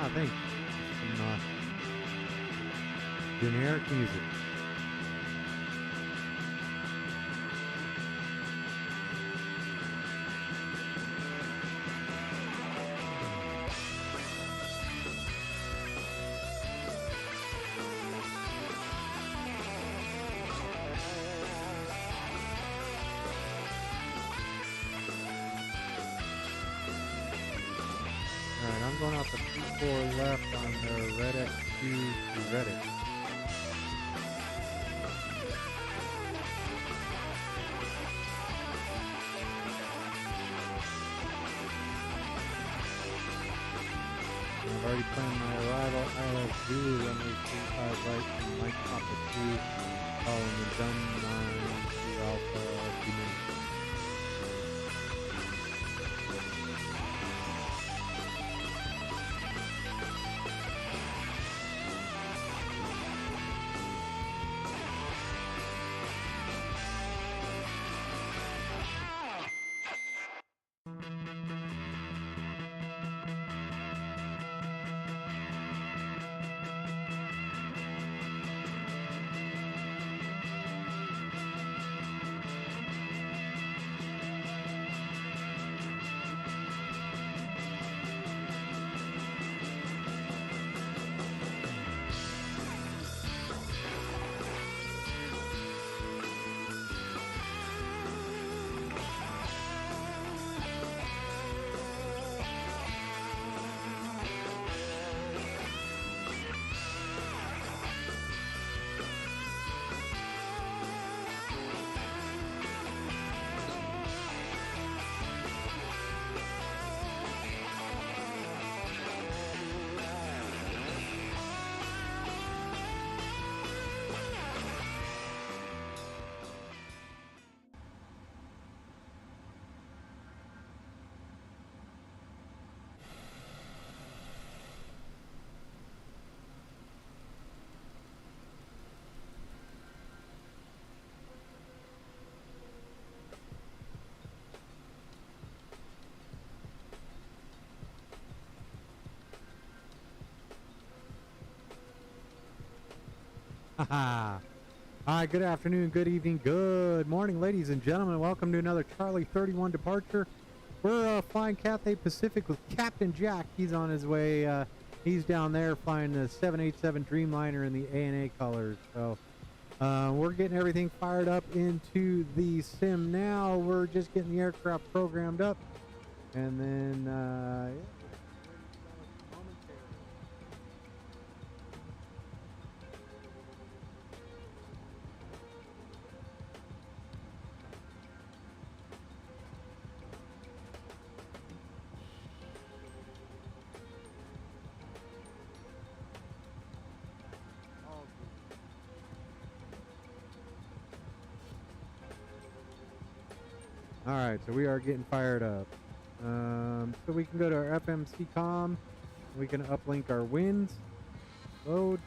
Ah, thanks. Some generic music. Alright, I'm going out the 3-4 left on the red X2 to Reddit. I've already planned my arrival. ILS Zulu runway 35 right from Mike Papa 2, following the dumb 9 to Alpha 2 minutes. Haha. Hi, good afternoon, good evening, good morning, ladies and gentlemen. Welcome to another Charlie 31 departure. We're flying Cathay Pacific with Capn Jack. He's on his way. He's down there flying the 787 Dreamliner in the ANA colors. So we're getting everything fired up into the sim now. We're just getting the aircraft programmed up. And then, yeah. All right, so we are getting fired up. So we can go to our FMC comm. We can uplink our winds. Load.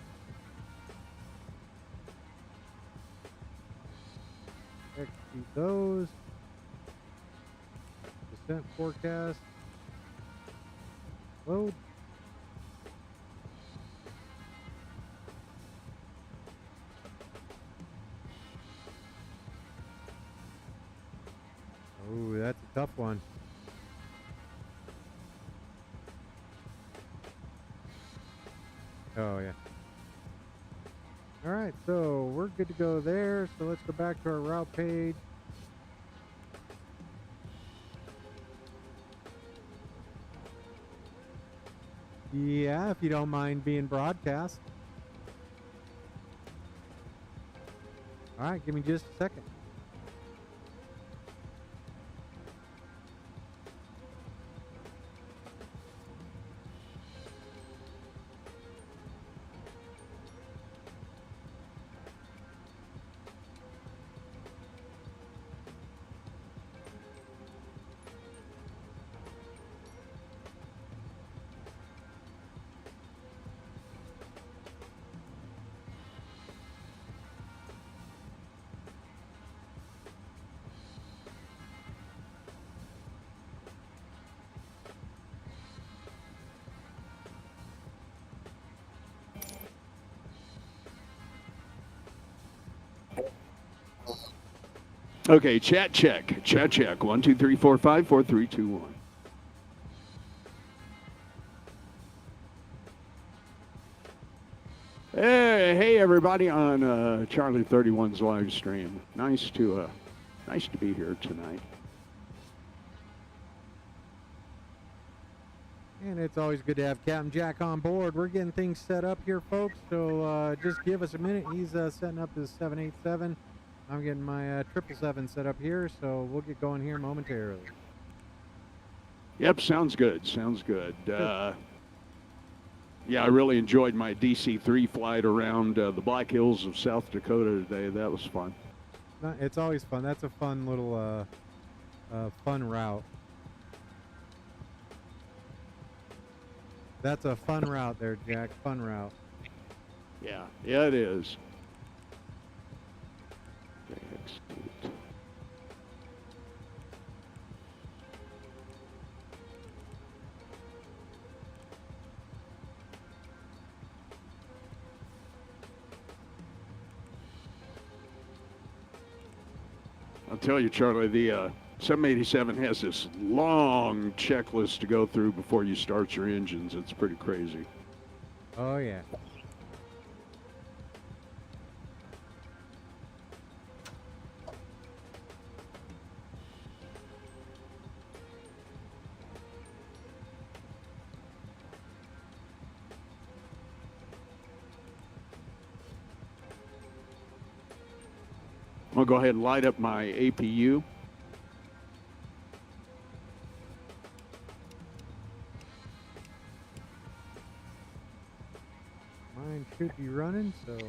Execute those. Descent forecast. Load. Ooh, that's a tough one. Oh, yeah. All right, so we're good to go there. So let's go back to our route page. Yeah, if you don't mind being broadcast. All right, give me just a second. Okay, chat check. Chat check. 1, 2, 3, 4, 5, 4, 3, 2, 1. Hey everybody on Charlie 31's live stream. Nice to be here tonight. And it's always good to have Capn Jack on board. We're getting things set up here, folks. So just give us a minute. He's setting up his 787. I'm getting my 777 set up here. So we'll get going here momentarily. Yep, sounds good. Sounds good. Yeah, I really enjoyed my DC-3 flight around the Black Hills of South Dakota today. That was fun. It's always fun. That's a fun little fun route. That's a fun route there, Jack. Fun route. Yeah, it is. I'll tell you, Charlie, the 787 has this long checklist to go through before you start your engines. It's pretty crazy. Oh, yeah. I'll go ahead and light up my APU. Mine should be running, so...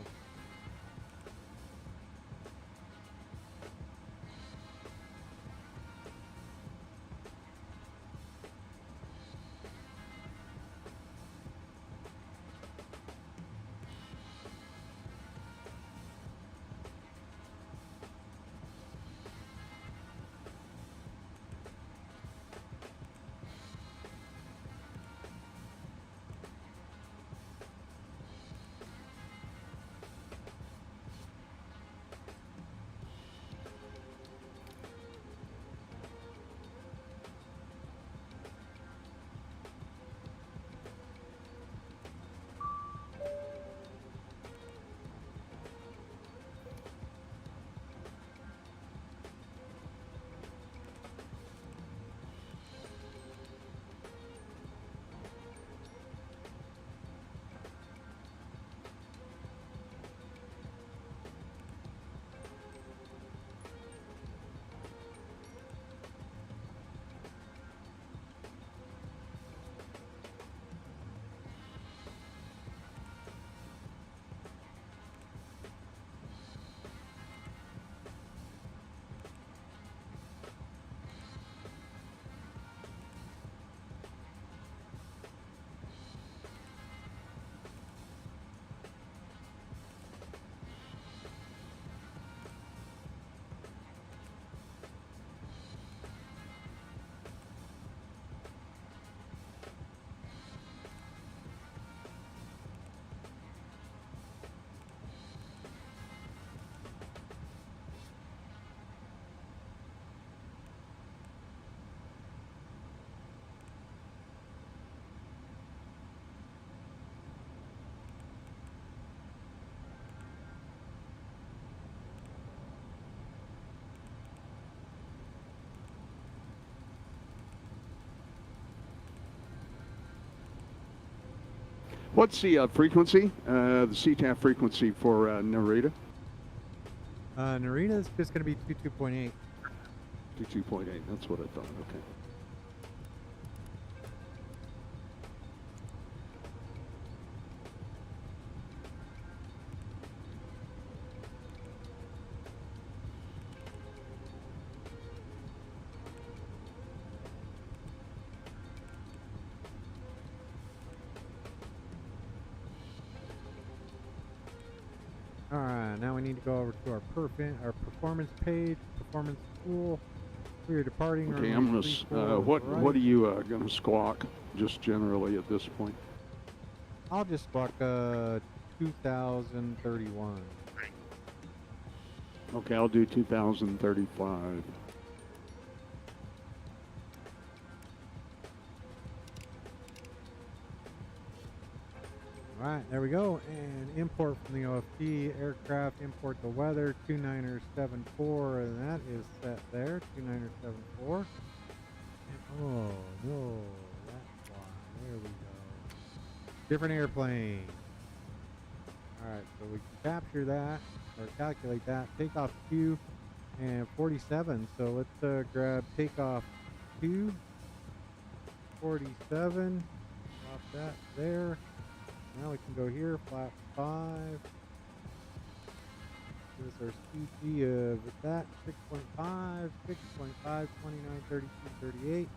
What's the frequency, the CTAF frequency for Narita? Narita is just going to be 22.8. 22.8, that's what I thought, okay. Alright, now we need to go over to our performance page, performance tool. We are departing. Okay, I'm going to, what are you going to squawk, just generally at this point? I'll just squawk 2031. Okay, I'll do 2035. All right, there we go. And import from the OFT aircraft, import the weather 2974, and that is set there 2974. And, oh no, that's why. There we go. Different airplane. All right, so we can capture that or calculate that. Takeoff Q and 47. So let's grab takeoff 2, 47. Off that there. Now we can go here, flap 5. This is our CG of that, 6.5, 6.5, 29, 32, 38.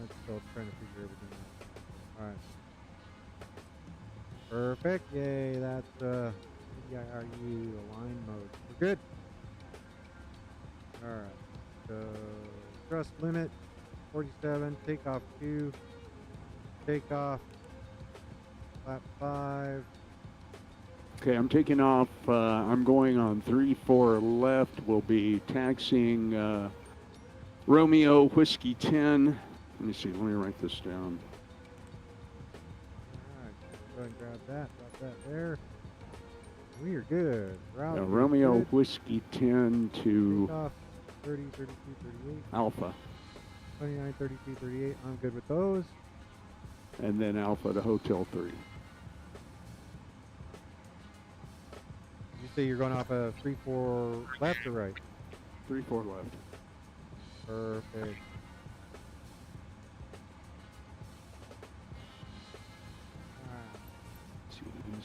It's still trying to figure everything out. Alright. Perfect. Yay, that's PDIRU align mode. We're good. Alright. So thrust limit 47, takeoff 2. Takeoff, flap 5. Okay, I'm taking off. I'm going on 3-4 left. We'll be taxiing Romeo Whiskey 10. Let me see. Let me write this down. All right, go ahead and grab that. Drop that there. We are good. Route Romeo good. Whiskey 10 to Takeoff 30, 32, 38. Alpha. 29, 32, 38. I'm good with those. And then Alpha to Hotel 3. You say you're going off a 3-4 left or right? 3-4 left. Perfect.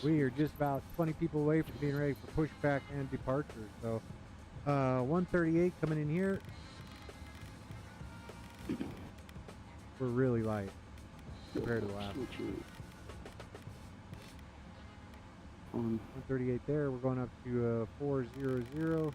We are just about 20 people away from being ready for pushback and departure. So 138 coming in here. We're really light compared to the last. 138 there. We're going up to 400.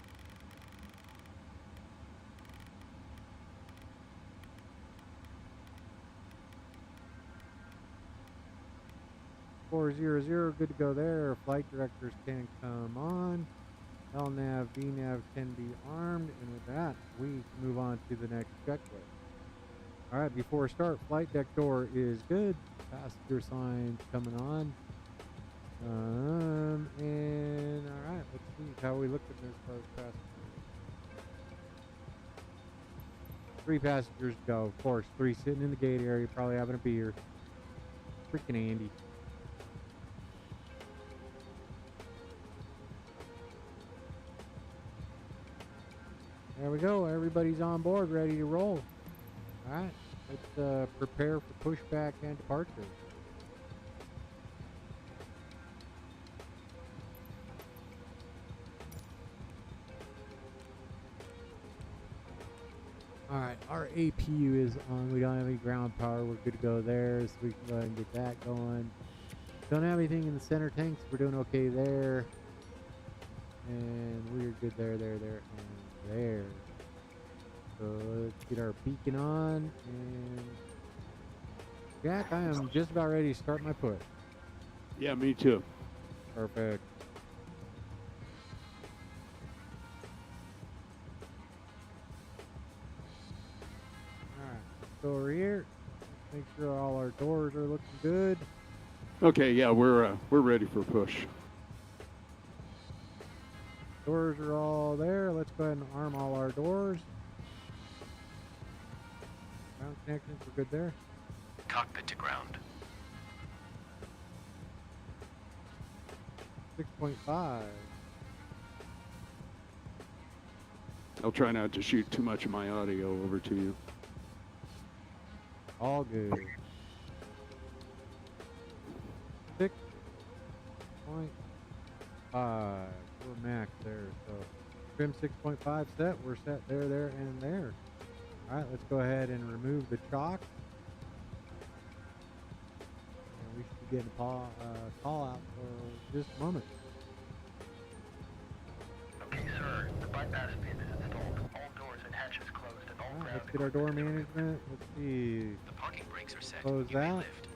400, good to go there. Flight directors can come on. LNAV, VNAV can be armed, and with that, we move on to the next checklist. All right, before start, flight deck door is good. Passenger signs coming on. And all right, let's see how we look at this as far as passengers. 3 passengers go, of course. 3 sitting in the gate area, probably having a beer. Freaking Andy. There we go. Everybody's on board, ready to roll. All right, let's prepare for pushback and departure. All right, our APU is on. We don't have any ground power. We're good to go there, so we can go ahead and get that going. Don't have anything in the center tanks. We're doing okay there. And we're good there, and there. So let's get our beacon on. And Jack, I am just about ready to start my push. Yeah, me too. Perfect. Go over here. Make sure all our doors are looking good. Okay, yeah, we're ready for push. Doors are all there. Let's go ahead and arm all our doors. Ground connections are good there. Cockpit to ground. 6.5. I'll try not to shoot too much of my audio over to you. All good. 6.5. We're max there. So trim 6.5 set. We're set there, and there. All right, let's go ahead and remove the chock. And we should be getting a call out for just a moment. Okay, sir. The bypass pin is installed. All doors and hatches closed and all All right, ground let's get our door management. Let's see. The parking brakes are set. Close You may that. lift.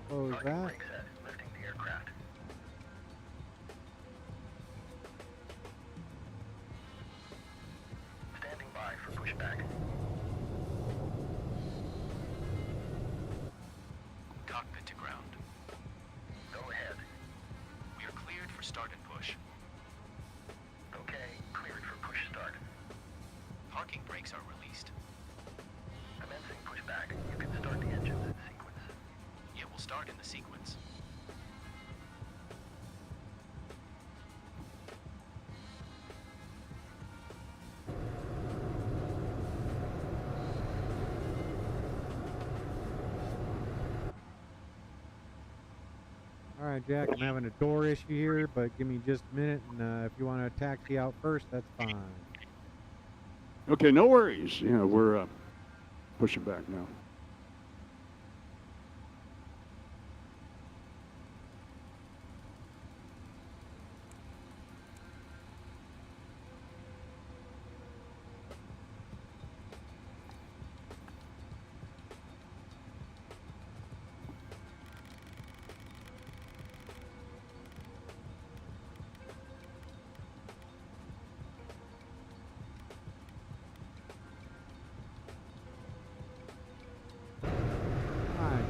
Close Parking that. brake set. Lifting the aircraft. start in the sequence. All right, Jack, I'm having a door issue here, but give me just a minute, and if you want to taxi out first, that's fine. Okay, no worries. Yeah, we're pushing back now.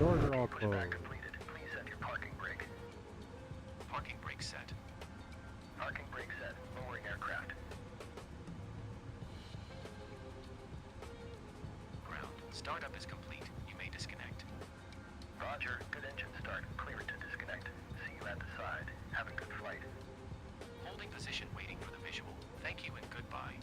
Doors are all Pushback closed. completed. Please set your parking brake. Parking brake set. Parking brake set. Lowering aircraft. Ground. Startup is complete. You may disconnect. Roger. Good engine start. Clear it to disconnect. See you at the side. Have a good flight. Holding position waiting for the visual. Thank you and goodbye.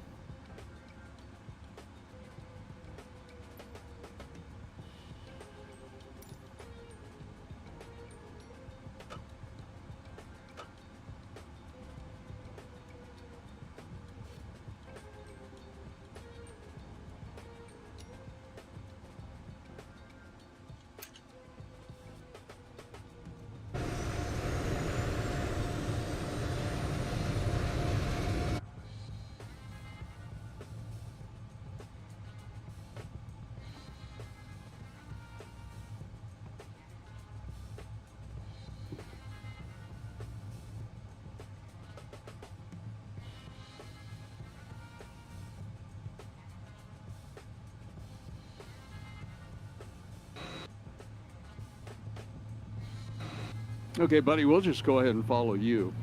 Okay, buddy, we'll just go ahead and follow you.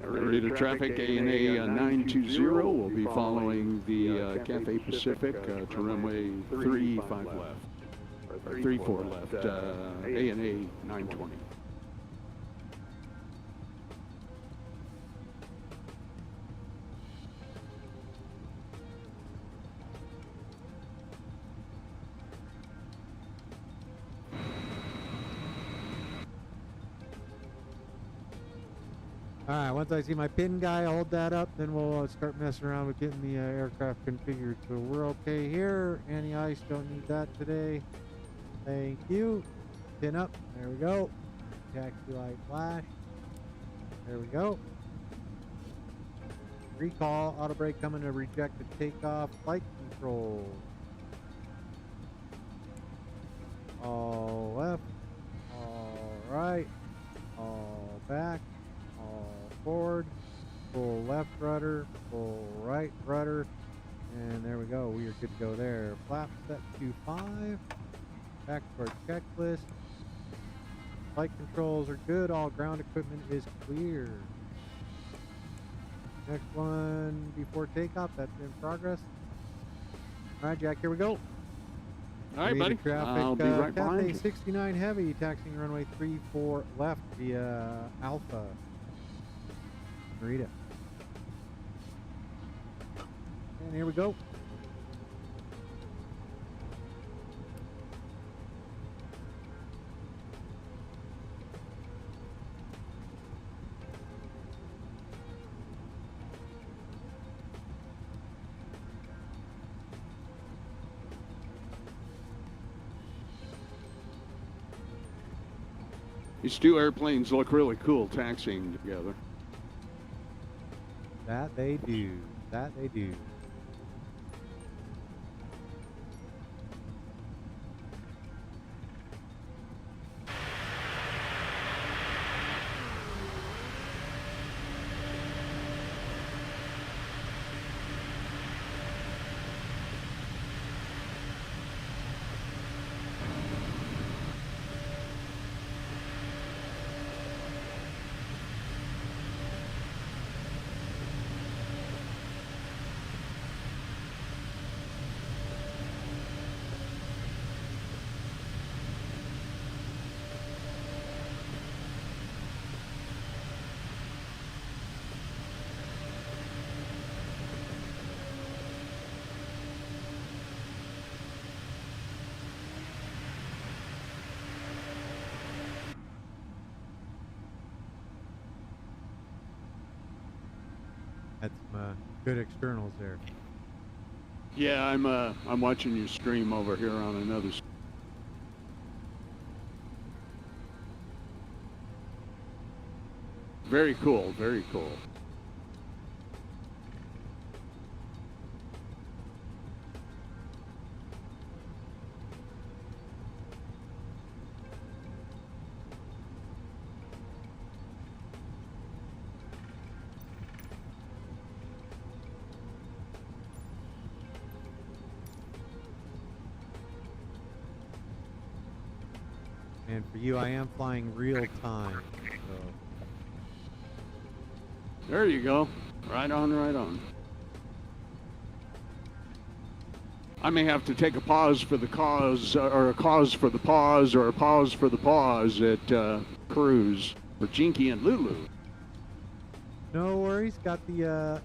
Narita traffic, ANA 920 will be following the Cathay Pacific to runway 35 left, or 34 left, ANA 920. All right, once I see my pin guy hold that up, then we'll start messing around with getting the aircraft configured. So we're okay here. Anti-ice, don't need that today. Thank you. Pin up. There we go. taxi light flash. There we go. Recall, auto brake coming to reject the takeoff. Flight control. All left, all right, all back, all forward, full left rudder, full right rudder, and there we go. We are good to go there. Flap set to 5. Back to our checklist. Flight controls are good. All ground equipment is clear. Next one before takeoff. That's in progress. All right, Jack, here we go. All right, buddy. Traffic, I'll be right Cathay behind you. 69 Heavy, taxiing runway 34 left via Alpha. Narita. And here we go. These two airplanes look really cool taxiing together. That they do. That they do. That's some good externals there. Yeah, I'm watching you stream over here on another. Very cool. Very cool. And for you, I am flying real time. So. There you go. Right on, right on. I may have to take a pause for the cause, or a cause for the pause, or a pause for the pause at Cruise for Jinky and Lulu. No worries. Got the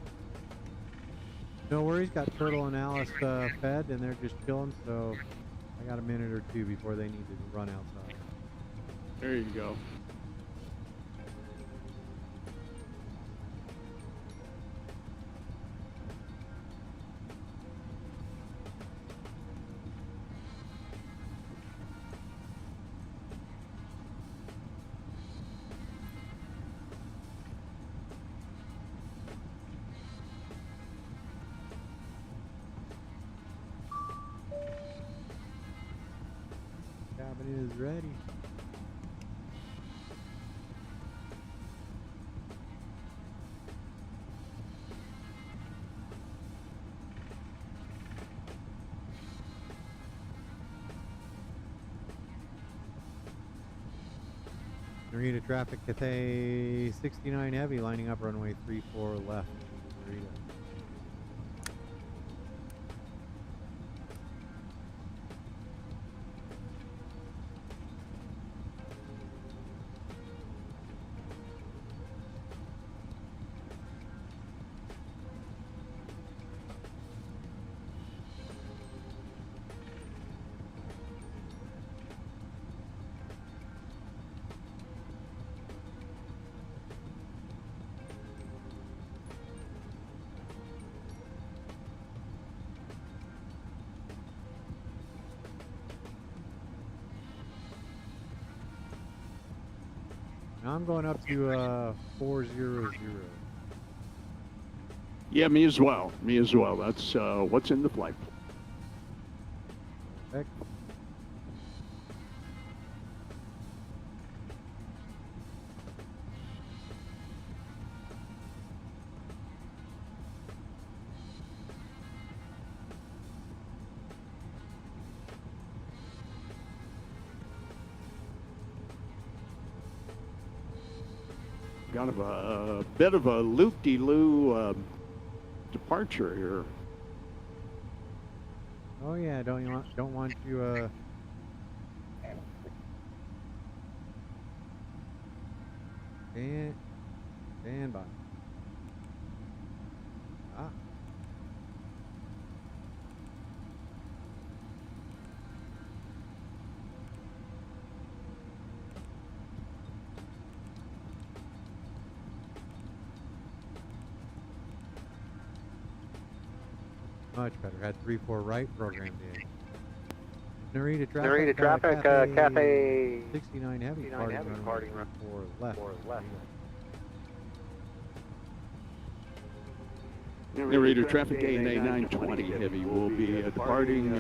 no worries. Got Turtle and Alice fed, and they're just chilling. So I got a minute or two before they need to run outside. There you go. Cabin is ready. Narita traffic, Cathay 69 Heavy, lining up runway 34 left. Narita. Now I'm going up to 400. Yeah, me as well. Me as well. That's what's in the flight. Heck. Got a bit of a loop-de-loo departure here. Oh yeah, don't want you stand by. Ah. Much better. Had 3-4 right programmed in. Narita traffic, Cathay 69 heavy, 69 heavy, parting run 4 left. 4 left. Narita traffic ANA 920 heavy will be departing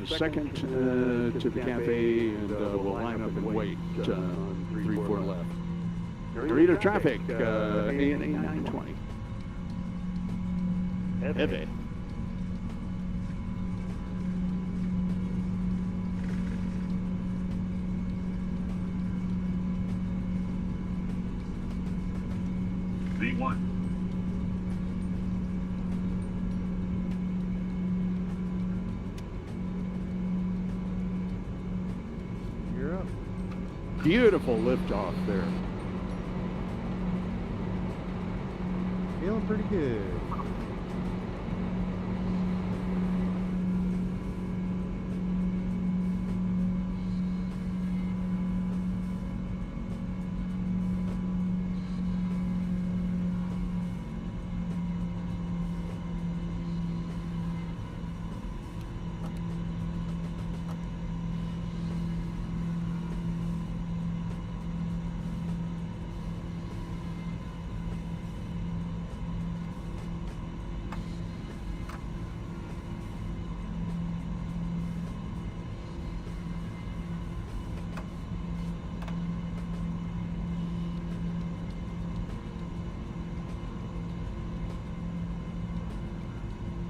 second to the cafe, and we'll line up and wait on 3-4 left. Narita traffic ANA 920 heavy. V1. You're up. Beautiful liftoff there. Feeling pretty good.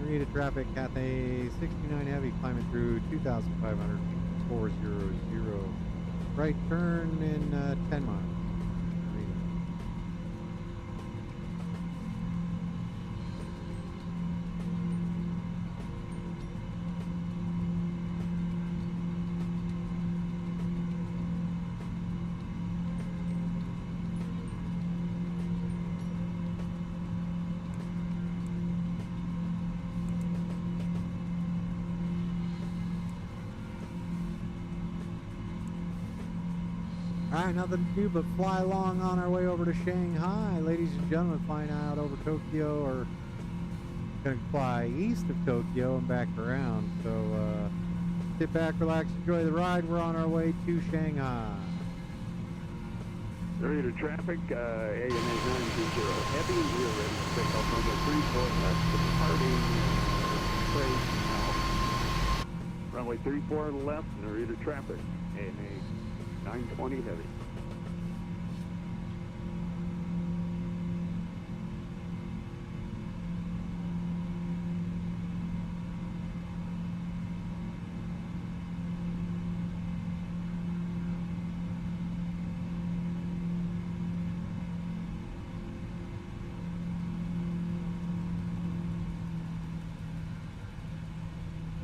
Narita traffic, Cathay 69 heavy, climbing through 2,500 feet, 400. Right turn in 10 miles. Alright, nothing to do but fly along on our way over to Shanghai. Ladies and gentlemen, flying out over Tokyo, or gonna fly east of Tokyo and back around. So sit back, relax, enjoy the ride. We're on our way to Shanghai. Narita traffic ANA 920 heavy. We're ready to take off on the 3-4 left, departing straight south. Runway 34 left, Narita traffic ANA 920 heavy.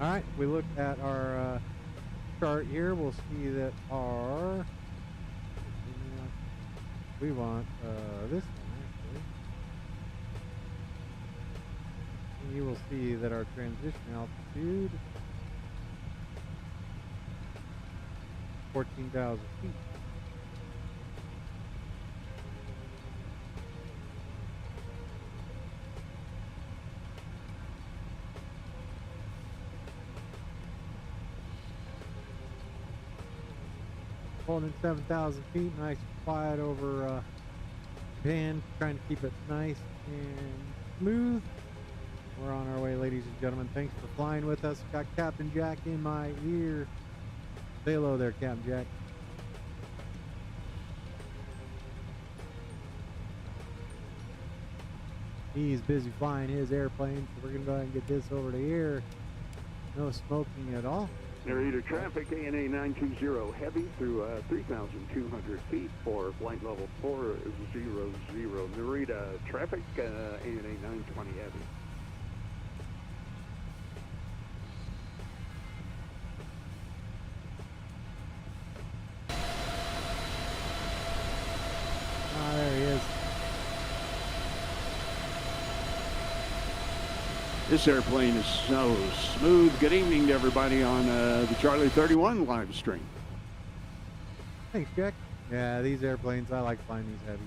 All right, we look at our chart here. We'll see that our we want this one actually. And you will see that our transition altitude 14,000 feet. holding 7,000 feet, nice and quiet over Japan, trying to keep it nice and smooth. We're on our way, ladies and gentlemen. Thanks for flying with us. Got Capn Jack in my ear. Say hello there, Capn Jack. He's busy flying his airplane, so we're going to go ahead and get this over to here. No smoking at all. Narita traffic, ANA 920 heavy through 3,200 feet for flight level 400. Narita traffic, ANA 920 heavy. Ah, there he is. This airplane is so smooth. Good evening to everybody on the Charlie 31 live stream. Thanks, Jack. Yeah, these airplanes, I like flying these heavy.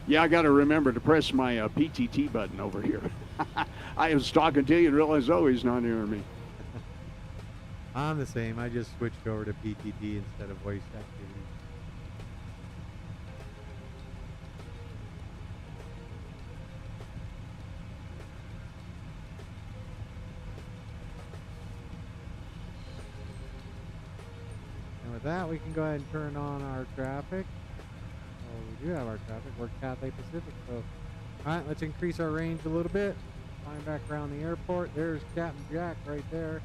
Yeah, I got to remember to press my PTT button over here. I was talking to you and realized, oh, he's not hearing me. I'm the same. I just switched over to PTT instead of voice activity. And with that, we can go ahead and turn on our traffic. Oh, we do have our traffic. We're Cathay Pacific. So, all right, let's increase our range a little bit. Flying back around the airport. There's Capn Jack right there.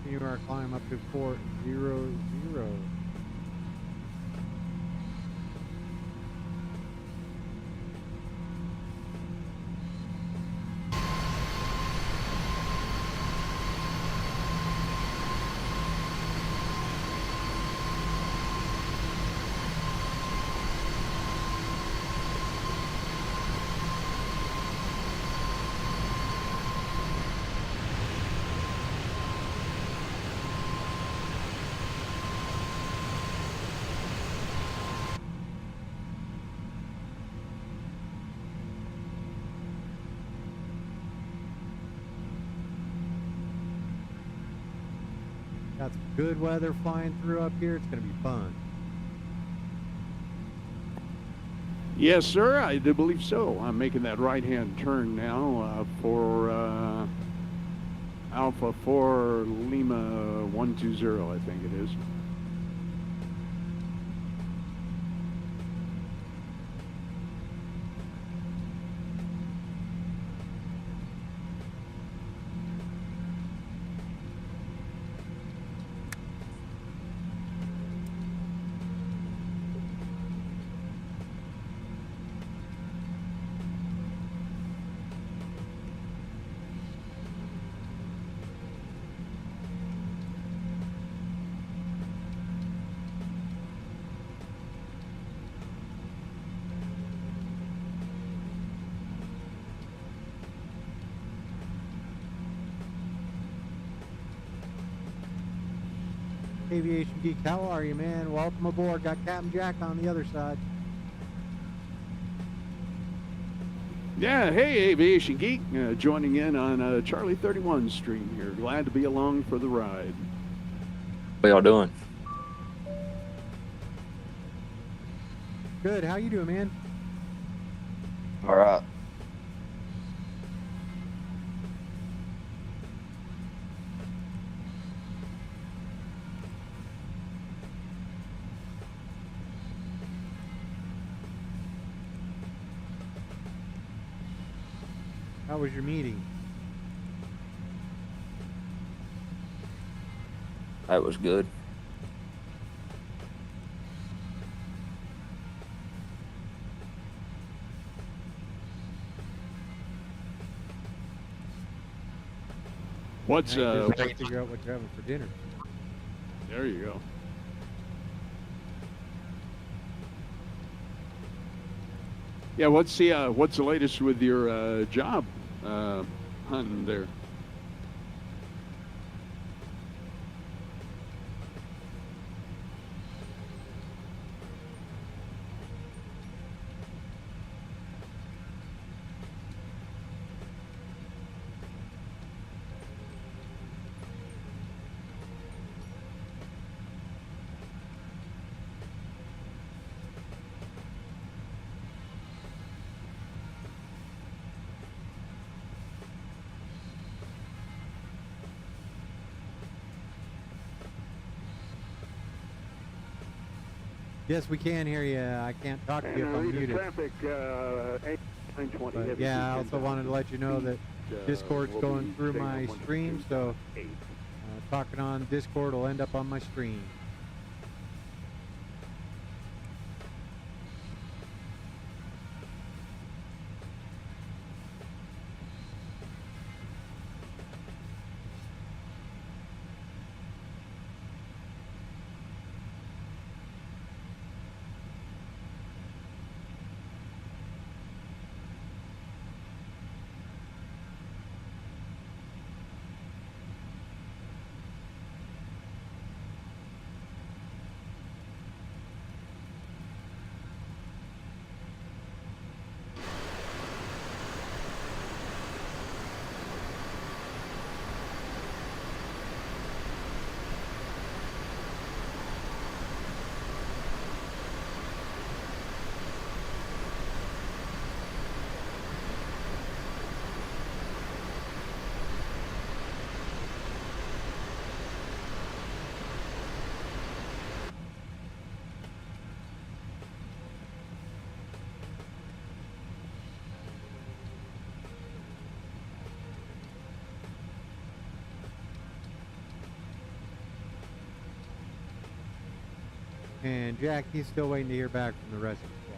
Continue our climb up to 400. Got some good weather flying through up here. It's going to be fun. Yes, sir, I do believe so. I'm making that right-hand turn now for Alpha 4 Lima 120, I think it is. Aviation Geek, how are you, man? Welcome aboard. Got Capn Jack on the other side. Yeah, hey, Aviation Geek, joining in on Charlie 31 stream here. Glad to be along for the ride. What y'all doing? Good. How you doing, man? All right. How was your meeting? That was good. What's Now you just gotta figure out what you're having for dinner. there you go. Yeah, what's the latest with your job hunting there? Yes, we can hear you. I can't talk to you if I'm muted. Traffic, 920 But heavy yeah, I cruise also wanted to let you know that Discord's will going be through staying my on stream, so 102.8. talking on Discord will end up on my stream. And Jack, he's still waiting to hear back from the rest of the squad.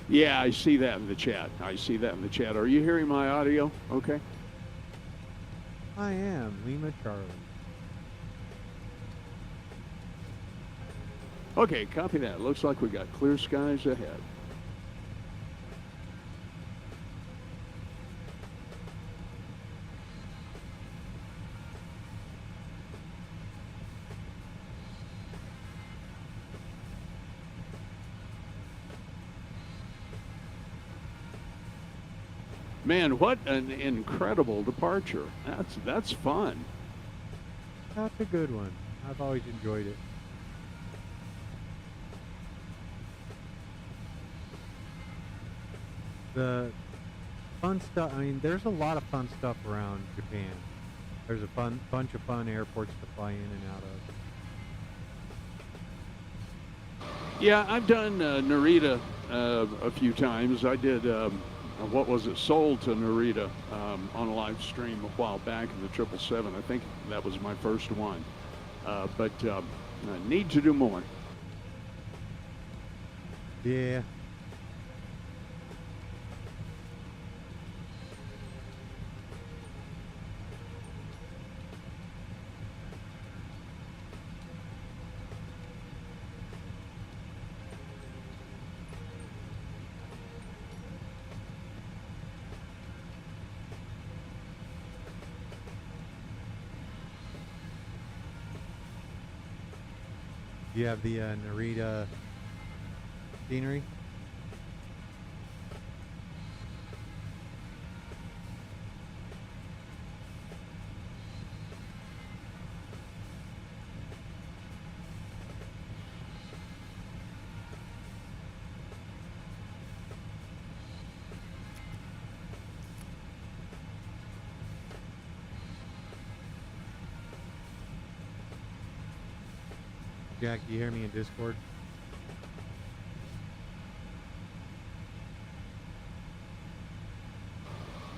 Yeah, I see that in the chat. Are you hearing my audio? Okay. I am Lima Charlie. Okay, copy that. Looks like we got clear skies ahead. Man, what an incredible departure. That's fun. That's a good one. I've always enjoyed it. The fun stuff, I mean, there's a lot of fun stuff around Japan. There's a bunch of fun airports to fly in and out of. Yeah, I've done Narita a few times. I did, what was it, Seoul to Narita on a live stream a while back in the 777. I think that was my first one. But I need to do more. Yeah. Do you have the Narita scenery? Jack, do you hear me in Discord?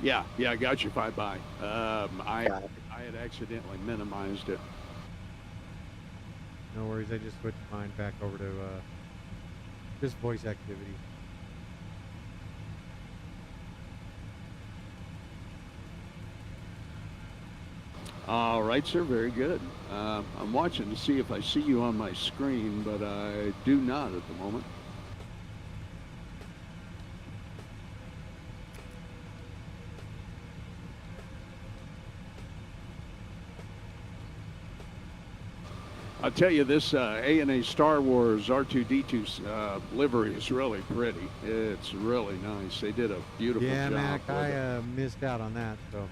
Yeah, I got you 5 by. I had accidentally minimized it. No worries, I just switched mine back over to just voice activity. All right, sir, very good. I'm watching to see if I see you on my screen, but I do not at the moment. I'll tell you, this A&A Star Wars R2-D2 livery is really pretty. It's really nice. They did a beautiful job. Yeah, Mac, I missed out on that, so.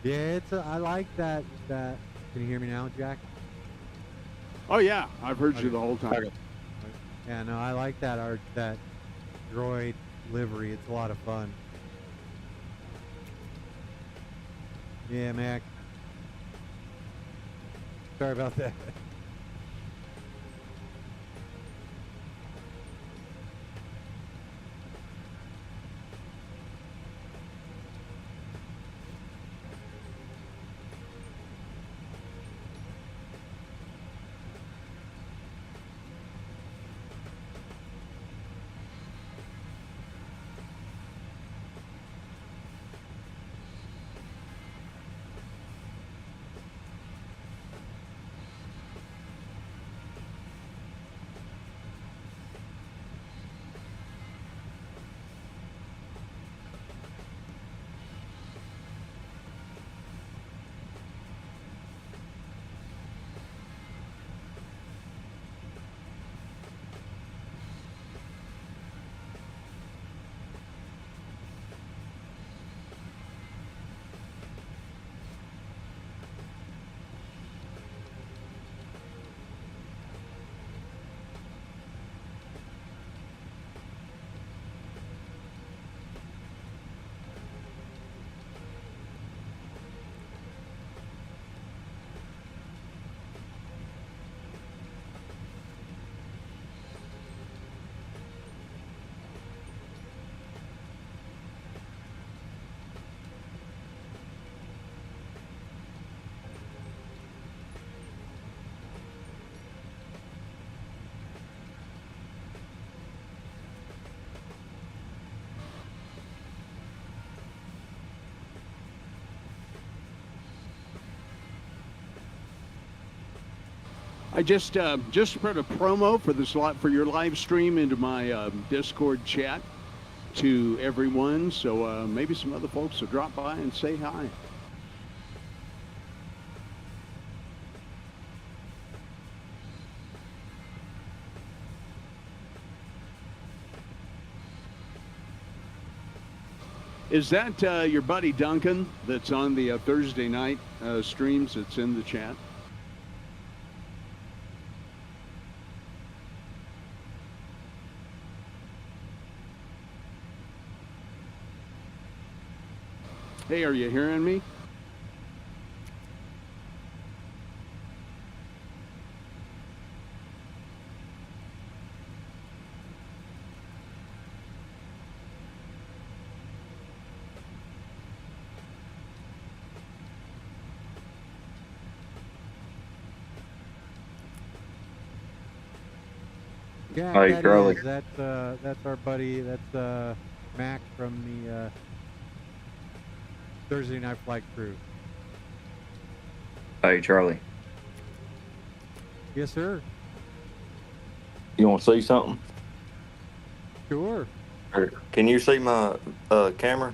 Yeah, I like that. Can you hear me now, Jack? Oh yeah, I've heard you the whole time. Yeah, no, I like that that droid livery. It's a lot of fun. Yeah, Mac. Sorry about that. I just put a promo for this for your live stream into my Discord chat to everyone, so maybe some other folks will drop by and say hi. Is that your buddy Duncan that's on the Thursday night streams that's in the chat? Hey, are you hearing me? Yeah, Hi, that Charlie. is. That's our buddy. That's Mac from the Thursday Night Flight crew. Hey, Charlie. Yes, sir. You want to see something? Sure. Or can you see my camera?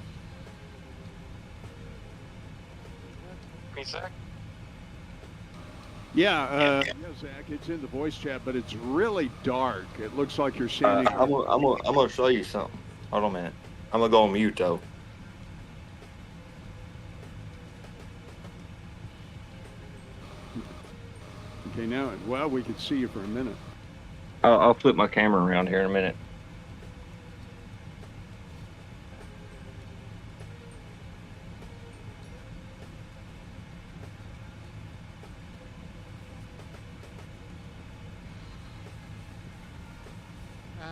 Yeah, Zach, it's in the voice chat, but it's really dark. It looks like you're standing. I'm gonna show you something. Hold on a minute. I'm gonna go on mute though. Okay, now, well, we could see you for a minute. I'll flip my camera around here in a minute. There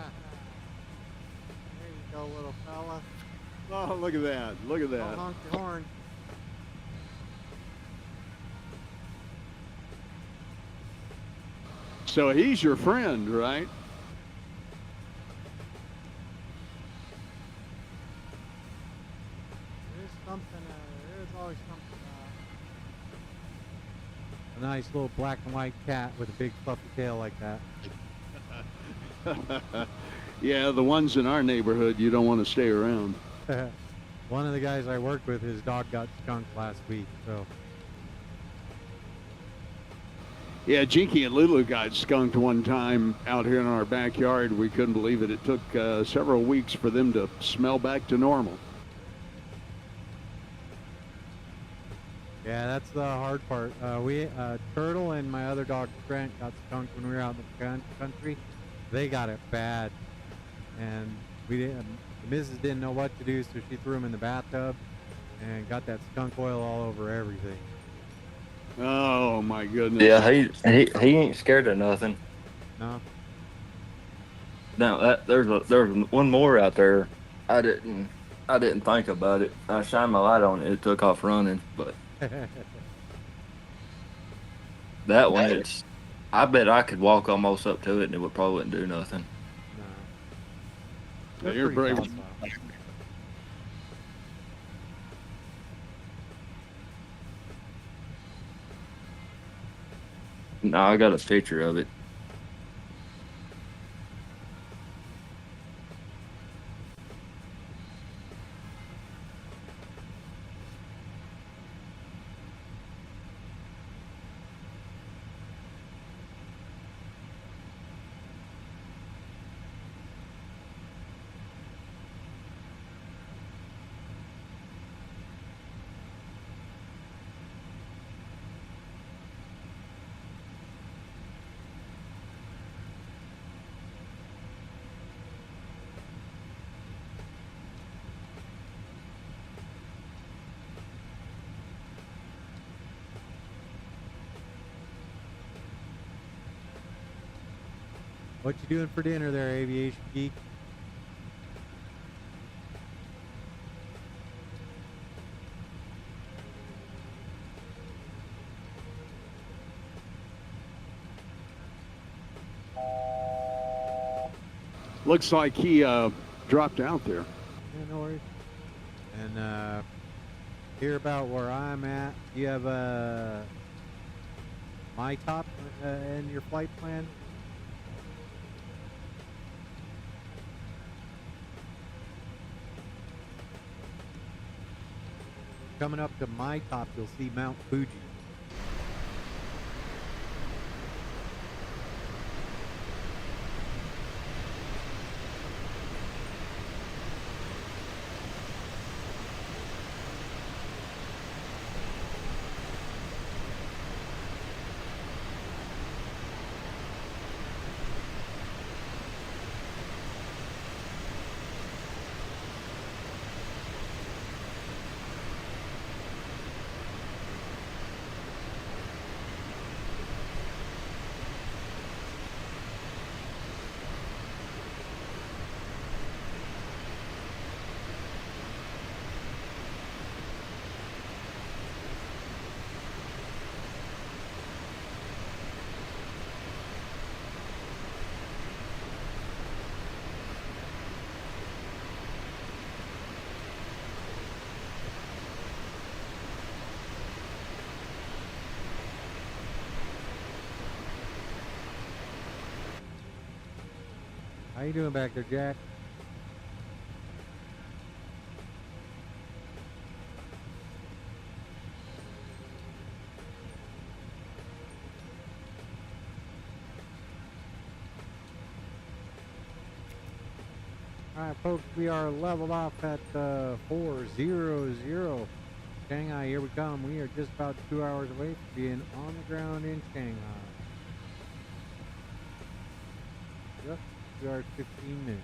you go, little fella. Oh, look at that. Look at that. Don't honk your horn. So he's your friend, right? There's something, there's always something. A nice little black and white cat with a big fluffy tail like that. Yeah, the ones in our neighborhood, you don't want to stay around. One of the guys I worked with, his dog got skunked last week, so. Yeah, Jinky and Lulu got skunked one time out here in our backyard. We couldn't believe it. It took several weeks for them to smell back to normal. Yeah, that's the hard part. Turtle and my other dog, Trent, got skunked when we were out in the country. They got it bad. And the missus didn't know what to do, so she threw him in the bathtub. and got that skunk oil all over everything. Oh my goodness. Yeah, he ain't scared of nothing. No. Now there's one more out there. I didn't think about it. I shined my light on it. It took off running, but that one, it's. I bet I could walk almost up to it and it would probably wouldn't do nothing. No. Yeah, They're you're pretty brave. docile. No, I got a picture of it. What you doing for dinner there, Aviation Geek? Looks like he dropped out there. Yeah, no worries. And hear about where I'm at. Do you have my top in your flight plan? Coming up to my top, you'll see Mount Fuji. How you doing back there, Jack? All right, folks, we are leveled off at 400 Shanghai. Here we come. We are just about 2 hours away from being on the ground in Shanghai. Yep, 2 hours, 15 minutes.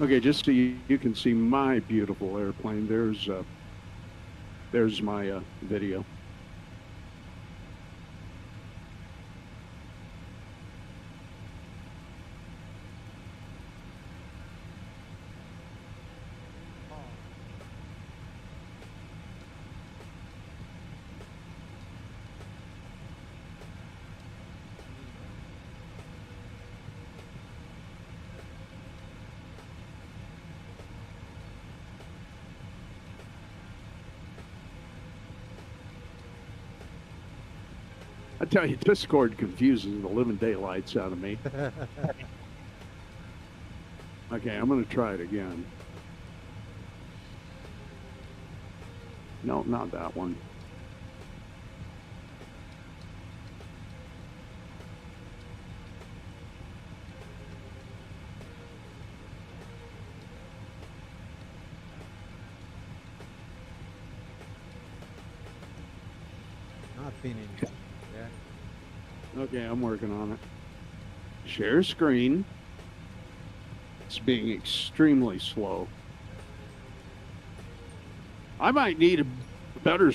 Okay, just so you can see my beautiful airplane. There's my video. I tell you, Discord confuses the living daylights out of me. Okay, I'm going to try it again. No, not that one. Not seeing anything. Yeah. Okay, I'm working on it. Share screen. It's being extremely slow. I might need a better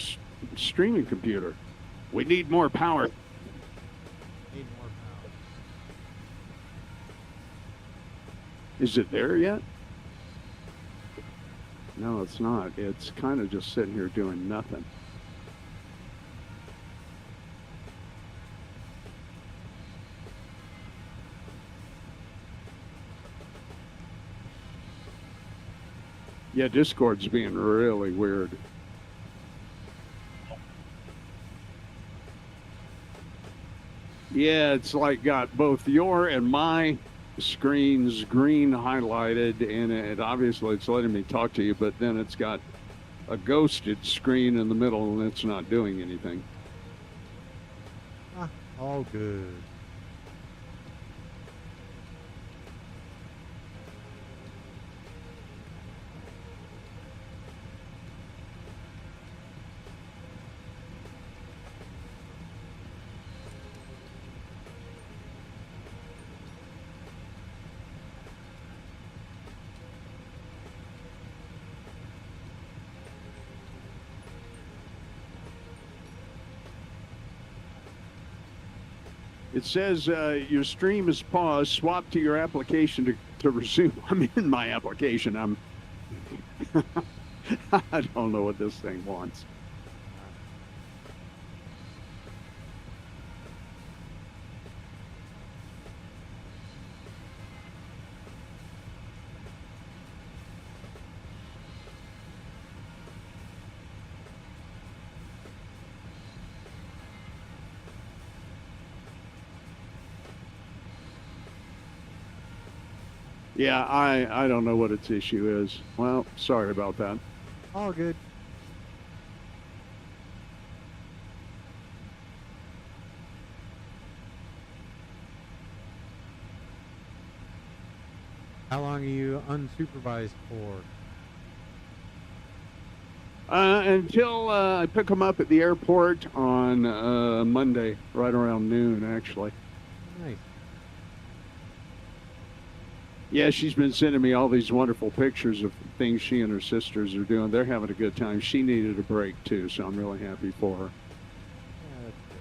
streaming computer. We need more power. Need more power. Is it there yet? No, it's not. It's kind of just sitting here doing nothing. Yeah, Discord's being really weird. Yeah, it's like got both your and my screens green highlighted, and it obviously it's letting me talk to you, but then it's got a ghosted screen in the middle, and it's not doing anything. Ah, all good. It says your stream is paused. Swap to your application to resume. I'm in my application. I'm. I don't know what this thing wants. Yeah, I don't know what its issue is. Well, sorry about that. All good. How long are you unsupervised for? Until I pick them up at the airport on Monday, right around noon, actually. Nice. Yeah, she's been sending me all these wonderful pictures of things she and her sisters are doing. They're having a good time. She needed a break, too, so I'm really happy for her. Yeah, that's good.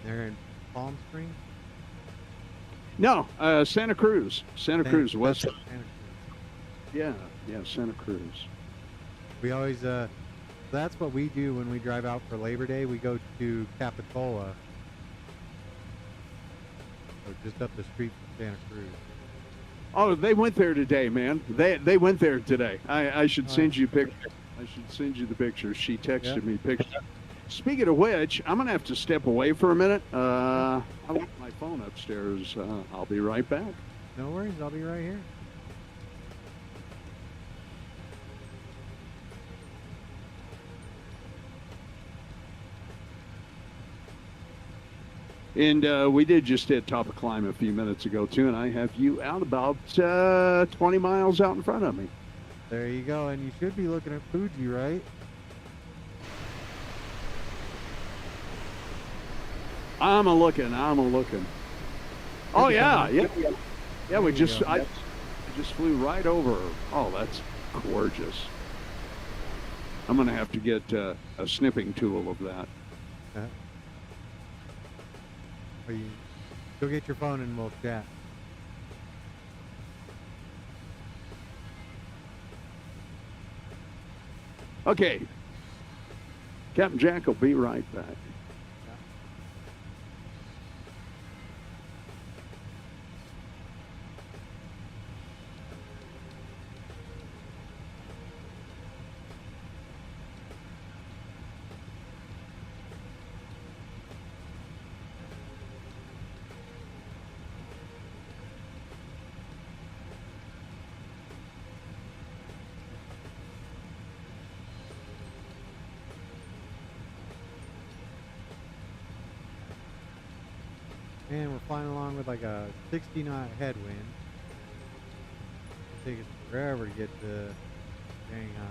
They're in Palm Springs? No, Santa Cruz. Santa Cruz, West. Santa Cruz. Yeah, Santa Cruz. We always, that's what we do when we drive out for Labor Day. We go to Capitola. So just up the street from Santa Cruz. Oh, they went there today, man. They went there today. I should send you pictures. I should send you the pictures. She texted me pictures. Speaking of which, I'm gonna have to step away for a minute. I left my phone upstairs. I'll be right back. No worries, I'll be right here. And we did just hit top of climb a few minutes ago, too, and I have you out about 20 miles out in front of me. There you go, and you should be looking at Fuji, right? I'm a looking. Oh, yeah. Yeah, I just flew right over. Oh, that's gorgeous. I'm going to have to get a snipping tool of that. Go get your phone and we'll chat. Okay. Capn Jack will be right back. And we're flying along with like a 60 knot headwind. It'll take us forever to get to Shanghai.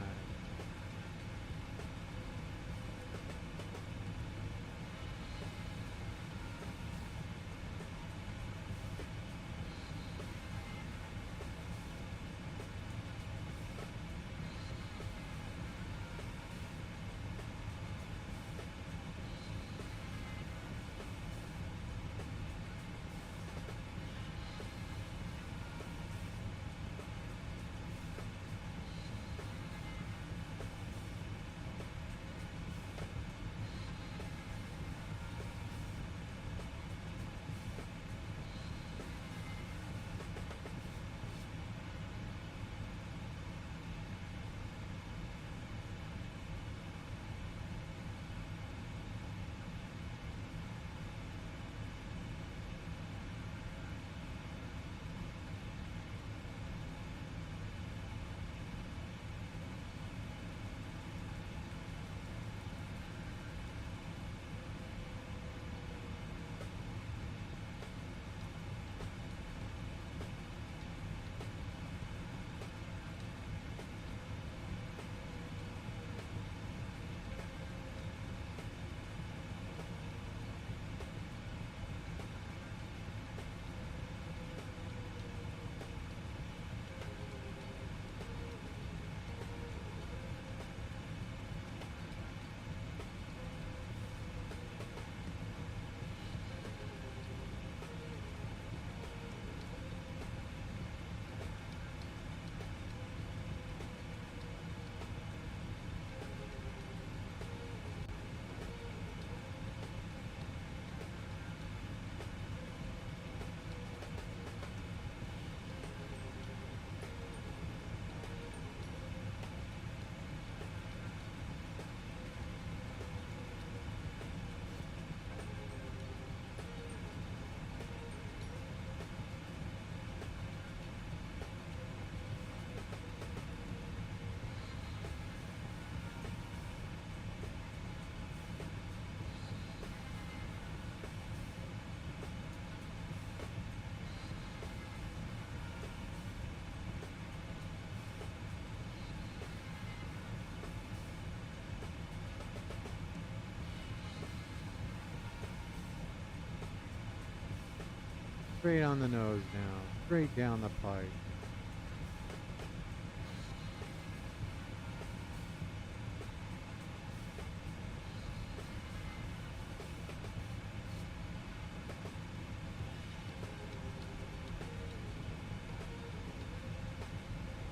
Straight on the nose now. Straight down the pipe.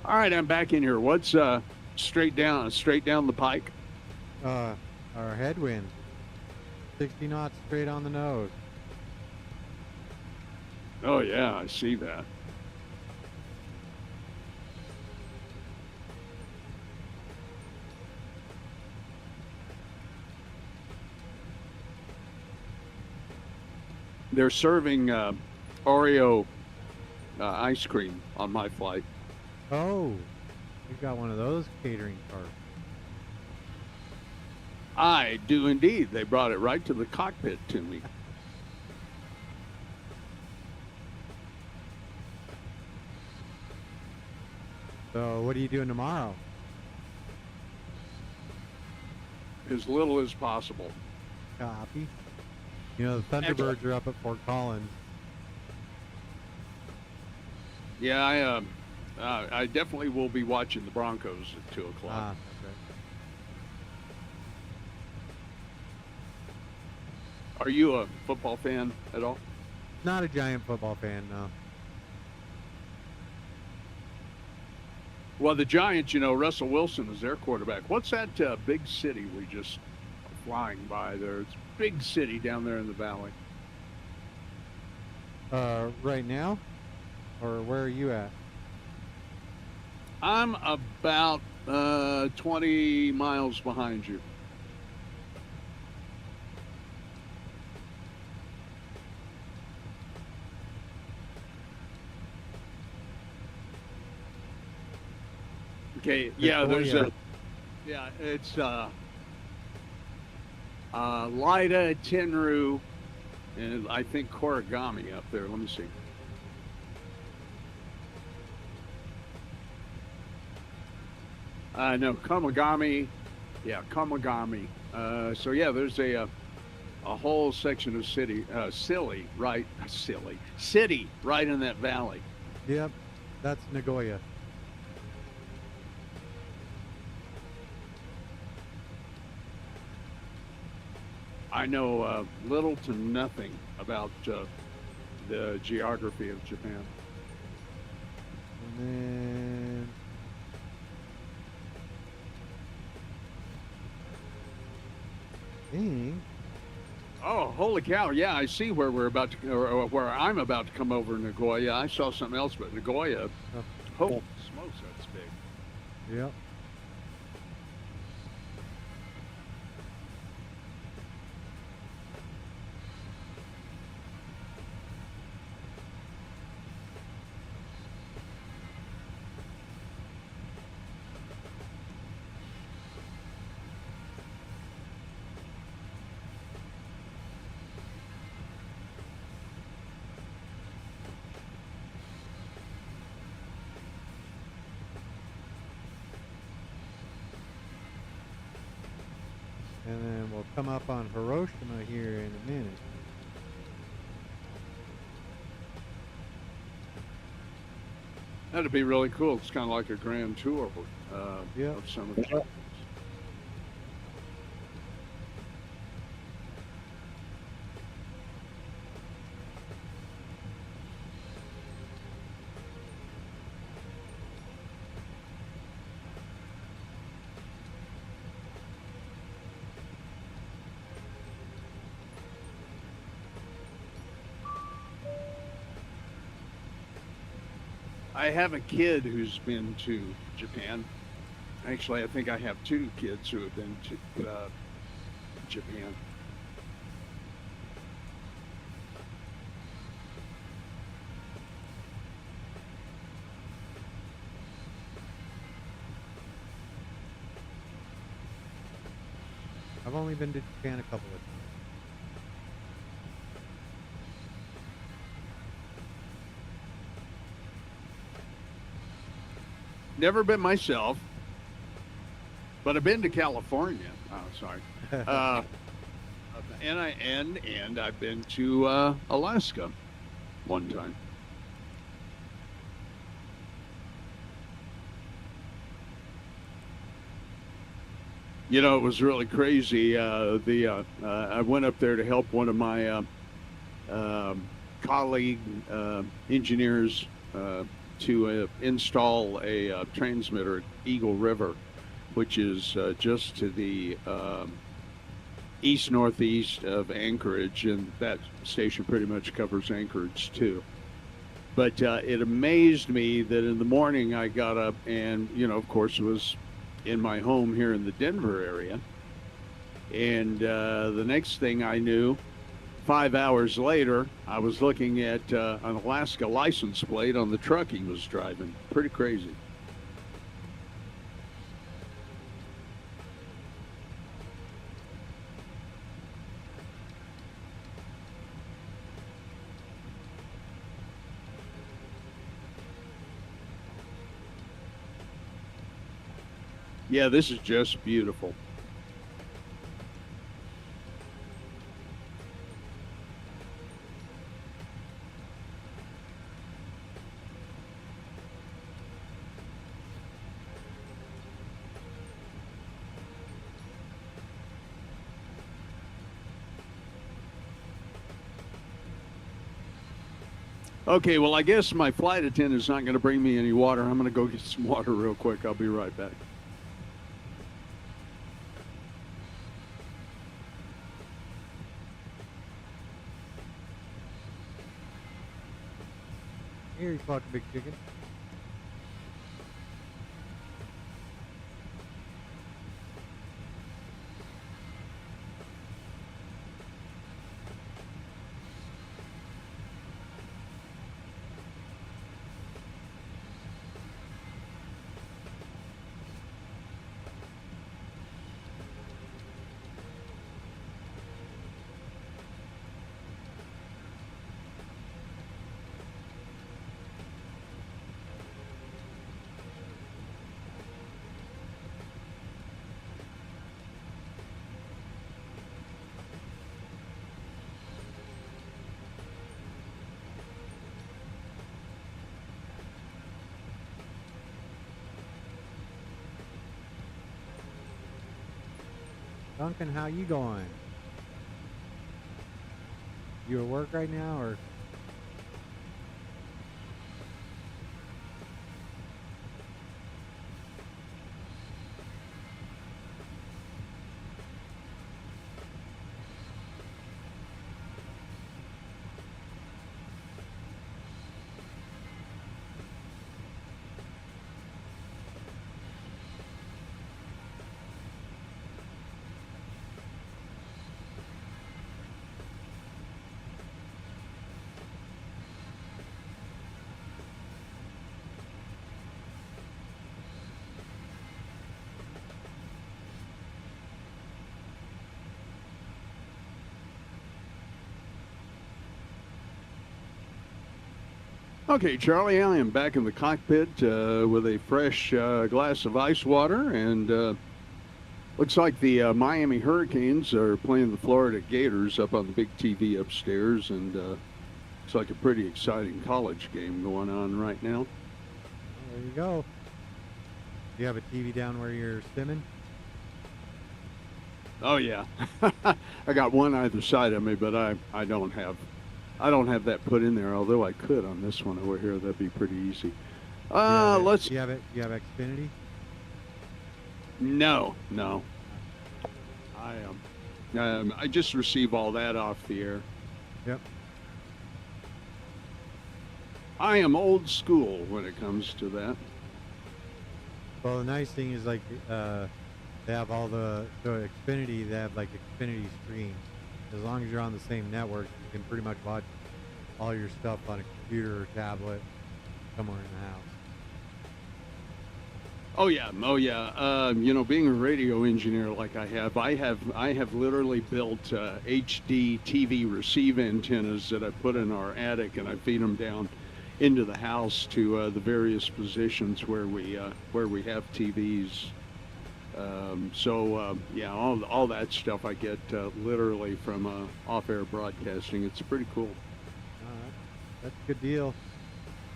All right, I'm back in here. What's straight down the pike? Our headwind. 60 knots straight on the nose. Oh yeah, I see that. They're serving Oreo ice cream on my flight. Oh, you got one of those catering carts. I do indeed. They brought it right to the cockpit to me. So what are you doing tomorrow? As little as possible. Copy. You know, the Thunderbirds are up at Fort Collins. Yeah, I definitely will be watching the Broncos at 2 o'clock. Ah, okay. Are you a football fan at all? Not a giant football fan, no. Well, the Giants, you know, Russell Wilson is their quarterback. What's that big city we just flying by there? It's a big city down there in the valley. Right now? Or where are you at? I'm about 20 miles behind you. Okay, yeah, there's a, yeah, it's Lida, Tenru, and I think Korigami up there. Let me see. No, Kamagami. Yeah, Kamagami. So yeah, there's a whole section of city right in that valley. Yep, that's Nagoya. I know little to nothing about the geography of Japan. And then Oh, holy cow! Yeah, I see where we're about to, or where I'm about to come over Nagoya. I saw something else, but Nagoya. Holy smokes, that's big. Yep. And then we'll come up on Hiroshima here in a minute. That'd be really cool. It's kind of like a grand tour Yep. of some of the. I have a kid who's been to Japan. Actually, I think I have two kids who have been to Japan. I've only been to Japan a couple of times. Never been myself, but I've been to California. Oh, sorry. And I've been to Alaska one time. You know, it was really crazy. I went up there to help one of my colleague engineers to install a transmitter at Eagle River, which is just to the east-northeast of Anchorage, and that station pretty much covers Anchorage too. But it amazed me that in the morning I got up and, you know, of course, it was in my home here in the Denver area. And the next thing I knew, 5 hours later, I was looking at an Alaska license plate on the truck he was driving. Pretty crazy. Yeah, this is just beautiful. Okay, well, I guess my flight attendant's not going to bring me any water. I'm going to go get some water real quick. I'll be right back. Here you caught the big chicken. Duncan, how you going? You at work right now, or? Okay, Charlie, I am back in the cockpit with a fresh glass of ice water, and looks like the Miami Hurricanes are playing the Florida Gators up on the big TV upstairs, and it's like a pretty exciting college game going on right now. Oh, there you go. Do you have a TV down where you're simming? Oh yeah, I got one either side of me, but I don't have that put in there. Although I could on this one over here, that'd be pretty easy. Let's. You have it. You have Xfinity? No. I just receive all that off the air. Yep. I am old school when it comes to that. Well, the nice thing is like they have all so Xfinity. They have like Xfinity Stream. As long as you're on the same network, you can pretty much watch all your stuff on a computer or tablet somewhere in the house. Oh yeah. Being a radio engineer like I have literally built HD TV receive antennas that I put in our attic, and I feed them down into the house to the various positions where we have TVs. All that stuff I get literally from off-air broadcasting. It's pretty cool. That's a good deal.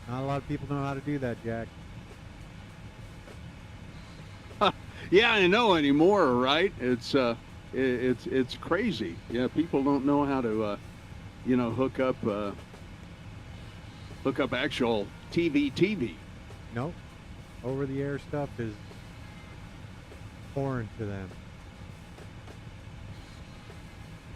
Not a lot of people know how to do that, Jack. Yeah, I know anymore, right? It's crazy. Yeah, people don't know how to hook up actual TV. Nope. Over the air stuff is foreign to them.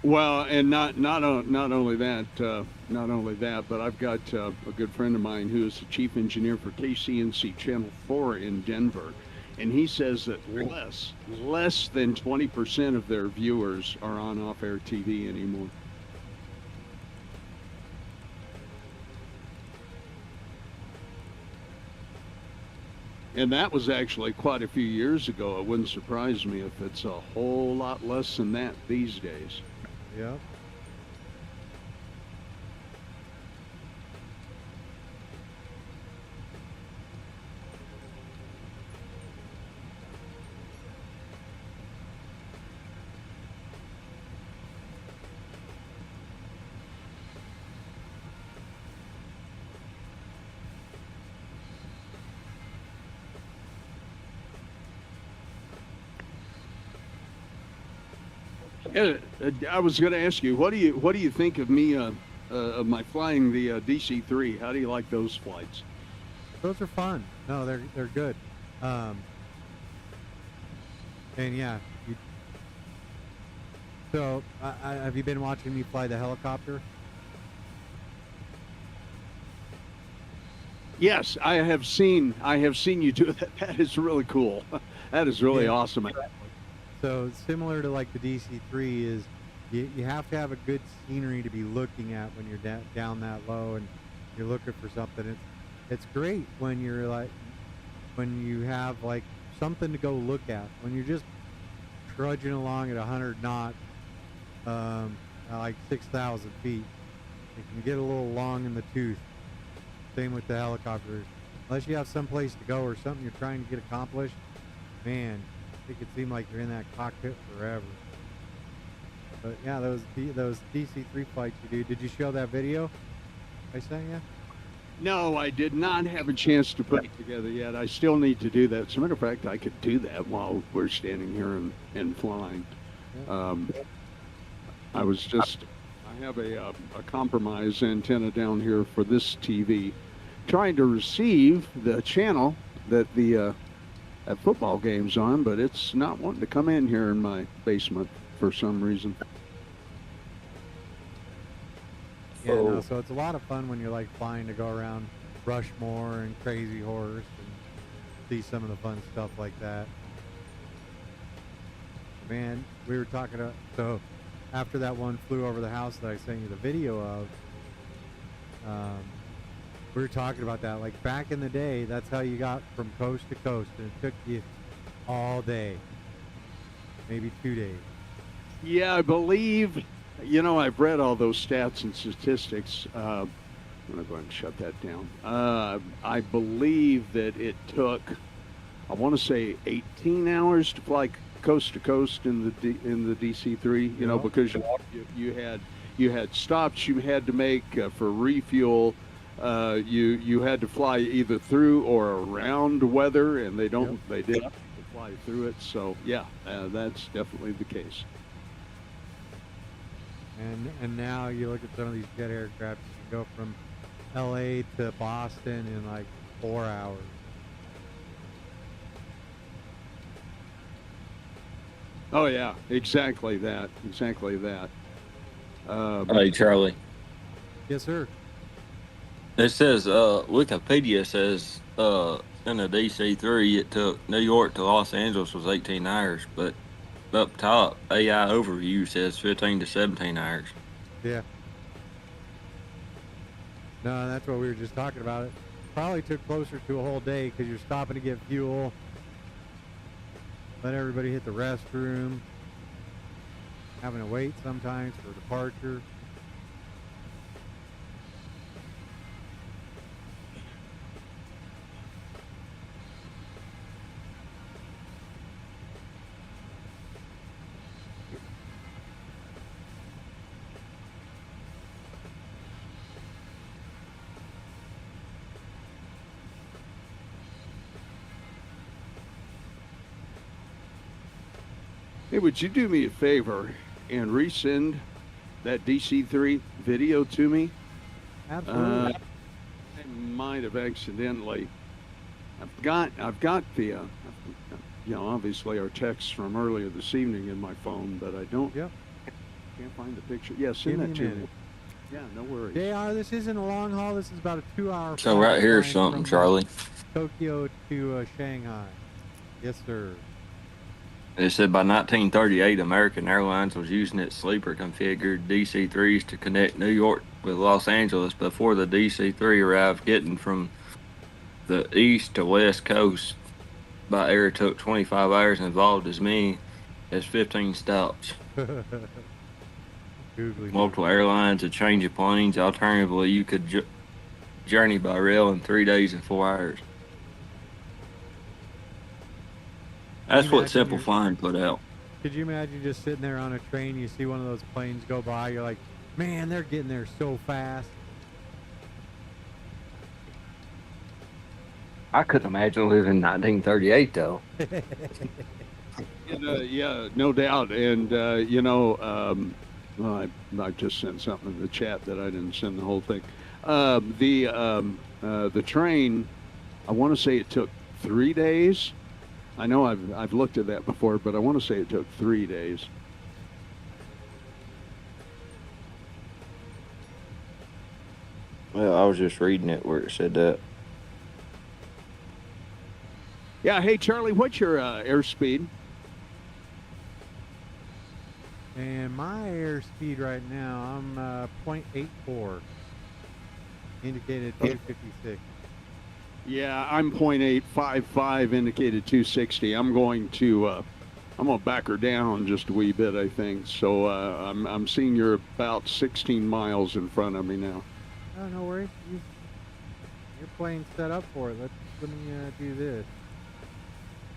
Well, and not only that, but I've got a good friend of mine who is the chief engineer for KCNC Channel 4 in Denver, and he says that less than 20% of their viewers are on off-air TV anymore. And that was actually quite a few years ago. It wouldn't surprise me if it's a whole lot less than that these days. Yep. Yeah, I was going to ask you, what do you think of me of my flying the DC-3? How do you like those flights? Those are fun. No, they're good. And yeah. So, have you been watching me fly the helicopter? Yes, I have seen you do that. That is really cool. That is really awesome. So similar to like the DC-3 is you have to have a good scenery to be looking at when you're down that low and you're looking for something. It's great when you're like when you have like something to go look at. When you're just trudging along at 100 knots, like 6,000 feet, it can get a little long in the tooth. Same with the helicopter. Unless you have someplace to go or something you're trying to get accomplished, man, it could seem like you're in that cockpit forever. But yeah, those DC-3 flights you do. Did you show that video I sent you? No, I did not have a chance to put it together yet. I still need to do that. As a matter of fact, I could do that while we're standing here and flying. I have a compromise antenna down here for this TV, trying to receive the channel that the that football game's on, but it's not wanting to come in here in my basement for some reason. Yeah, no, so it's a lot of fun when you're like flying to go around Rushmore and Crazy Horse and see some of the fun stuff like that. Man, we were talking to, so after that one flew over the house that I sent you the video of, we were talking about that. Like back in the day, that's how you got from coast to coast, and it took you all day, maybe 2 days. Yeah, I believe, you know, I've read all those stats and statistics. I'm going to go ahead and shut that down. I believe that it took, I want to say 18 hours to fly coast to coast in the DC-3, you know, because you had stops you had to make for refuel. You had to fly either through or around weather, and they didn't fly through it. So yeah, that's definitely the case. And now you look at some of these jet aircraft, you can go from LA to Boston in like 4 hours. Oh yeah, exactly that. Hey, Charlie. Yes, sir. It says, Wikipedia says, in the DC-3, it took New York to Los Angeles was 18 hours, but up top, AI overview says 15 to 17 hours. Yeah. No, that's what we were just talking about. It probably took closer to a whole day because you're stopping to get fuel, let everybody hit the restroom, having to wait sometimes for departure. Hey, would you do me a favor and resend that DC-3 video to me? Absolutely. I might have accidentally. I've got the, you know, obviously our texts from earlier this evening in my phone, but I don't. Yep. Can't find the picture. Yeah, send that to me. Yeah, no worries. JR, this isn't a long haul. This is about a 2-hour. So right here's something, Charlie. Tokyo to Shanghai. Yes, sir. It said by 1938, American Airlines was using its sleeper-configured DC-3s to connect New York with Los Angeles before the DC-3 arrived. Getting from the east to west coast by air took 25 hours and involved as many as 15 stops. Multiple airlines, a change of planes. Alternatively, you could journey by rail in 3 days and 4 hours. That's what Simple Flying put out. Could you imagine just sitting there on a train, you see one of those planes go by, you're like, man, they're getting there so fast. I couldn't imagine living in 1938, though. Yeah, no doubt. And, you know, well, I just sent something in the chat that I didn't send the whole thing. The train, I want to say it took 3 days. I know I've looked at that before, but I want to say it took 3 days. Well, I was just reading it where it said that. Yeah, hey, Charlie, what's your airspeed? And my airspeed right now, I'm 0.84, indicated 256. Yeah, I'm 0.855, indicated 260. I'm going to back her down just a wee bit, I think. So I'm seeing you're about 16 miles in front of me now. Oh, no worries. Your plane's set up for it. Let me do this.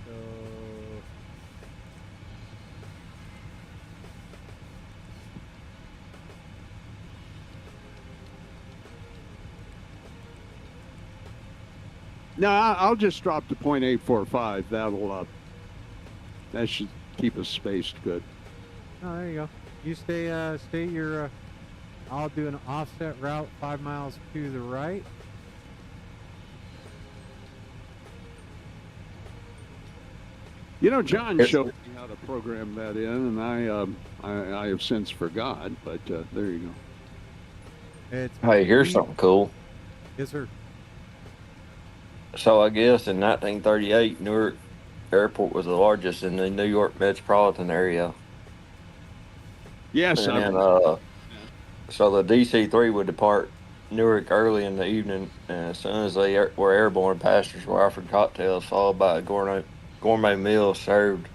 So no, I'll just drop to 0.845. That should keep us spaced good. Oh, there you go. You stay your, I'll do an offset route 5 miles to the right. You know, John showed me how to program that in, and I have since forgot, but there you go. It's Hey, here's something cool. Yes, sir. So I guess in 1938, Newark Airport was the largest in the New York metropolitan area. Yes, And so the DC-3 would depart Newark early in the evening, and as soon as they were airborne, passengers were offered cocktails, followed by a gourmet meal served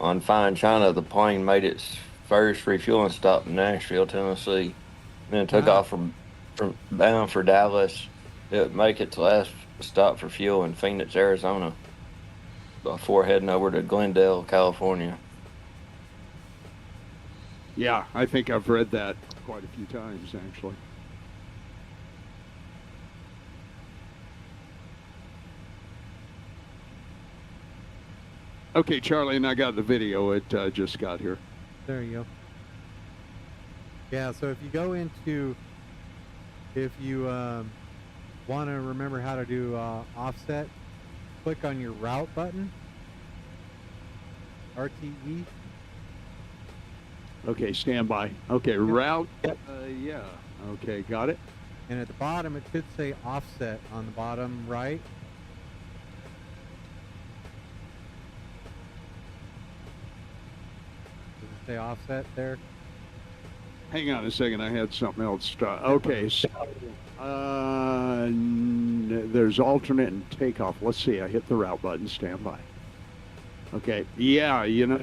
on fine china. The plane made its first refueling stop in Nashville, Tennessee, and then took off from bound for Dallas. It would make its last stop for fuel in Phoenix, Arizona, before heading over to Glendale, California. Yeah, I think I've read that quite a few times, actually. Okay, Charlie, and I got the video. It just got here. There you go. Yeah, so if you go into, if you want to remember how to do offset, click on your route button, RTE. Okay, stand by. Okay, route. Yeah. Okay, got it. And at the bottom, it should say offset on the bottom right. Does it say offset there? Hang on a second. I had something else. Okay, so there's alternate and takeoff. Let's see. I hit the route button. Stand by. Okay. Yeah, you know.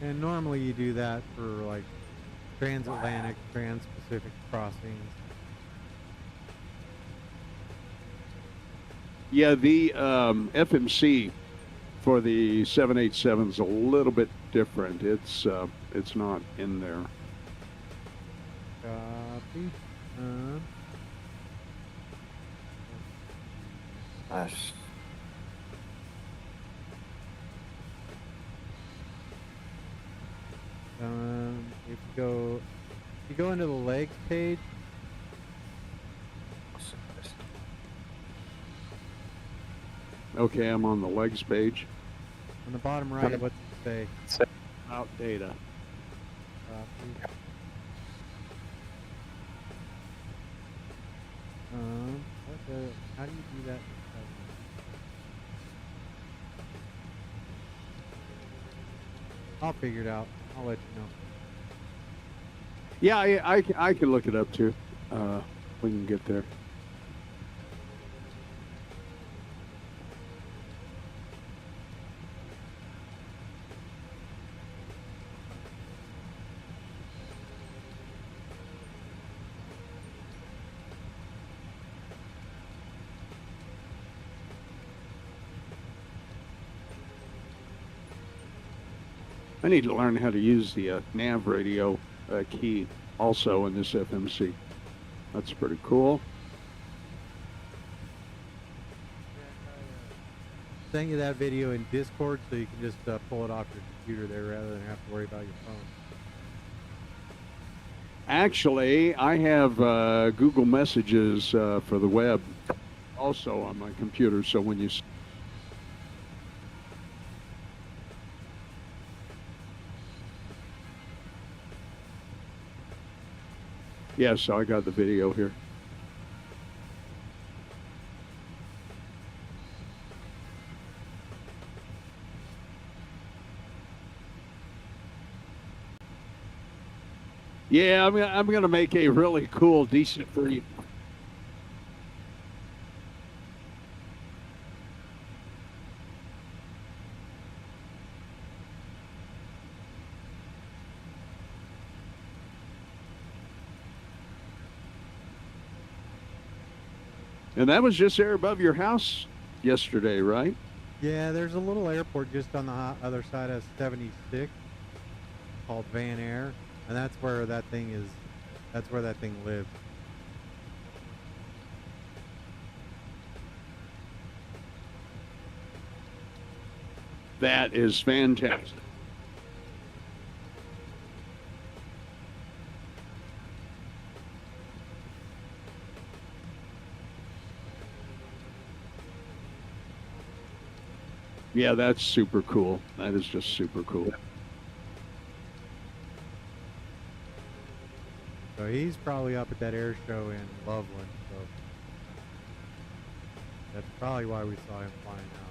And normally you do that for like transatlantic, trans-Pacific crossings. Yeah, the FMC for the 787 is a little bit different. It's not in there. Copy. Nice. If you go into the legs page, Okay, I'm on the legs page. on the bottom right, what's it say? Out data. Copy. How do you do that? I'll figure it out. I'll let you know. Yeah, I can look it up too. We can get there. I need to learn how to use the nav radio key also in this FMC. That's pretty cool. Send you that video in Discord so you can just pull it off your computer there rather than have to worry about your phone. Actually, I have Google Messages for the web also on my computer, so when you Yes, I got the video here. Yeah, I'm gonna make a really cool, decent for you. And that was just there above your house yesterday, right? Yeah, there's a little airport just on the other side of 76 called Van Air, and that's where that thing is. That's where that thing lives. That is fantastic. Yeah, that's super cool. That is just super cool. So he's probably up at that air show in Loveland. So that's probably why we saw him flying out.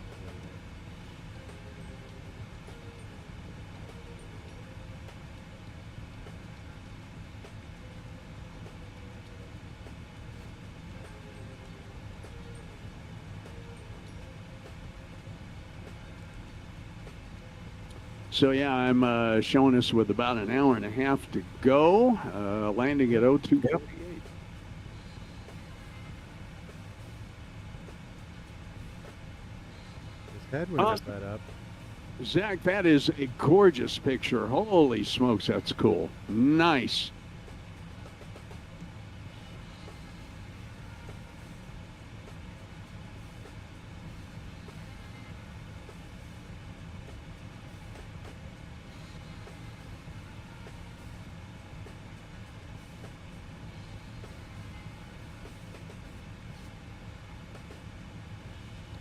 So yeah, I'm showing us with about an hour and a half to go, landing at 0248. His head was set up. Zach, that is a gorgeous picture. Holy smokes, that's cool. Nice.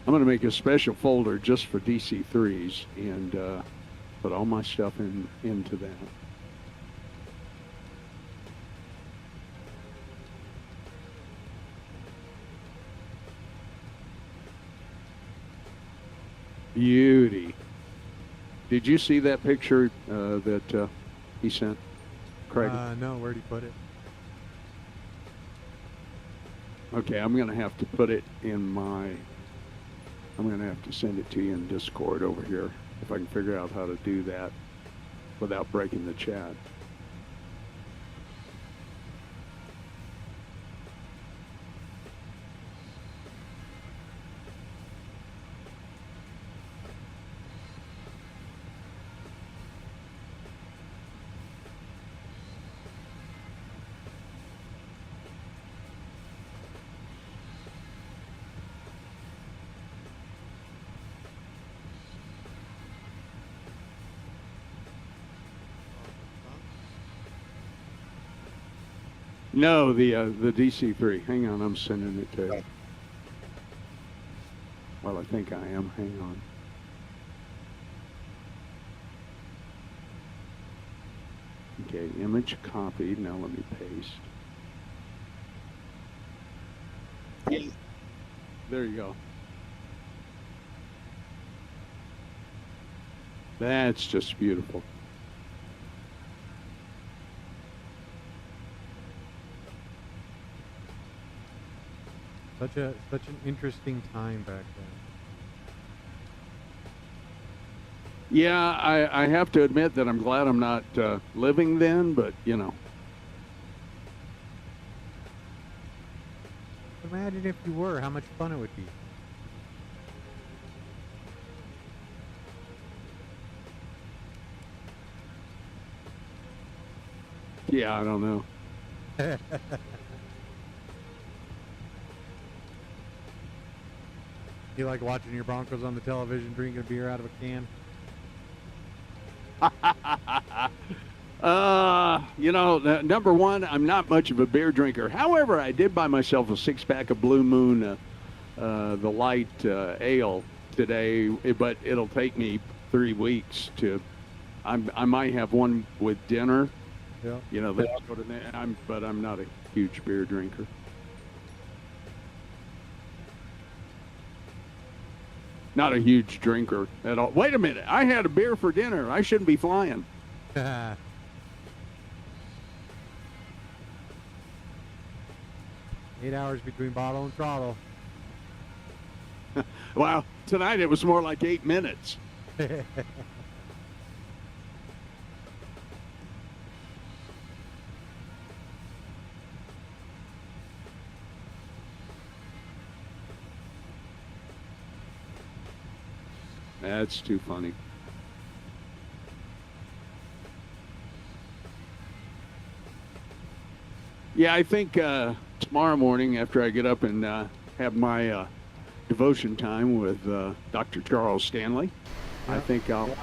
I'm going to make a special folder just for DC3s and put all my stuff into that. Beauty. Did you see that picture that he sent, Craig? No, where'd he put it? Okay, I'm going to have to put it in my... I'm going to have to send it to you in Discord over here if I can figure out how to do that without breaking the chat. No, the DC3. Hang on, I'm sending it to you. Well, I think I am. Hang on. Okay, image copied. Now let me paste. There you go. That's just beautiful. Such an interesting time back then. Yeah, I have to admit that I'm glad I'm not living then, but you know. Imagine if you were, how much fun it would be. Yeah, I don't know. You like watching your Broncos on the television, drinking a beer out of a can? You know, number one, I'm not much of a beer drinker. However, I did buy myself a 6-pack of Blue Moon, the light ale today, but it'll take me 3 weeks to. I might have one with dinner. Yeah. You know, but I'm not a huge beer drinker. Not a huge drinker at all. Wait a minute. I had a beer for dinner. I shouldn't be flying. 8 hours between bottle and throttle. Wow. Tonight it was more like 8 minutes. That's too funny. Yeah, I think tomorrow morning after I get up and have my devotion time with Dr. Charles Stanley, Yep. I think I'll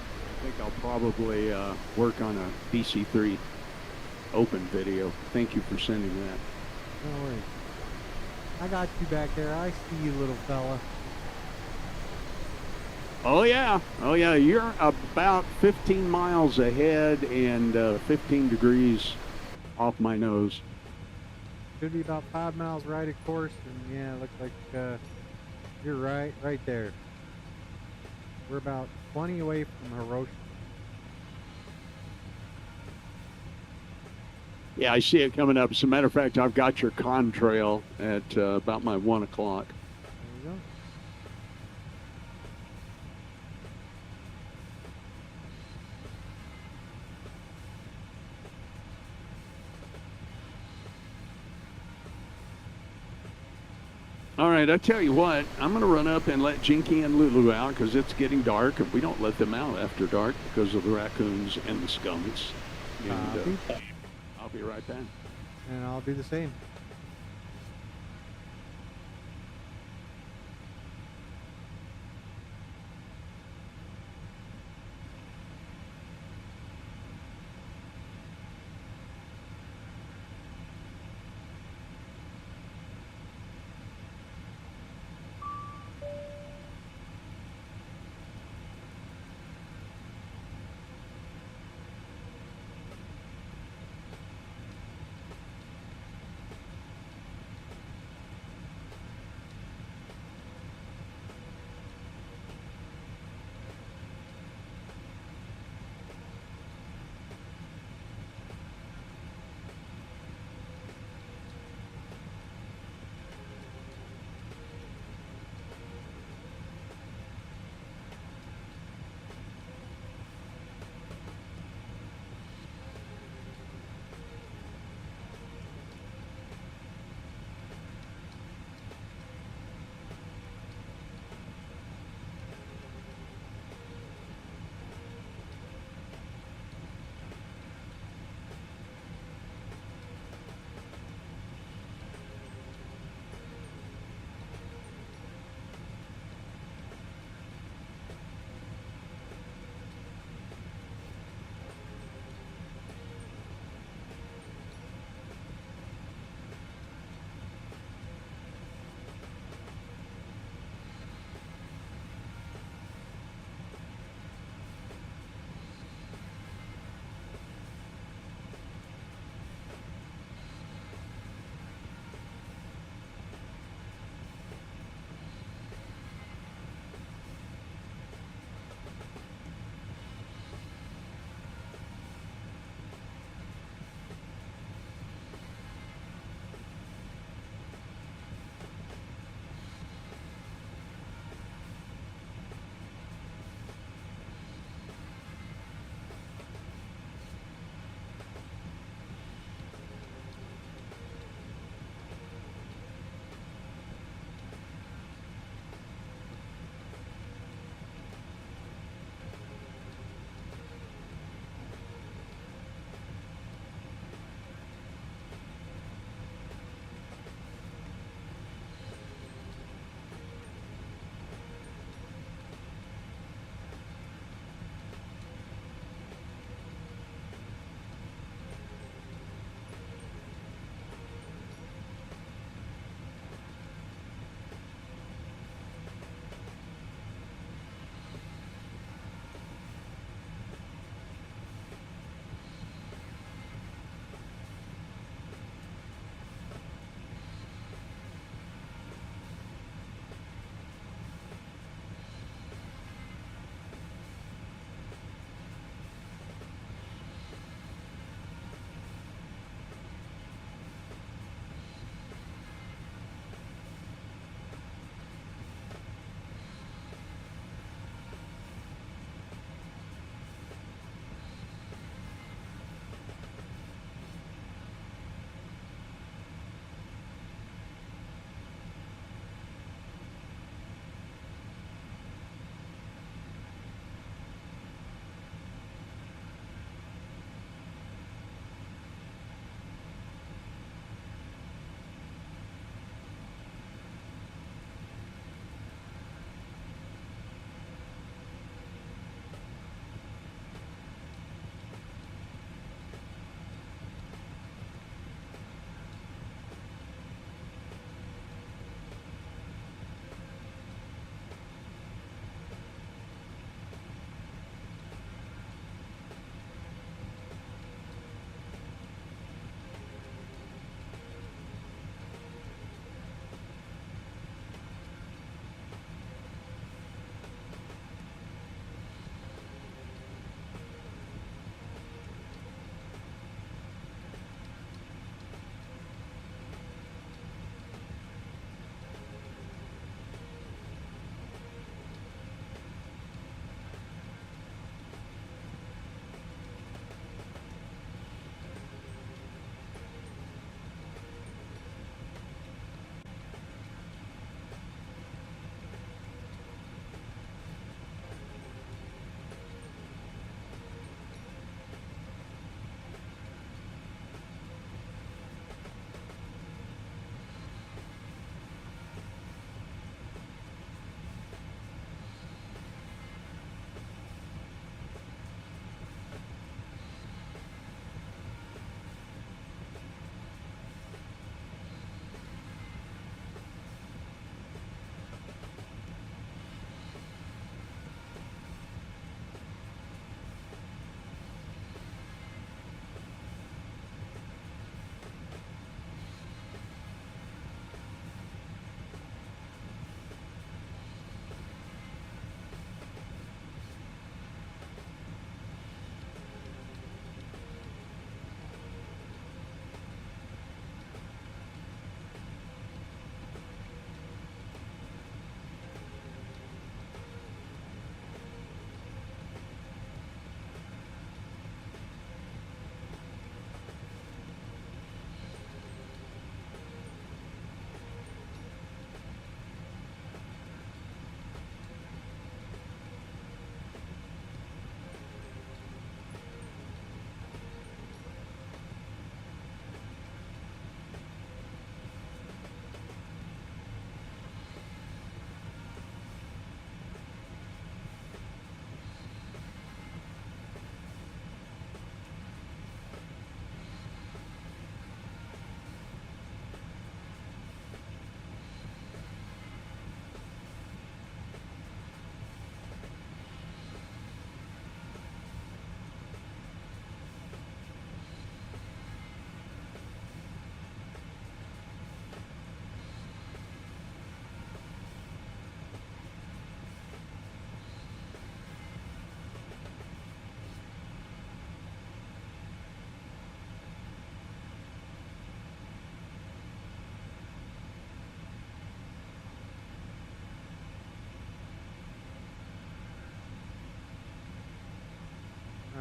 probably work on a DC3 open video. Thank you for sending that. No worries. I got you back there. I see you, little fella. Oh yeah, you're about 15 miles ahead and 15 degrees off my nose. Should be about 5 miles right of course, and yeah, it looks like you're right there. We're about 20 away from Hiroshima. Yeah, I see it coming up. As a matter of fact, I've got your contrail at about my 1 o'clock. There we go. All right, I tell you what, I'm going to run up and let Jinky and Lulu out because it's getting dark, and we don't let them out after dark because of the raccoons and the skunks. And I'll be right back. And I'll do the same.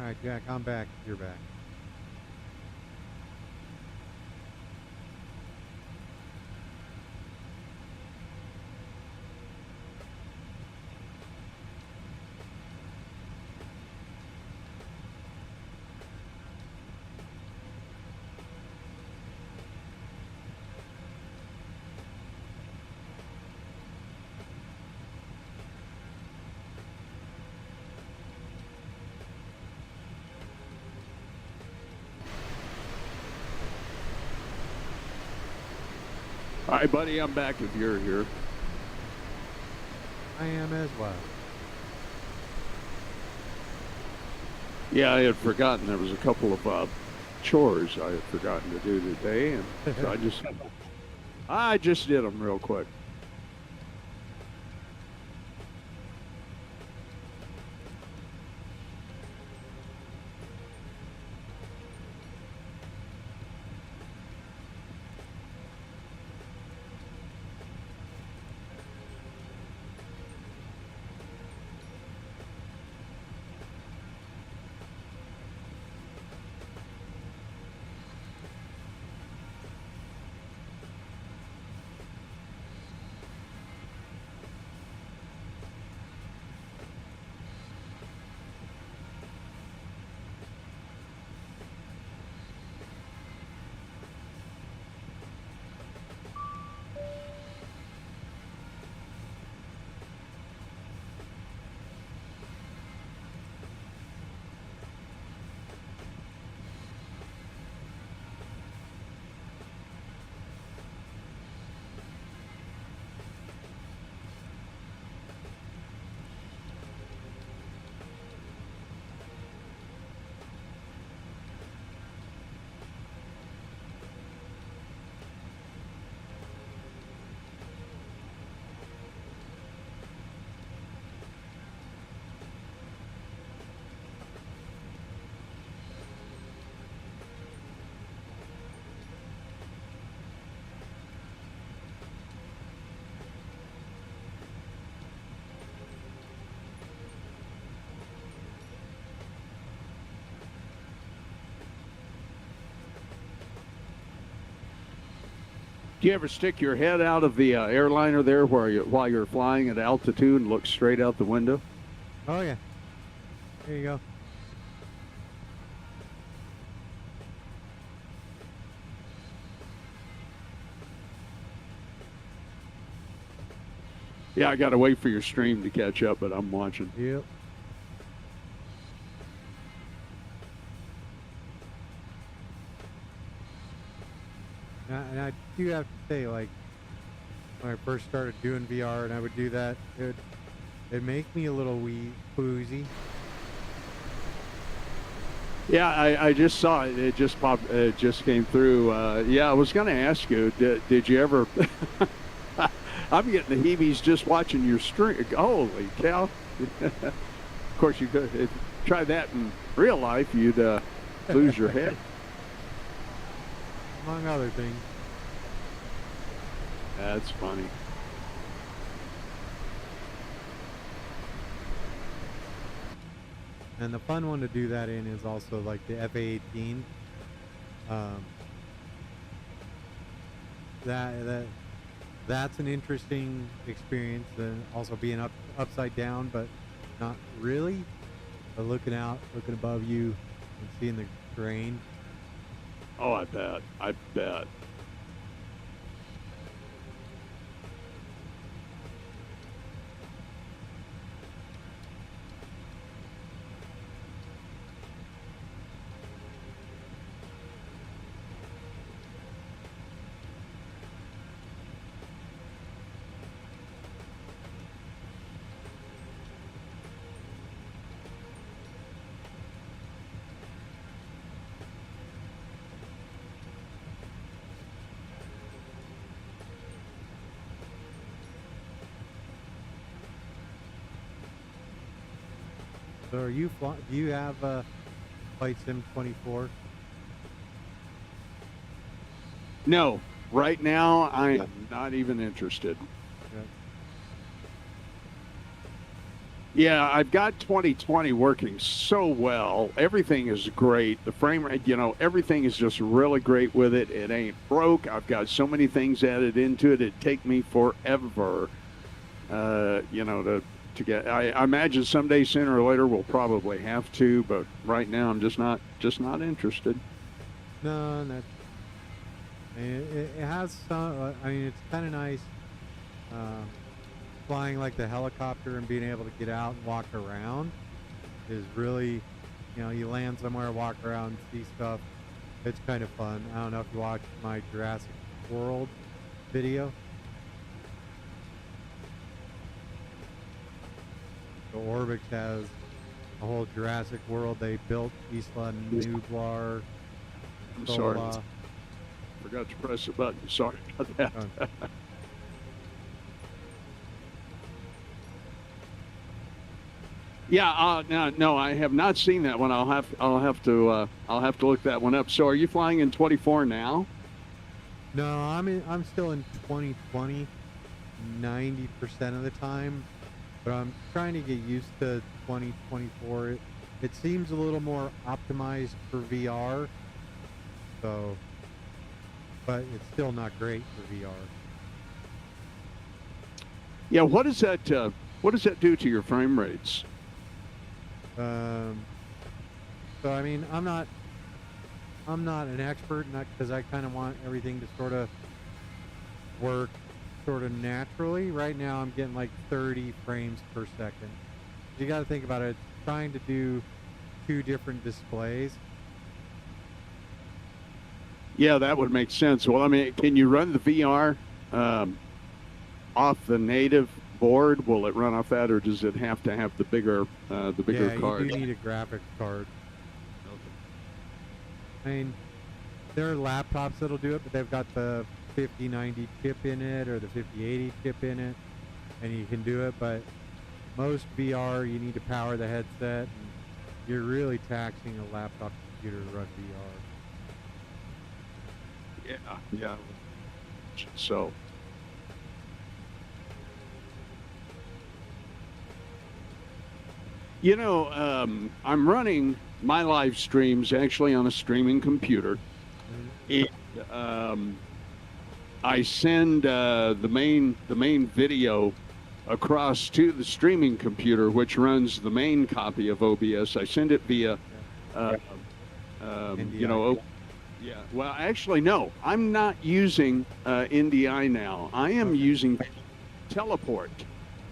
right, Jack, I'm back. You're back. All right, buddy, I'm back if you're here. I am as well. Yeah, I had forgotten there was a couple of chores I had forgotten to do today, and so I just did them real quick. Do you ever stick your head out of the airliner there while you're flying at altitude and look straight out the window? Oh, yeah. There you go. Yeah, I got to wait for your stream to catch up, but I'm watching. Yep. And I do have to say, like, when I first started doing VR and I would do that, it'd make me a little woozy. Yeah, I just saw it. It just popped. It just came through. Yeah, I was going to ask you, did you ever... I'm getting the heebies just watching your stream. Holy cow. Of course, you could if you try that in real life, you'd lose your head. Among other things. That's funny. And the fun one to do that in is also like the FA-18. That's an interesting experience. And also being upside down, but not really. But looking out, looking above you, and seeing the terrain. Oh, I bet. I bet. So are you do you have Flight Sim 24? No, right now I'm not even interested. Yeah, I've got 2020 working so well. Everything is great. The frame rate, everything is just really great with it. It ain't broke. I've got so many things added into it. It'd take me forever, to get. I imagine someday, sooner or later, we'll probably have to. But right now, I'm just not interested. No, that it has some. I mean, it's kind of nice. Flying like the helicopter and being able to get out and walk around is really, you land somewhere, walk around, see stuff. It's kind of fun. I don't know if you watched my Jurassic World video. So Orbix has a whole Jurassic World. They built Isla Nublar. I'm sorry. Forgot to press the button. Sorry about that. Yeah, no, I have not seen that one. I'll have to look that one up. So, are you flying in 24 now? No, I'm still in 2020, 90% of the time, but I'm trying to get used to 2024. It seems a little more optimized for VR, so, but it's still not great for VR. Yeah, what does that do to your frame rates? So I mean, I'm not an expert, not because I kind of want everything to sort of work sort of naturally. Right now, I'm getting like 30 frames per second. You got to think about it. It's trying to do 2 different displays. Yeah, that would make sense. Well, I mean, can you run the VR off the native board? Will it run off that, or does it have to have the bigger card? You do need a graphics card. I mean, there are laptops that'll do it, but they've got the 5090 chip in it or the 5080 chip in it, and you can do it. But most VR, you need to power the headset, and you're really taxing a laptop computer to run VR. Yeah. So. I'm running my live streams actually on a streaming computer. And, I send the main video across to the streaming computer, which runs the main copy of OBS. I send it via, yeah. Well, actually, no. I'm not using NDI now. I am using Teleport.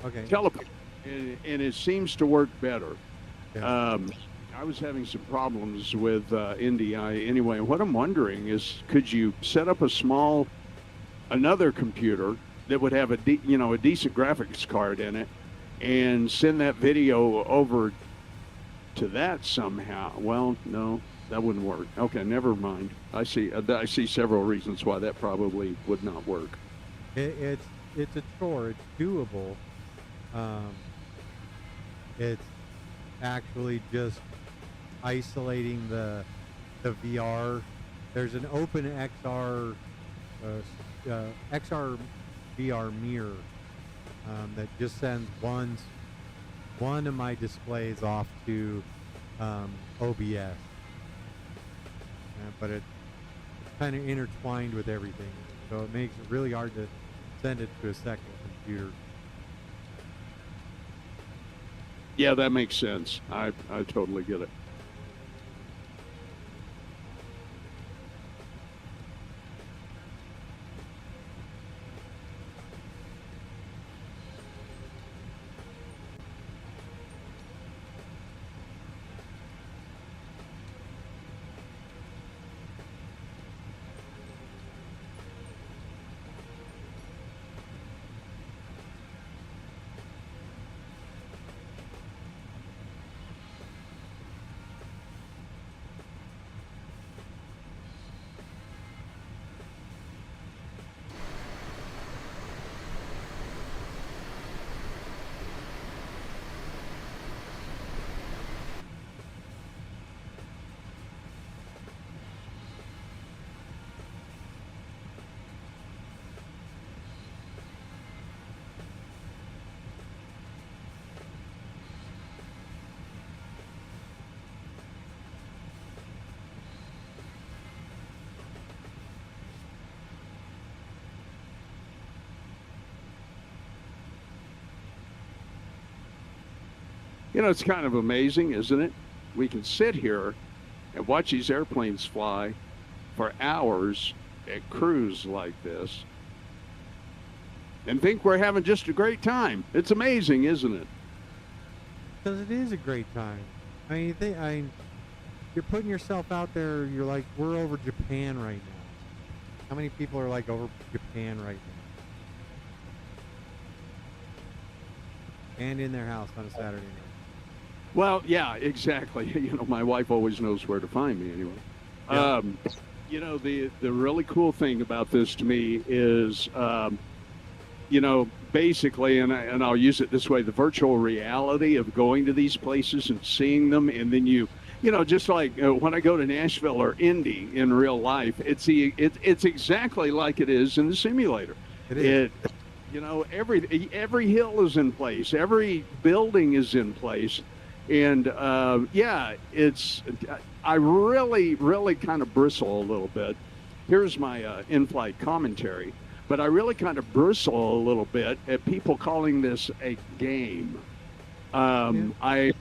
Okay. Teleport. And it seems to work better. Yeah. I was having some problems with NDI anyway. What I'm wondering is, could you set up another computer that would have a decent graphics card in it, and send that video over to that somehow? Well, no, that wouldn't work. Okay, never mind. I see several reasons why that probably would not work. It's a chore. It's doable. It's actually just isolating the VR. There's an open XR XR VR mirror that just sends one of my displays off to OBS, but it's kind of intertwined with everything, so it makes it really hard to send it to a second computer. Yeah, that makes sense. I totally get it. You know, it's kind of amazing, isn't it? We can sit here and watch these airplanes fly for hours at cruise like this and think we're having just a great time. It's amazing, isn't it? Because it is a great time. I mean, you're putting yourself out there. You're like, we're over Japan right now. How many people are like over Japan right now? And in their house on a Saturday night. Well, yeah, exactly. You know, my wife always knows where to find me anyway. Yeah. You know, the really cool thing about this to me is, you know, basically, and I'll use it this way, the virtual reality of going to these places and seeing them, and then you know, just like when I go to Nashville or Indy in real life, it's exactly like it is in the simulator. It is. You know, every hill is in place, every building is in place. And yeah, I really kind of bristle a little bit. Here's my in-flight commentary, but I really kind of bristle a little bit at people calling this a game. I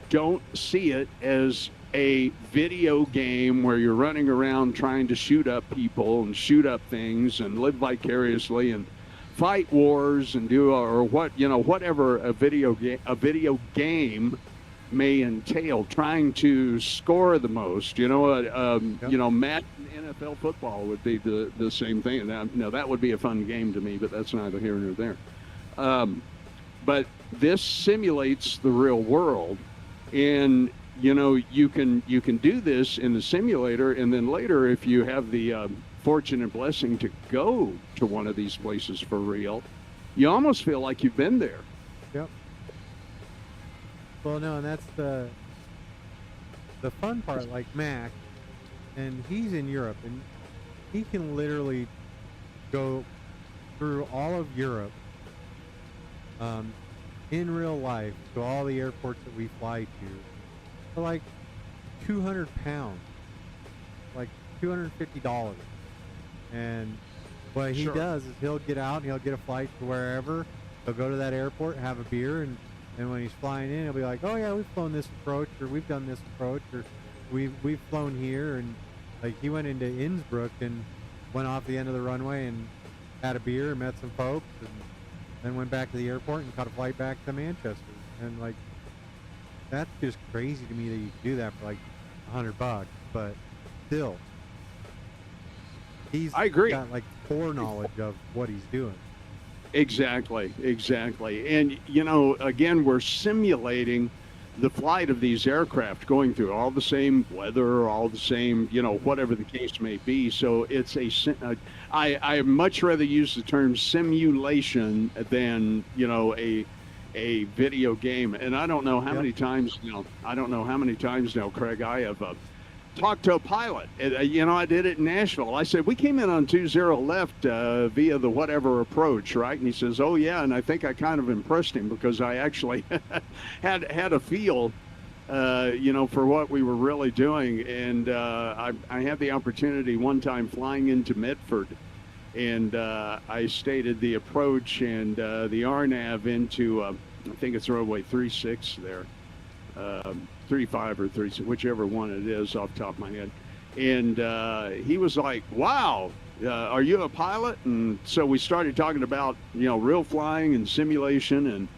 don't see it as a video game where you're running around trying to shoot up people and shoot up things and live vicariously and fight wars and do or what, you know, whatever a video game may entail, trying to score the most. You know, you know, Madden NFL football would be the same thing. Now that would be a fun game to me, but that's neither here nor there. But this simulates the real world, and you know, you can do this in the simulator, and then later, if you have the fortune and blessing to go to one of these places for real, you almost feel like you've been there. Yep. Well, no, and that's the fun part. Like Mac, and he's in Europe, and he can literally go through all of Europe in real life to all the airports that we fly to for like 200 pounds, like $250. And what he does is he'll get out and he'll get a flight to wherever. He'll go to that airport, have a beer, and when he's flying in, he'll be like, oh yeah, we've flown this approach, or we've done this approach, or we've flown here. And like, he went into Innsbruck and went off the end of the runway and had a beer and met some folks, and then went back to the airport and caught a flight back to Manchester. And like, that's just crazy to me that you can do that for like $100, but still, I agree. Got like foreknowledge of what he's doing. Exactly. And you know, again, we're simulating the flight of these aircraft, going through all the same weather, all the same, you know, whatever the case may be. So it's I much rather use the term simulation than, you know, a video game. And I don't know how many times now, Craig, I have talked to a pilot. You know, I did it in Nashville. I said, we came in on 20 left via the whatever approach, right? And he says, oh yeah. And I think I kind of impressed him because I actually had a feel, you know, for what we were really doing. And I had the opportunity one time flying into Medford, and I stated the approach and the RNAV into, I think it's runway 36 there. 35 or 36, whichever one it is off the top of my head. And he was like, wow, are you a pilot? And so we started talking about, you know, real flying and simulation,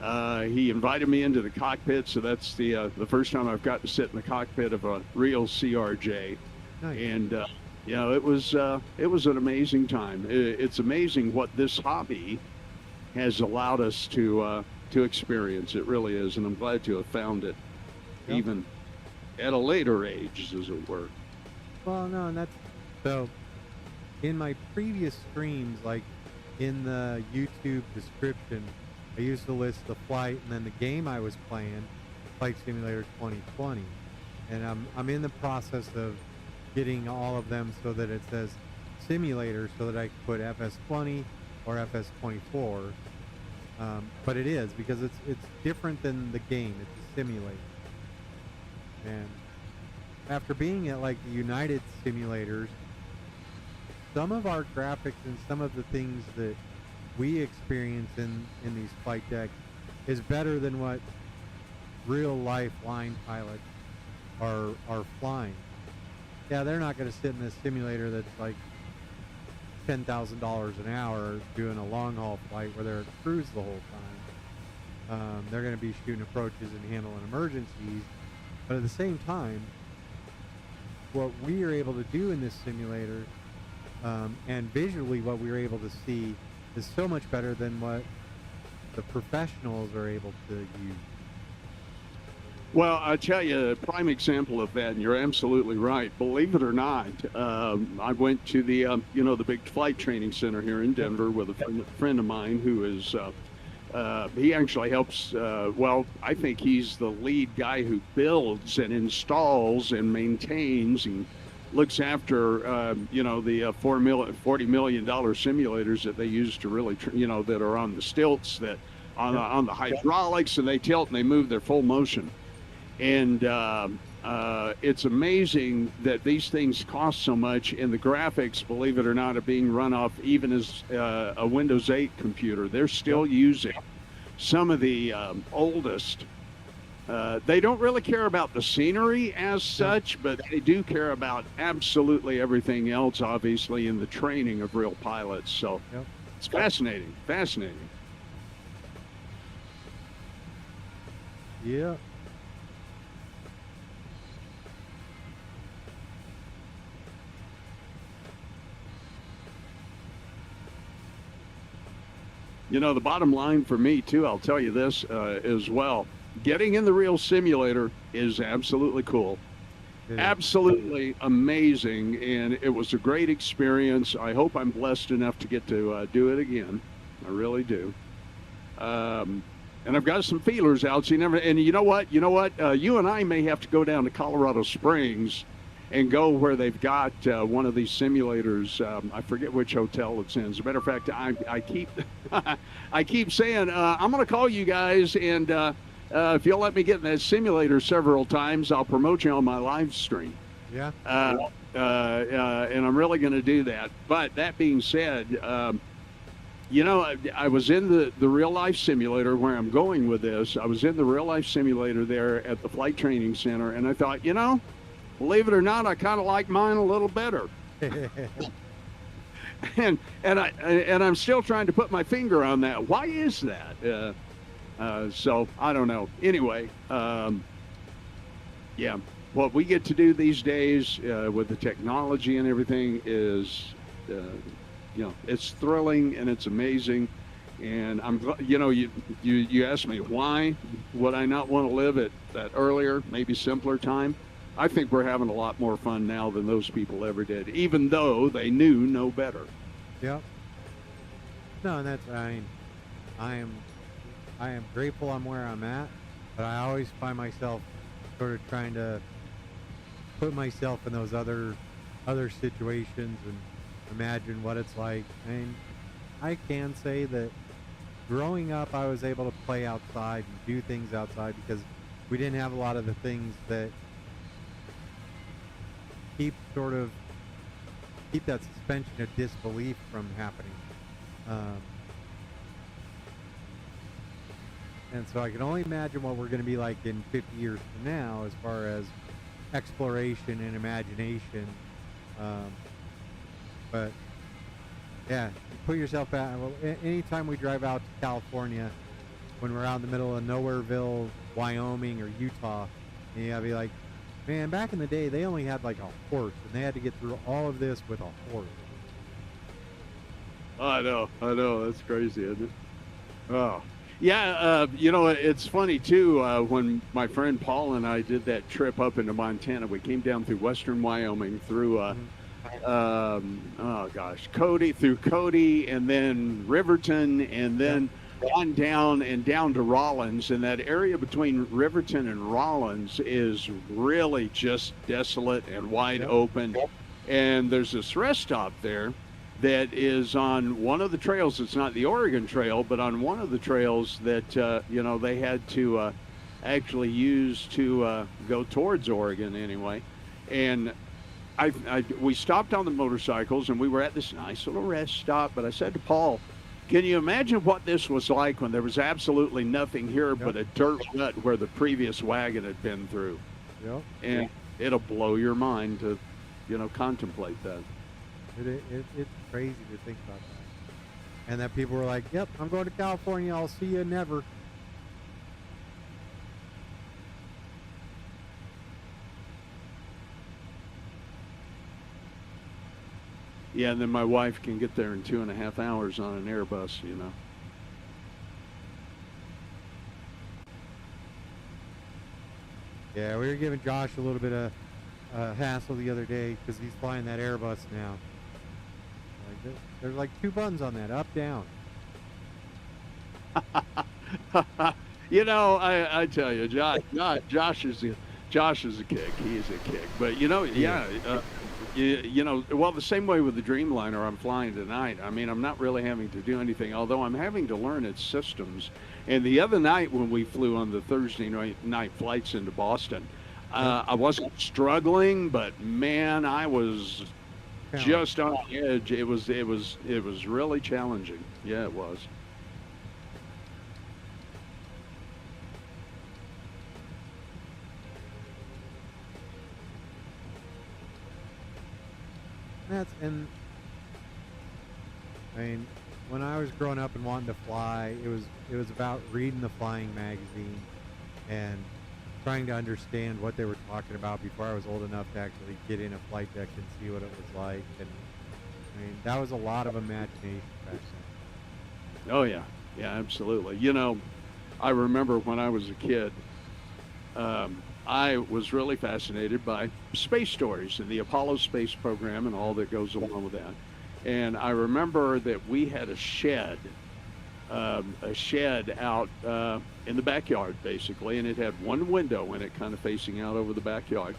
and he invited me into the cockpit. So that's the first time I've got to sit in the cockpit of a real CRJ. Nice. And you know, it was an amazing time. It's amazing what this hobby has allowed us to experience. It really is, and I'm glad to have found it. Yep. Even at a later age, as it were. Well, no, and that's so. In my previous streams, like in the YouTube description, I used to list the flight and then the game I was playing, Flight Simulator 2020, and I'm in the process of getting all of them so that it says simulator, so that I could put FS20 or FS24. But it is, because it's different than the game. It's a simulator. And after being at like the United simulators, some of our graphics and some of the things that we experience in these flight decks is better than what real life line pilots are flying. Yeah, they're not going to sit in this simulator that's like $10,000 an hour doing a long haul flight where they're at cruise the whole time. They're going to be shooting approaches and handling emergencies, but at the same time, what we are able to do in this simulator, and visually what we were able to see, is so much better than what the professionals are able to use. Well, I tell you, a prime example of that, and you're absolutely right. Believe it or not, I went to the, the big flight training center here in Denver with a friend of mine who is, he actually helps, I think he's the lead guy who builds and installs and maintains and looks after, the $40 million simulators that they use to really, that are on the stilts, that on the hydraulics, and they tilt and they move their full motion. And it's amazing that these things cost so much, and the graphics, believe it or not, are being run off even as a Windows 8 computer. They're still using some of the oldest. They don't really care about the scenery as such, but they do care about absolutely everything else, obviously, in the training of real pilots. So it's fascinating, fascinating. Yeah. The bottom line for me, too, I'll tell you this as well. Getting in the real simulator is absolutely cool. Absolutely amazing, and it was a great experience. I hope I'm blessed enough to get to do it again. I really do. And I've got some feelers out, so you know what? You and I may have to go down to Colorado Springs and go where they've got one of these simulators. I forget which hotel it's in. As a matter of fact, I keep I keep saying I'm going to call you guys, and if you'll let me get in that simulator several times, I'll promote you on my live stream. Yeah. And I'm really going to do that. But that being said, I was in the real life simulator where I'm going with this. I was in the real life simulator there at the flight training center, and I thought, believe it or not, I kind of like mine a little better. and I'm still trying to put my finger on that. Why is that? So I don't know. Anyway, what we get to do these days with the technology and everything is, it's thrilling and it's amazing. And I'm glad, you asked me why would I not want to live at that earlier, maybe simpler time. I think we're having a lot more fun now than those people ever did, even though they knew no better. Yep. No, and that's, I am grateful I'm where I'm at, but I always find myself sort of trying to put myself in those other situations and imagine what it's like. And I can say that growing up, I was able to play outside and do things outside because we didn't have a lot of the things that keep that suspension of disbelief from happening. And so I can only imagine what we're going to be like in 50 years from now as far as exploration and imagination. But yeah, put yourself out. Well, anytime we drive out to California, when we're out in the middle of Nowhereville, Wyoming, or Utah, you gotta be like, man, back in the day, they only had like a horse, and they had to get through all of this with a horse. I know. That's crazy, isn't it? Oh. Yeah, it's funny, too, when my friend Paul and I did that trip up into Montana, we came down through western Wyoming, through, through Cody, and then Riverton, and then on down to Rollins. And that area between Riverton and Rollins is really just desolate and wide open. And there's this rest stop there that is on one of the trails. It's not the Oregon Trail, but on one of the trails that, they had to actually use to go towards Oregon anyway. And we stopped on the motorcycles, and we were at this nice little rest stop. But I said to Paul, Can you imagine what this was like when there was absolutely nothing here but a dirt rut where the previous wagon had been through? Yep. And it'll blow your mind to, contemplate that. It's crazy to think about that. And that people were like, yep, I'm going to California. I'll see you never. Yeah, and then my wife can get there in 2.5 hours on an Airbus, Yeah, we were giving Josh a little bit of hassle the other day because he's flying that Airbus now. Like, there's like 2 buttons on that, up, down. I tell you, Josh is a kick. He is a kick. But well, the same way with the Dreamliner I'm flying tonight. I mean, I'm not really having to do anything, although I'm having to learn its systems. And the other night when we flew on the Thursday night flights into Boston, I wasn't struggling, but man, I was just on the edge. It was really challenging. Yeah, it was. I mean, when I was growing up and wanting to fly, it was about reading the flying magazine and trying to understand what they were talking about before I was old enough to actually get in a flight deck and see what it was like. And I mean, that was a lot of imagination back then. Oh yeah, absolutely. I remember when I was a kid, I was really fascinated by space stories and the Apollo space program and all that goes along with that. And I remember that we had a shed out in the backyard, basically, and it had one window in it kind of facing out over the backyard.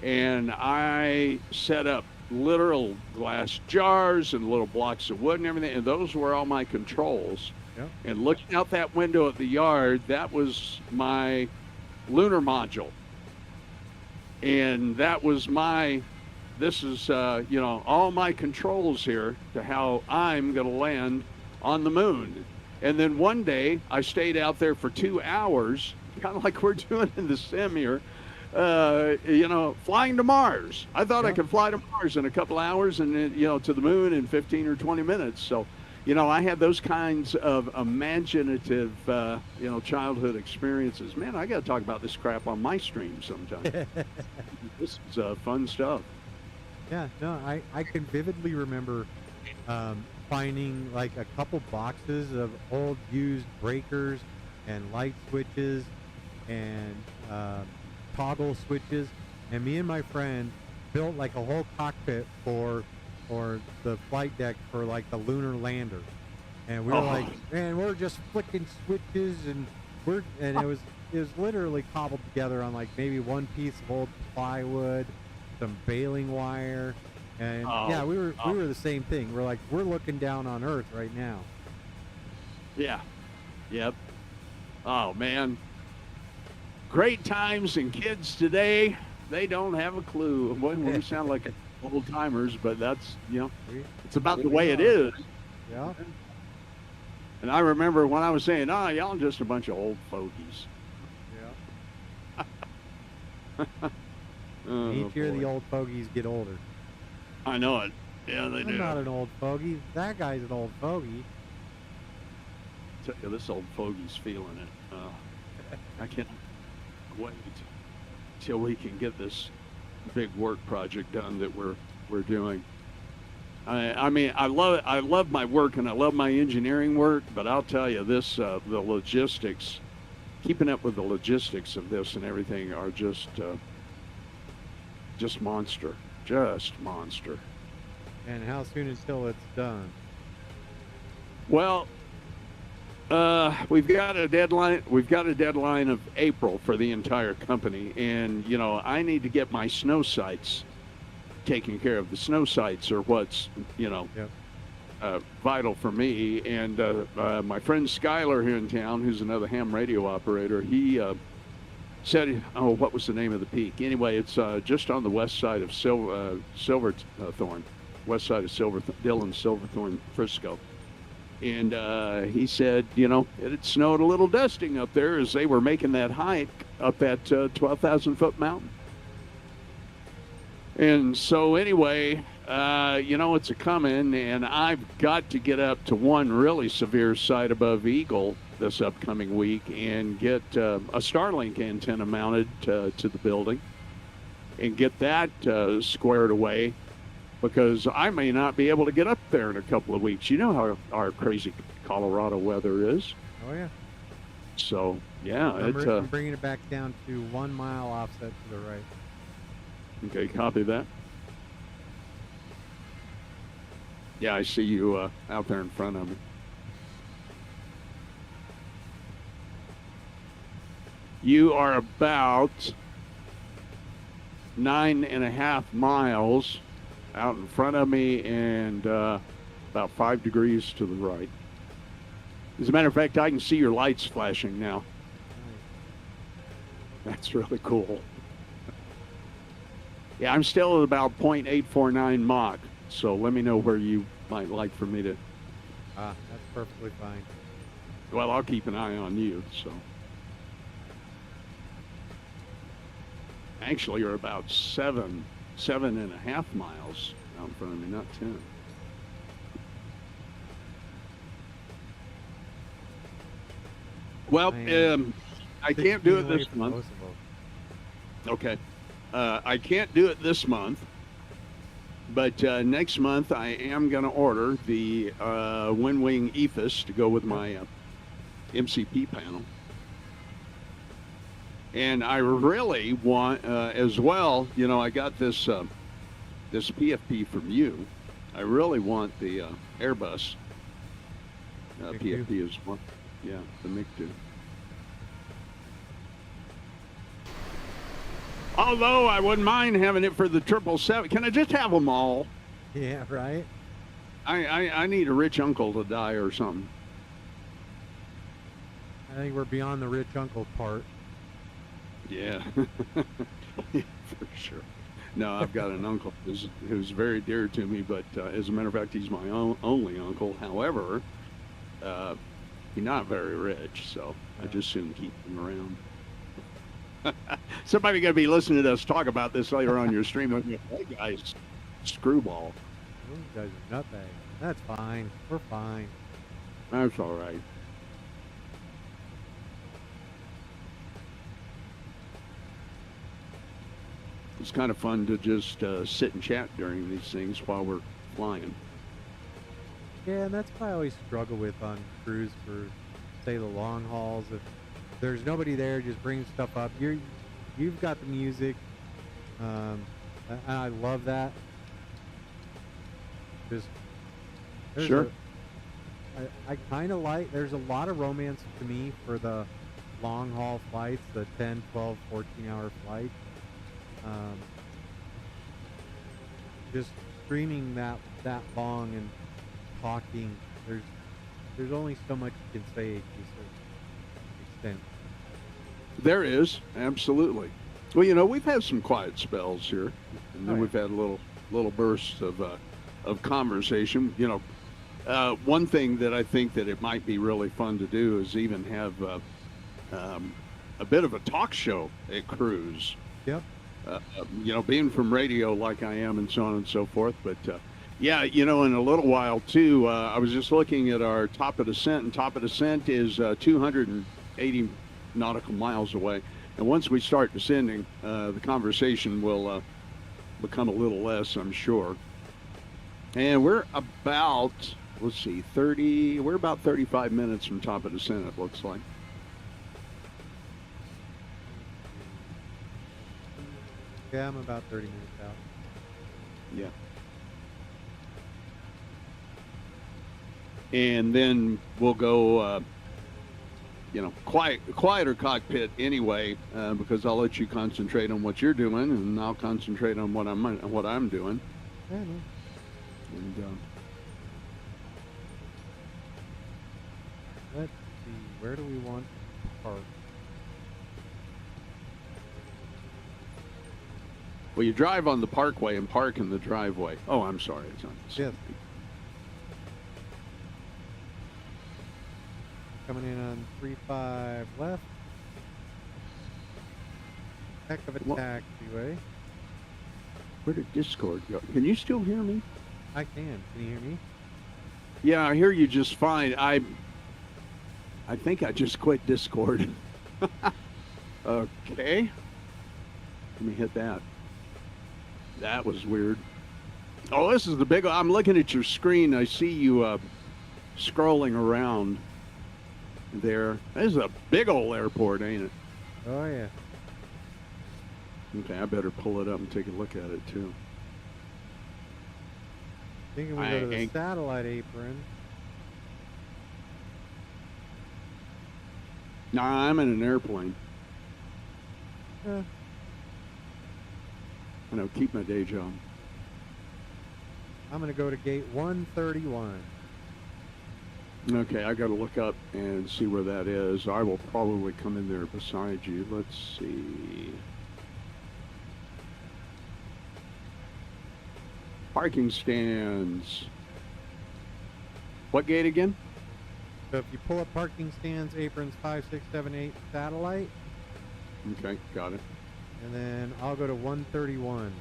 And I set up literal glass jars and little blocks of wood and everything, and those were all my controls. Yep. And looking out that window at the yard, that was my lunar module. And that was this is, all my controls here to how I'm going to land on the moon. And then one day I stayed out there for 2 hours, kind of like we're doing in the sim here, flying to Mars. I thought I could fly to Mars in a couple hours and then, to the moon in 15 or 20 minutes. So, I had those kinds of imaginative, childhood experiences. Man, I got to talk about this crap on my stream sometime. This is fun stuff. Yeah, no, I can vividly remember finding like a couple boxes of old used breakers and light switches and toggle switches, and me and my friend built like a whole cockpit for the flight deck for like the lunar lander. And we were like, man, we're just flicking switches, and it was literally cobbled together on like maybe one piece of old plywood, some baling wire, and we were the same thing. We're like, we're looking down on Earth right now. Yeah. Yep. Oh man. Great times, and kids today, they don't have a clue. Boy, we sound like old timers, but that's, it's about the way it is. Yeah. And I remember when I was saying, y'all just a bunch of old fogies. Yeah. Each year the old fogies get older. I know it. Yeah, they do. I'm not an old fogey. That guy's an old fogey. Tell you, this old fogey's feeling it. I can't wait till we can get this big work project done that we're doing. I mean, I love my work and I love my engineering work, but I'll tell you this, the logistics, keeping up with the logistics of this and everything are just monster. And how soon until it's done? Well, we've got a deadline. We've got a deadline of April for the entire company, and I need to get my snow sites taken care of. The snow sites are what's vital for me. And my friend Skylar here in town, who's another ham radio operator, he said, what was the name of the peak? Anyway, it's just on the west side of Silverthorne, west side of Dillon, Silverthorne, Frisco. And he said, you know, it had snowed a little dusting up there as they were making that hike up that 12,000-foot mountain. And so anyway, you know, it's a coming, and I've got to get up to one really severe site above Eagle this upcoming week and get a Starlink antenna mounted to the building and get that squared away, because I may not be able to get up there in a couple of weeks. You know how our crazy Colorado weather is. Oh, yeah. So, yeah. I'm bringing it back down to 1 mile offset to the right. Okay, copy that. Yeah, I see you out there in front of me. You are about 9.5 miles out in front of me and about 5 degrees to the right. As a matter of fact, I can see your lights flashing now. That's really cool. Yeah, I'm still at about 0.849 Mach, so let me know where you might like for me to... That's perfectly fine. Well, I'll keep an eye on you, so... Actually, you're about 7.5 miles out in front of me, not 10. Well, I can't do it this month. Okay. I can't do it this month, but next month I am going to order the WinWing Ethos to go with my MCP panel. And I really want, as well, you know, I got this this PFP from you. I really want the Airbus PFP as well. Yeah, the MiG-2. Although I wouldn't mind having it for the 777. Can I just have them all? Yeah, right? I need a rich uncle to die or something. I think we're beyond the rich uncle part. Yeah, for sure. No, I've got an uncle who's very dear to me, but as a matter of fact, he's my only uncle. However, he's not very rich, so I just soon keep him around. Somebody going to be listening to us talk about this later on your stream. That guy's screwball. Those guys are nutbags. That's fine. We're fine. That's all right. It's kind of fun to just sit and chat during these things while we're flying. Yeah, and that's what I always struggle with on cruise for, say, the long hauls. If there's nobody there, just bring stuff up. You've got the music. And I love that. Just sure. I kind of like, there's a lot of romance to me for the long haul flights, the 10, 12, 14-hour flights. Just streaming that long and talking, there's only so much you can say to a certain extent. There is, absolutely. Well, you know, we've had some quiet spells here, and then we've had little bursts of conversation. You know, one thing that I think that it might be really fun to do is even have a bit of a talk show at cruise. Yep. You know, being from radio like I am and so on and so forth. But, yeah, you know, in a little while, too, I was just looking at our top of descent, and top of descent is 280 nautical miles away. And once we start descending, the conversation will become a little less, I'm sure. And we're about, let's see, we're about 35 minutes from top of descent, it looks like. Yeah, I'm about 30 minutes out. Yeah. And then we'll go, you know, quieter cockpit anyway, because I'll let you concentrate on what you're doing, and I'll concentrate on what I'm doing. Yeah, no. And let's see, where do we want to park? well, you drive on the parkway and park in the driveway. Oh, I'm sorry, it's on this. Yes. coming in on 35 left. Heck of a What? taxiway. Where did Discord go? Can you still hear me? I can. Can you hear me? Yeah, I hear you just fine. I think I just quit Discord. Okay. Let me hit that. That was weird. Oh, this is the big. I'm looking at your screen. I see you scrolling around there. This is a big old airport, ain't it? Oh, yeah. Okay, I better pull it up and take a look at it too. Thinking we go to the satellite apron. Nah, I'm in an airplane. Eh, I know, keep my day job. I'm going to go to gate 131. Okay, I got to look up and see where that is. I will probably come in there beside you. Let's see. Parking stands. What gate again? So if you pull up parking stands, aprons 5, 6, 7, 8, satellite, Okay, got it. and then I'll go to 131.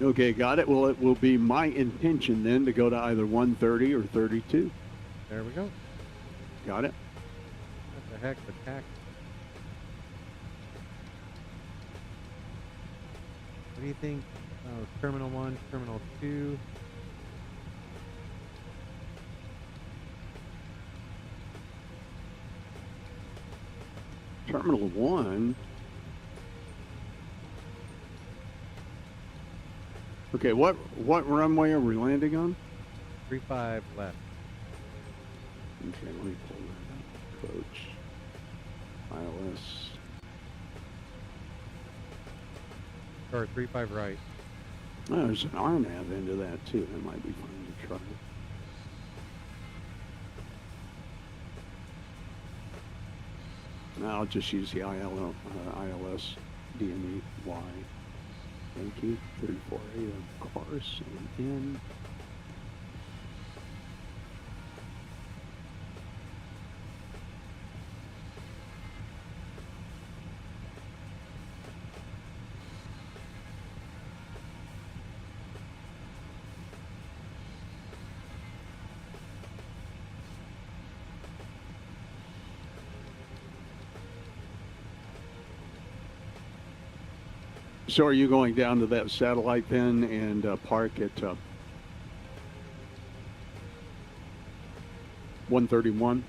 Okay, got it. Well, it will be my intention then to go to either 130 or 32. There we go. Got it? That's a heck of a taxi. What do you think? Oh, Terminal 1, Terminal 2. Terminal 1. Okay, what runway are we landing on? 35 left. Okay, let me pull that up. Coach. ILS. Or 35 right. Oh, there's an RNAV into that too. That might be fun to try. I'll just use the ILS DME Y. Thank you. 348 of course. And in. So are you going down to that satellite then and park at 131?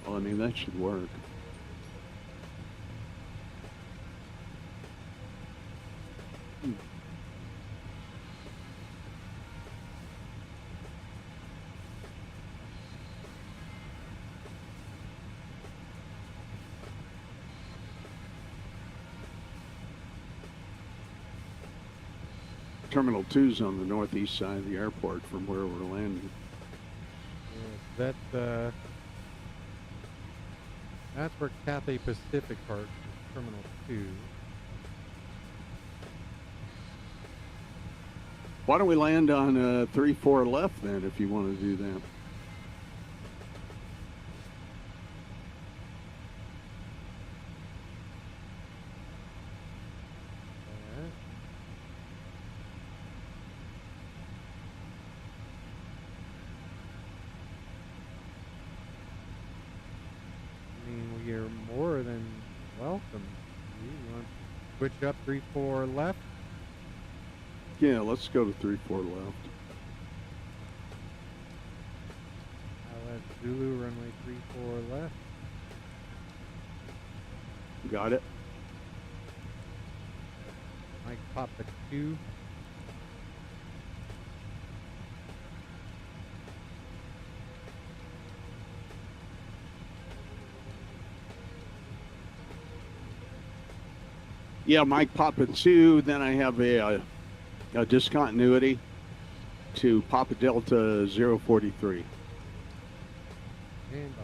Well, I mean, that should work. Terminal 2's on the northeast side of the airport from where we're landing. Yeah, that's where Cathay Pacific parks, is Terminal 2. Why don't we land on 3-4 left then, if you want to do that? I mean, we are more than welcome. You want to switch up 3-4 left? Yeah, let's go to 3-4 left. I'll let Zulu runway 3-4 left. Got it. Mike pop the 2. Yeah, Mike Papa 2. Then I have a discontinuity to Papa Delta 043. Stand by.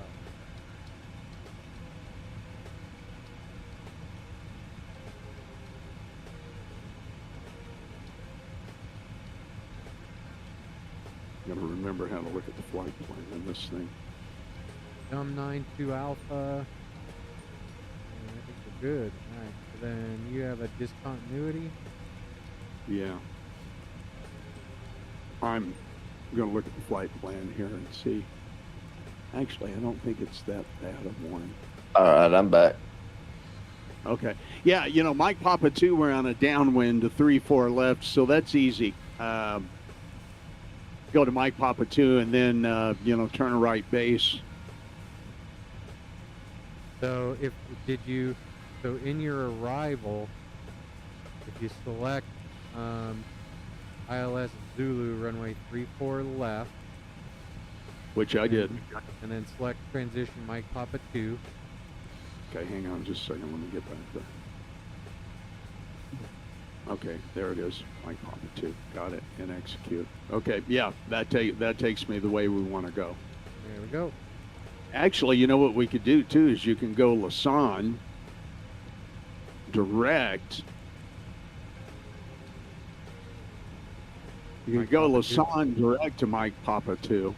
Gotta remember how to look at the flight plan in this thing. Jump 92 Alpha. And I think we're good. Alright, so then you have a discontinuity. Yeah. I'm gonna look at the flight plan here and see. Actually, I don't think it's that bad a warning. All right, I'm back. Okay. Yeah, you know, Mike Papa 2, we're on a downwind to 3-4 left, so that's easy. Go to Mike Papa 2 and then, you know, turn a right base. So so in your arrival, if you select ILS Zulu runway 34 left, Which I did. and then select transition Mike Papa 2. Okay, hang on just a second. Let me get back there. Okay, there it is. Mike Papa 2. Got it. And execute. Okay, yeah, that takes me the way we want to go. There we go. Actually, you know what we could do too is you can go Lausanne direct. You can go Lausanne direct to Mike Papa 2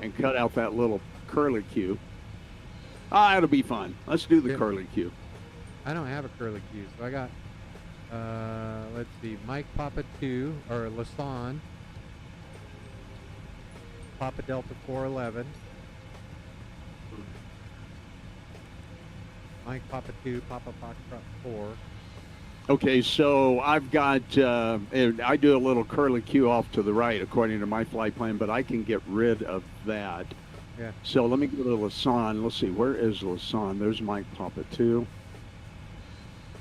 and cut out that little curlicue. Ah, it'll be fun. Let's do the curlicue. I don't have a curlicue, so I got, let's see, Mike Papa 2, or Lausanne, Papa Delta 411, Mike Papa 2, Papa Foxtrot 4. Okay, so I've got, I do a little curlicue off to the right according to my flight plan, but I can get rid of that. Yeah. So let me go to Lausanne. Let's see, where is Lausanne? There's Mike Papa 2.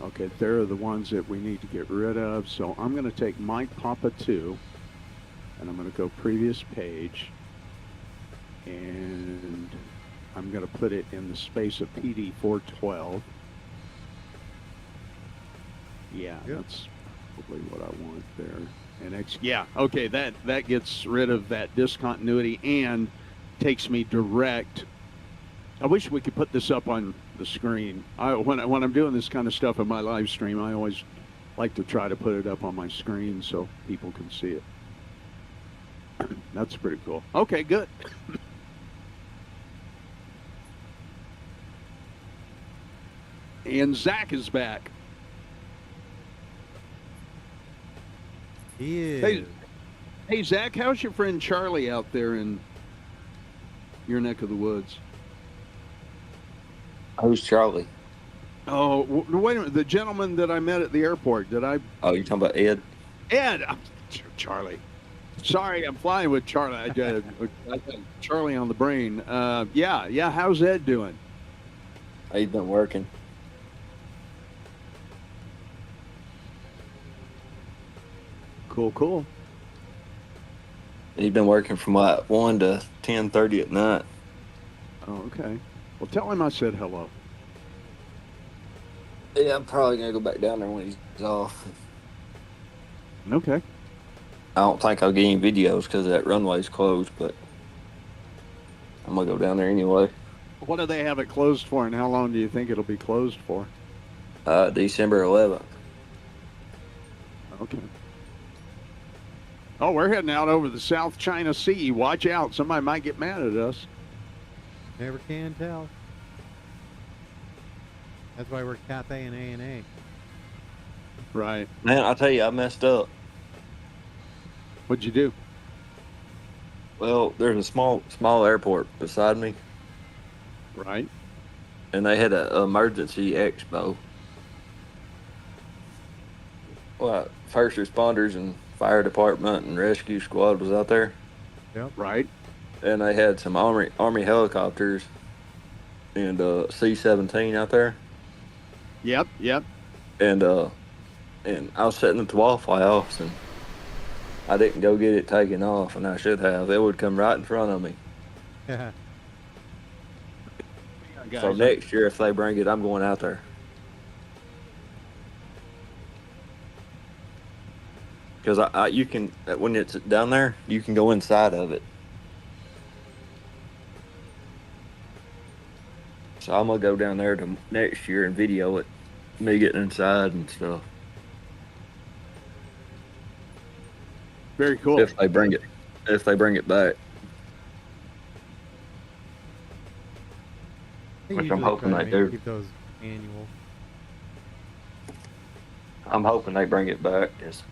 Okay, there are the ones that we need to get rid of. So I'm going to take Mike Papa 2, and I'm going to go previous page, and I'm going to put it in the space of PD 412. Yeah, that's probably what I want there. And yeah, okay, that gets rid of that discontinuity and takes me direct. I wish we could put this up on the screen. When I'm doing this kind of stuff in my live stream, I always like to try to put it up on my screen so people can see it. That's pretty cool. Okay, good. And Zach is back. He is. Hey, Zach, how's your friend Charlie out there in your neck of the woods? Who's Charlie? Oh, wait a minute. The gentleman that I met at the airport. Oh, you're talking about Ed? Ed. Charlie. Sorry, I'm flying with Charlie. I got Charlie on the brain. Yeah. How's Ed doing? He's been working. Cool. He's been working from like 1 to 10:30 at night. Oh, okay. Well, tell him I said hello. Yeah, I'm probably gonna go back down there when he's off. Okay. I don't think I'll get any videos because that runway's closed, but I'm gonna go down there anyway. What do they have it closed for, and how long do you think it'll be closed for? December 11th. Okay. Oh, we're heading out over the South China Sea. Watch out. Somebody might get mad at us. Never can tell. That's why we're Cathay and A&A. Right. Man, I tell you, I messed up. What'd you do? Well, there's a small airport beside me, Right. and they had an emergency expo. Well, first responders and fire department and rescue squad was out there. Yep. Right. And they had some army helicopters and C-17 out there. Yep. And I was sitting at the Waffle House, and I didn't go get it taken off, and I should have. It would come right in front of me. Yeah. So next year, if they bring it, I'm going out there. Because you can, when it's down there, you can go inside of it. So I'm gonna go down there to next year and video it, me getting inside and stuff. Very cool. If they bring it back, They which I'm usually hoping try they to do. keep those annual. I'm hoping they bring it back. Yes.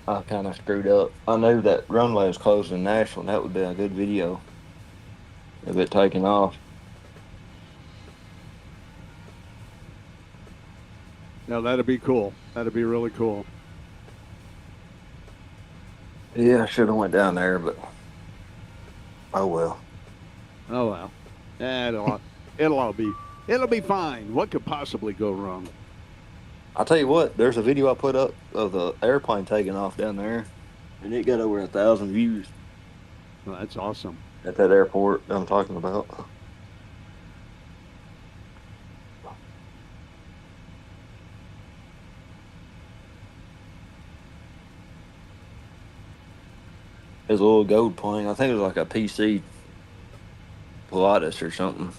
I kind of screwed up. I knew that runway was closed in Nashville, and that would be a good video of it taking off. No, that'd be cool. That'd be really cool. Yeah, I should have went down there, but oh well. Oh well. It'll be fine. What could possibly go wrong? I'll tell you what, there's a video I put up of the airplane taking off down there, and it got over 1,000 views Well, that's awesome. at that airport that I'm talking about. There's a little gold plane. I think it was like a PC Pilatus or something.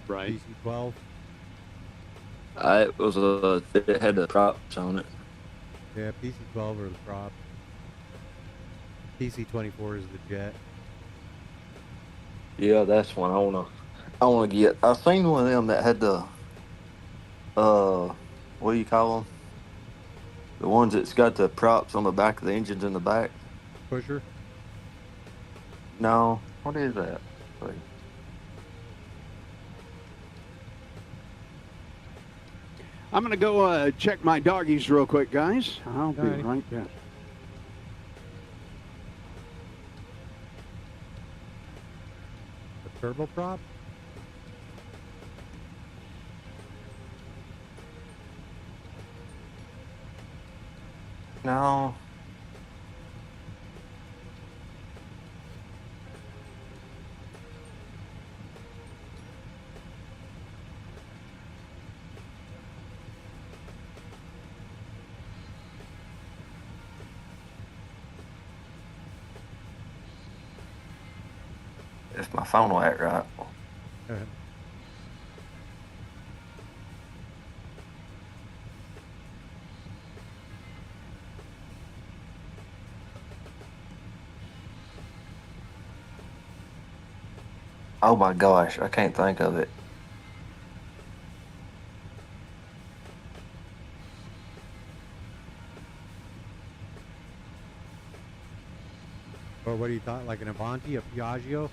Right. PC-12. It had the props on it. Yeah, PC-12 or the prop. PC-24 is the jet. Yeah, that's one I wanna get. I seen one of them that had the what do you call them? The ones that's got the props on the back of the engines in the back. Pusher. No, what is that? Wait. I'm gonna go check my doggies real quick, guys. I'll be Alrighty. right back. The turboprop. No. If my phone will act right. Oh my gosh, I can't think of it. Or what do you thought? Like an Avanti, a Piaggio?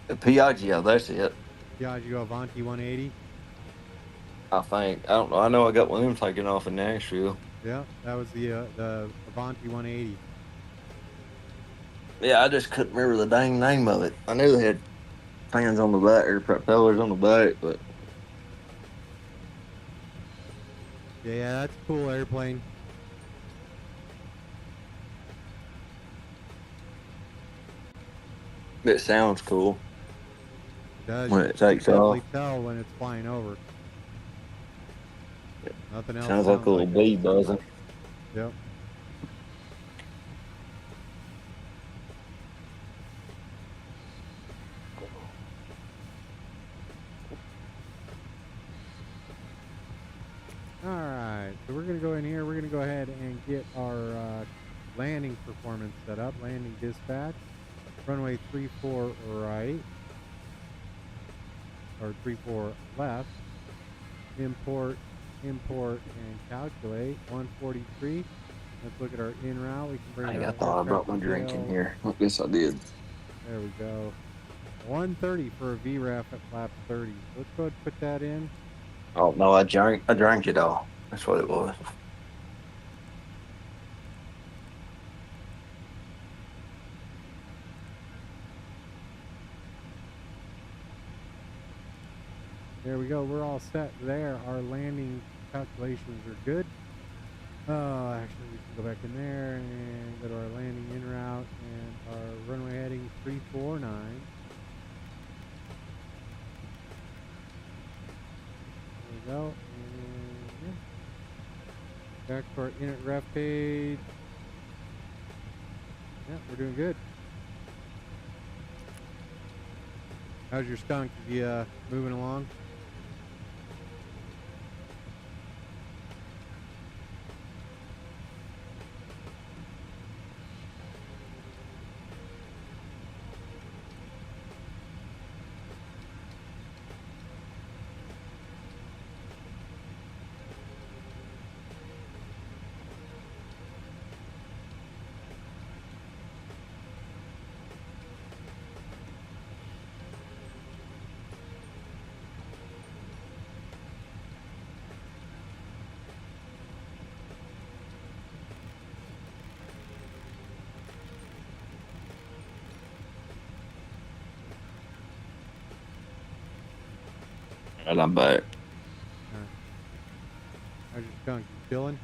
Piaggio, that's it. Piaggio Avanti 180. I think. I don't know. I know I got one of them taken off in Nashville. Yeah, that was the Avanti 180. Yeah, I just couldn't remember the dang name of it. I knew they had fans on the back or propellers on the back, but Yeah, that's a cool airplane. it sounds cool It does. when You it takes can definitely off. tell when it's flying over. Nothing else. Sounds like a little bee buzzing. Yep. Alright, so we're going to go in here. We're going to go ahead and get our landing performance set up. Landing dispatch. Runway 34 right. Or 34 left. Import, and calculate. 143. Let's look at our in route. We can bring I our thought I brought my drink in here. I guess I did. There we go. 130 for a VRAF at flap 30. Let's go ahead and put that in. Oh no, I drank it all. That's what it was. There we go. We're all set there. Our landing calculations are good. Actually, we can go back in there and go to our landing in route and our runway heading 349. There we go. And yeah. Back to our init ref page. Yeah, we're doing good. How's your skunk? Is he moving along? And I'm back. How's your skunk? You chilling?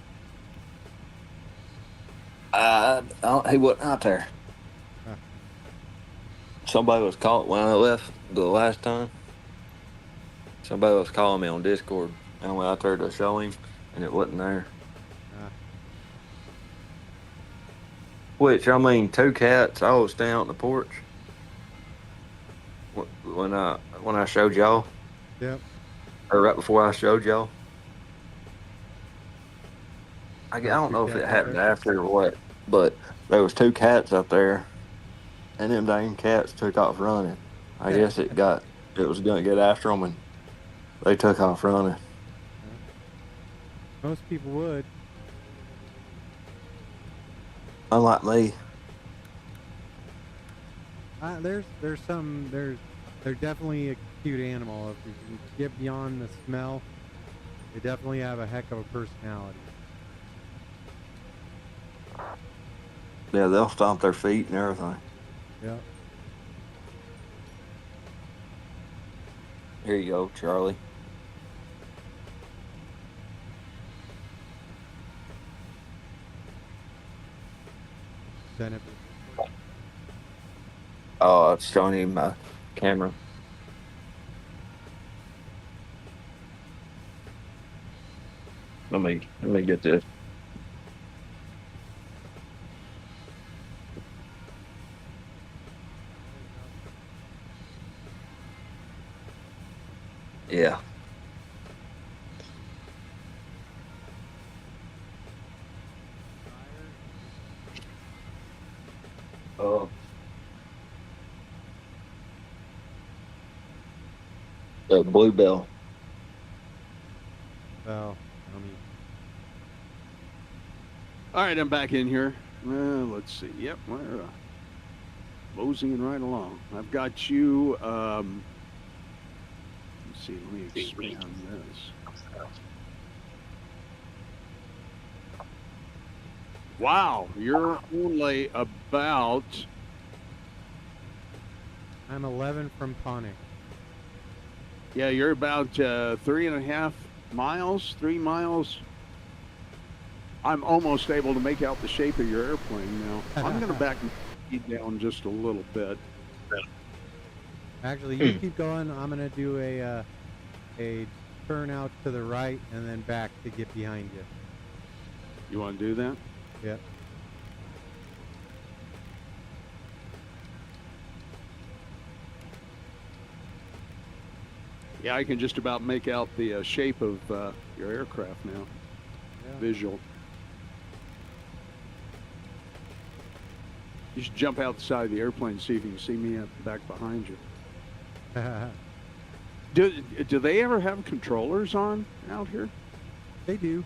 He wasn't out there. Huh. Somebody was calling when I left the last time. Somebody was calling me on Discord. I went out there to show him, and it wasn't there. Which, I mean, 2 cats. I was standing out on the porch when I showed y'all. Yep. Or right before I showed y'all. I don't know if it happened after or what, but there was 2 cats up there, and them dang cats took off running. I guess it was going to get after them, and they took off running. Most people would. Unlike me. They're definitely a cute animal. If you can get beyond the smell, they definitely have a heck of a personality. Yeah, they'll stomp their feet and everything. Yeah. Here you go, Charlie. Send it. Oh, it's showing him my camera. Let me get this. Yeah. Oh. The bluebell. Well, All right, I'm back in here. Let's see. Yep, we're moseying right along. I've got you. Let's see. Let me expand this. Wow, you're only about. I'm 11 from Ponic. Yeah, you're about 3.5 miles, 3 miles. I'm almost able to make out the shape of your airplane now. I'm going to back down just a little bit. Actually, you keep going. I'm going to do a turn out to the right and then back to get behind you. You want to do that? Yep. Yeah, I can just about make out the shape of your aircraft now. Yeah. Visual. You should jump out the side of the airplane and see if you can see me back behind you. Do they ever have controllers on out here? They do.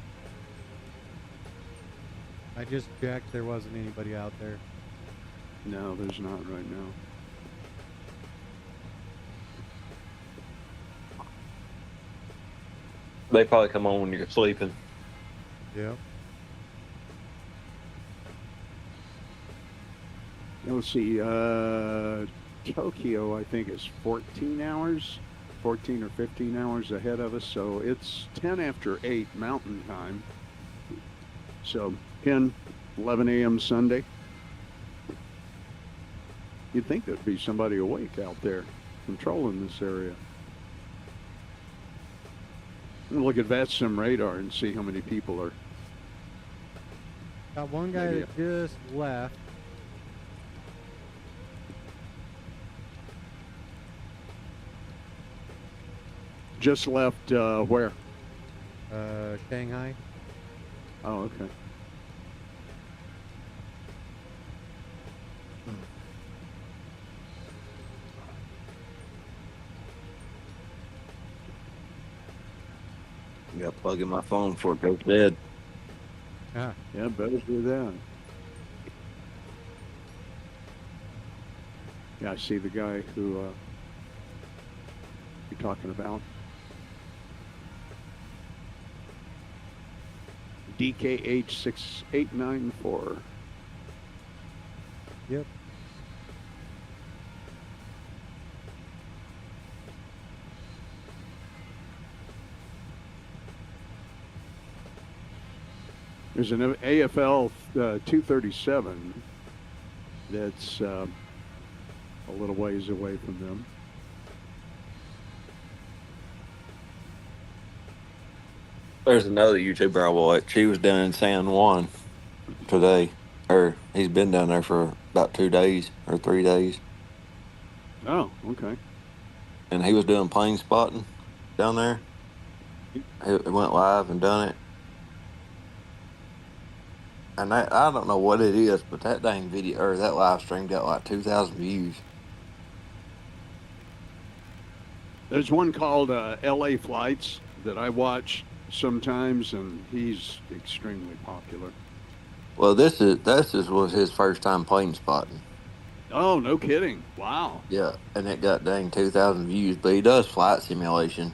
I just checked. There wasn't anybody out there. No, there's not right now. They probably come on when you're sleeping. Yep. Let's see. Tokyo, I think, is 14 hours, 14 or 15 hours ahead of us. So it's 10 after 8 Mountain Time. So 10, 11 a.m. Sunday. You'd think there'd be somebody awake out there controlling this area. We'll look at VATSIM radar and see how many people are. Got one guy that just left. Just left where? Shanghai. Oh, okay. I got to plug in my phone before it goes dead. Ah, Yeah, better do that. Yeah, I see the guy who you're talking about. DKH6894. yep. There's an AFL 237 that's a little ways away from them. There's another YouTuber I watch. He was down in San Juan today. Or he's been down there for about 2 days or 3 days. Oh, okay. And he was doing plane spotting down there. He went live and done it. And I don't know what it is, but that dang video or that live stream got like 2,000 views. There's one called LA Flights that I watch sometimes, and he's extremely popular. Well, this was his first time plane spotting. Oh, no kidding. Wow. Yeah, and it got dang 2,000 views. But he does flight simulation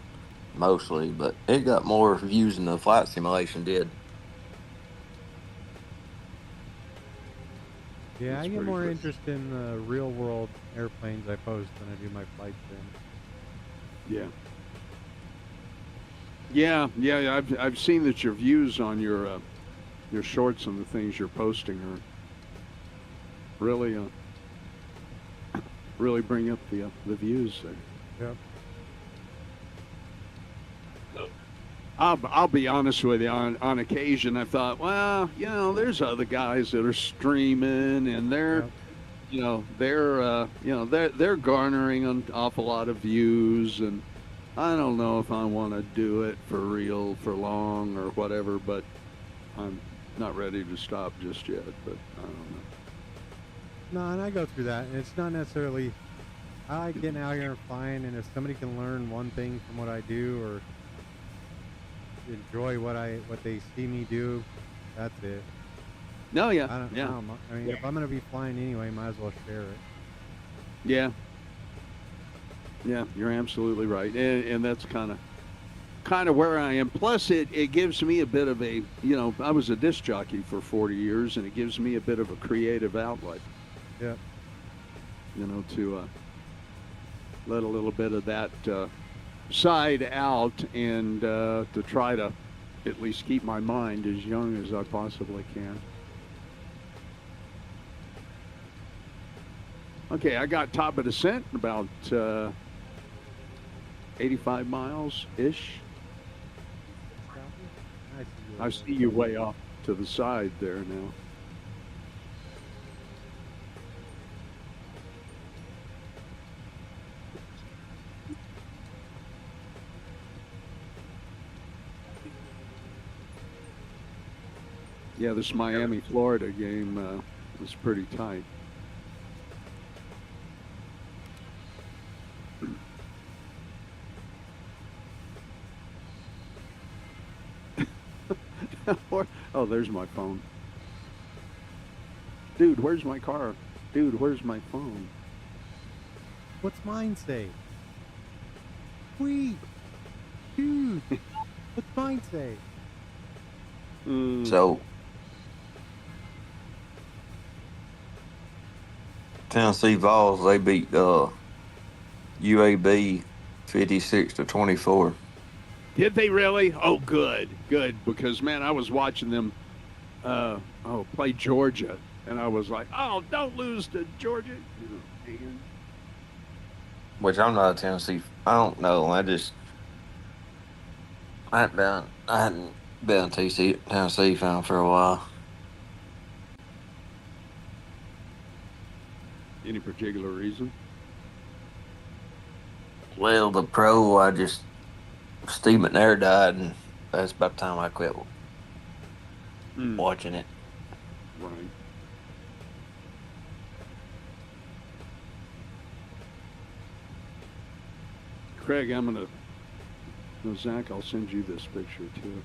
mostly, but it got more views than the flight simulation did. Yeah, That's I get pretty more good. interest in the real world airplanes I post than I do my flight sim. Yeah. Yeah. I've seen that your views on your shorts and the things you're posting are really really bring up the views there. Yep. I'll be honest with you. On occasion, I thought, well, there's other guys that are streaming, and they're, Yep. they're garnering an awful lot of views, and I don't know if I want to do it for real, for long, or whatever. But I'm not ready to stop just yet. But I don't know. No, and I go through that, and it's not necessarily. I like getting out here and flying, and if somebody can learn one thing from what I do, or enjoy what they see me do, that's it. No, yeah, I yeah, don't, I mean, if I'm gonna be flying anyway, might as well share it. yeah. You're absolutely right, and that's kind of where I am. Plus, it gives me a bit of a, I was a disc jockey for 40 years, and it gives me a bit of a creative outlet. Yep. To let a little bit of that side out, and to try to at least keep my mind as young as I possibly can. Okay, I got top of descent, about 85 miles-ish. I see you way off to the side there now. Yeah, this Miami, Florida game was pretty tight. Oh, there's my phone. Dude, where's my car? Dude, where's my phone? What's mine say? Wee. Dude. What's mine say? So, Tennessee Vols, they beat UAB 56-24. Did they really? Oh, good, because, man, I was watching them play Georgia, and I was like, oh, don't lose to Georgia. Which I'm not a Tennessee. I don't know. I hadn't been a Tennessee fan for a while. Any particular reason? Well, the pro, Steve McNair died, and that's about the time I quit watching it. Right. Craig, I'm gonna. No, Zach, I'll send you this picture too.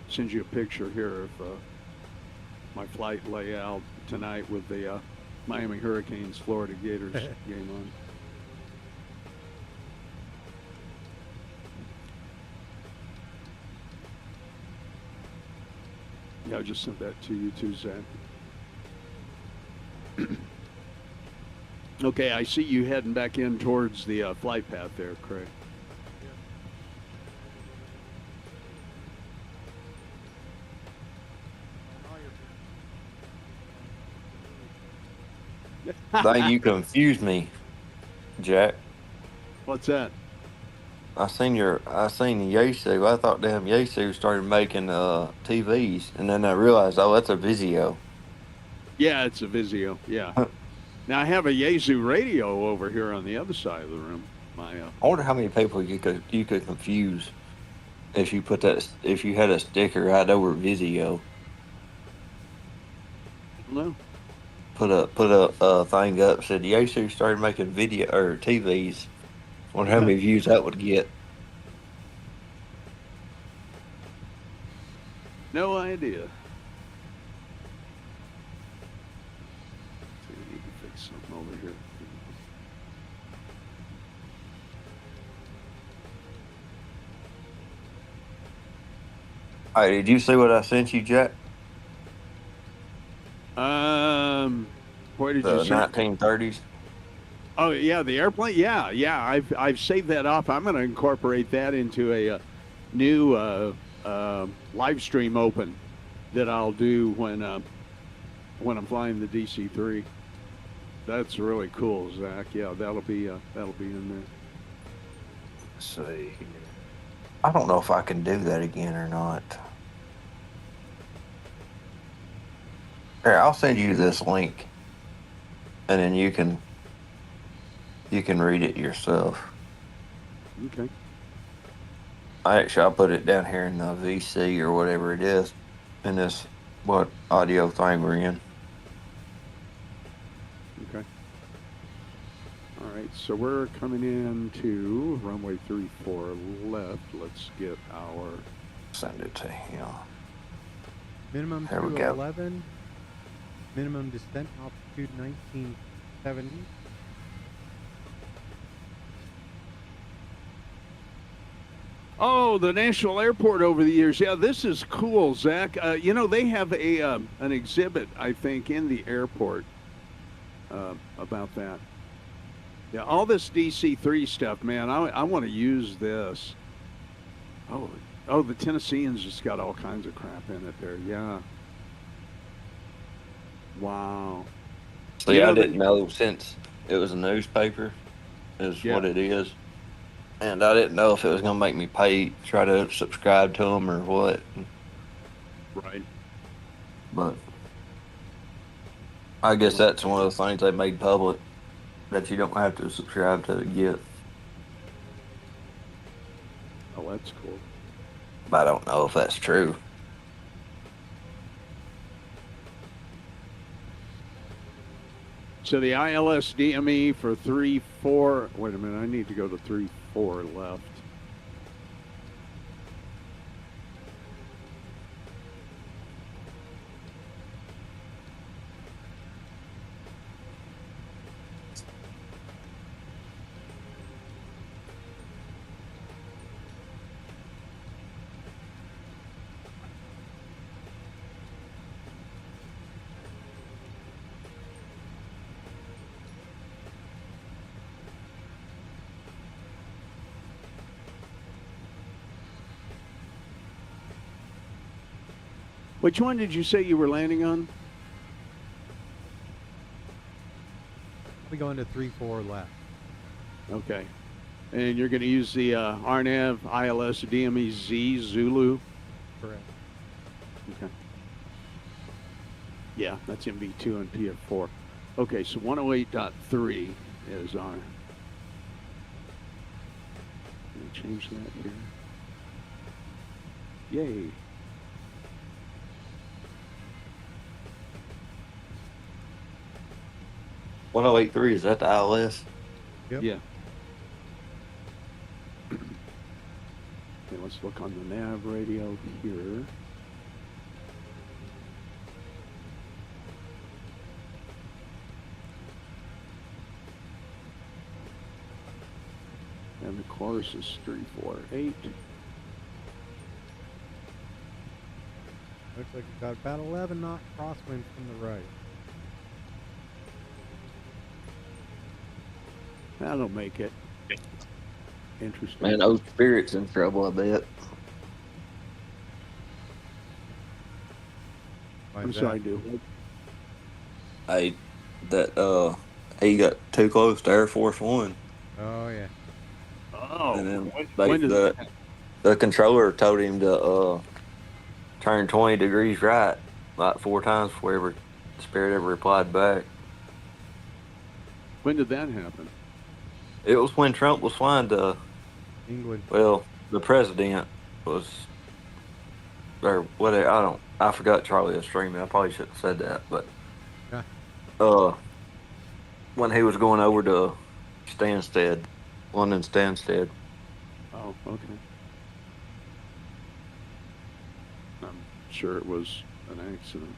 Send you a picture here of my flight layout tonight with the Miami Hurricanes Florida Gators game on. Yeah, I just sent that to you too, Zach. Okay, I see you heading back in towards the flight path there, Craig. Dang, you confused me, Jack. What's that? I seen Yaesu. I thought damn Yaesu started making TVs, and then I realized, oh, that's a Vizio. Yeah, it's a Vizio. Yeah. Now I have a Yaesu radio over here on the other side of the room. I wonder how many people you could confuse if you had a sticker right over Vizio. No. Put a thing up, said Yaesu started making video or TVs. Wonder how many views that would get. No idea. We need to fix something over here. All right, did you see what I sent you, Jack? Where did The you see? 1930s. Oh yeah, the airplane. Yeah. I've saved that off. I'm going to incorporate that into a new live stream open that I'll do when I'm flying the DC-3. That's really cool, Zach. Yeah, that'll be in there. Let's see. I don't know if I can do that again or not. Here, I'll send you this link, and then you can read it yourself. Okay. I'll put it down here in the VC or whatever it is, in this what audio thing we're in. Okay. All right, so we're coming in to runway 34 left. Let's get our. Send it to him. Minimum There we go. 211. Minimum descent altitude 1970. Oh, the National Airport over the years. Yeah, this is cool, Zach. They have an exhibit, I think, in the airport about that. Yeah, all this DC-3 stuff, man. I want to use this. Oh, the Tennesseans just got all kinds of crap in it there. Yeah. Wow. See, I didn't know since it was a newspaper is what it is. And I didn't know if it was going to make me try to subscribe to them or what. Right. But I guess that's one of the things they made public that you don't have to subscribe to get. Oh, that's cool. But I don't know if that's true. So the ILS DME for 3-4. Wait a minute, I need to go to 3-4 left. Which one did you say you were landing on? We go into 3-4 left. Okay. And you're going to use the RNAV ILS DME Z Zulu? Correct. Okay. Yeah, that's MV2 and PF4. Okay, so 108.3 is our me change that here. Yay. .1083, is that the ILS? Yep. Yeah. Okay, let's look on the nav radio here. And the course is 348. Looks like we've got about 11 knot crosswind from the right. That'll make it interesting. Man, Old Spirit's in trouble, I bet. Why I'm is sorry, that? dude. He got too close to Air Force One. Oh, yeah. Oh, And then when did the controller told him to turn 20 degrees right like 4 times before Spirit ever replied back. when did that happen? It was when Trump was flying to, England. well, the president was, or whatever, I forgot Charlie was streaming. I probably shouldn't have said that, but Yeah. when he was going over to Stansted, London Stansted. Oh, okay. I'm sure it was an accident.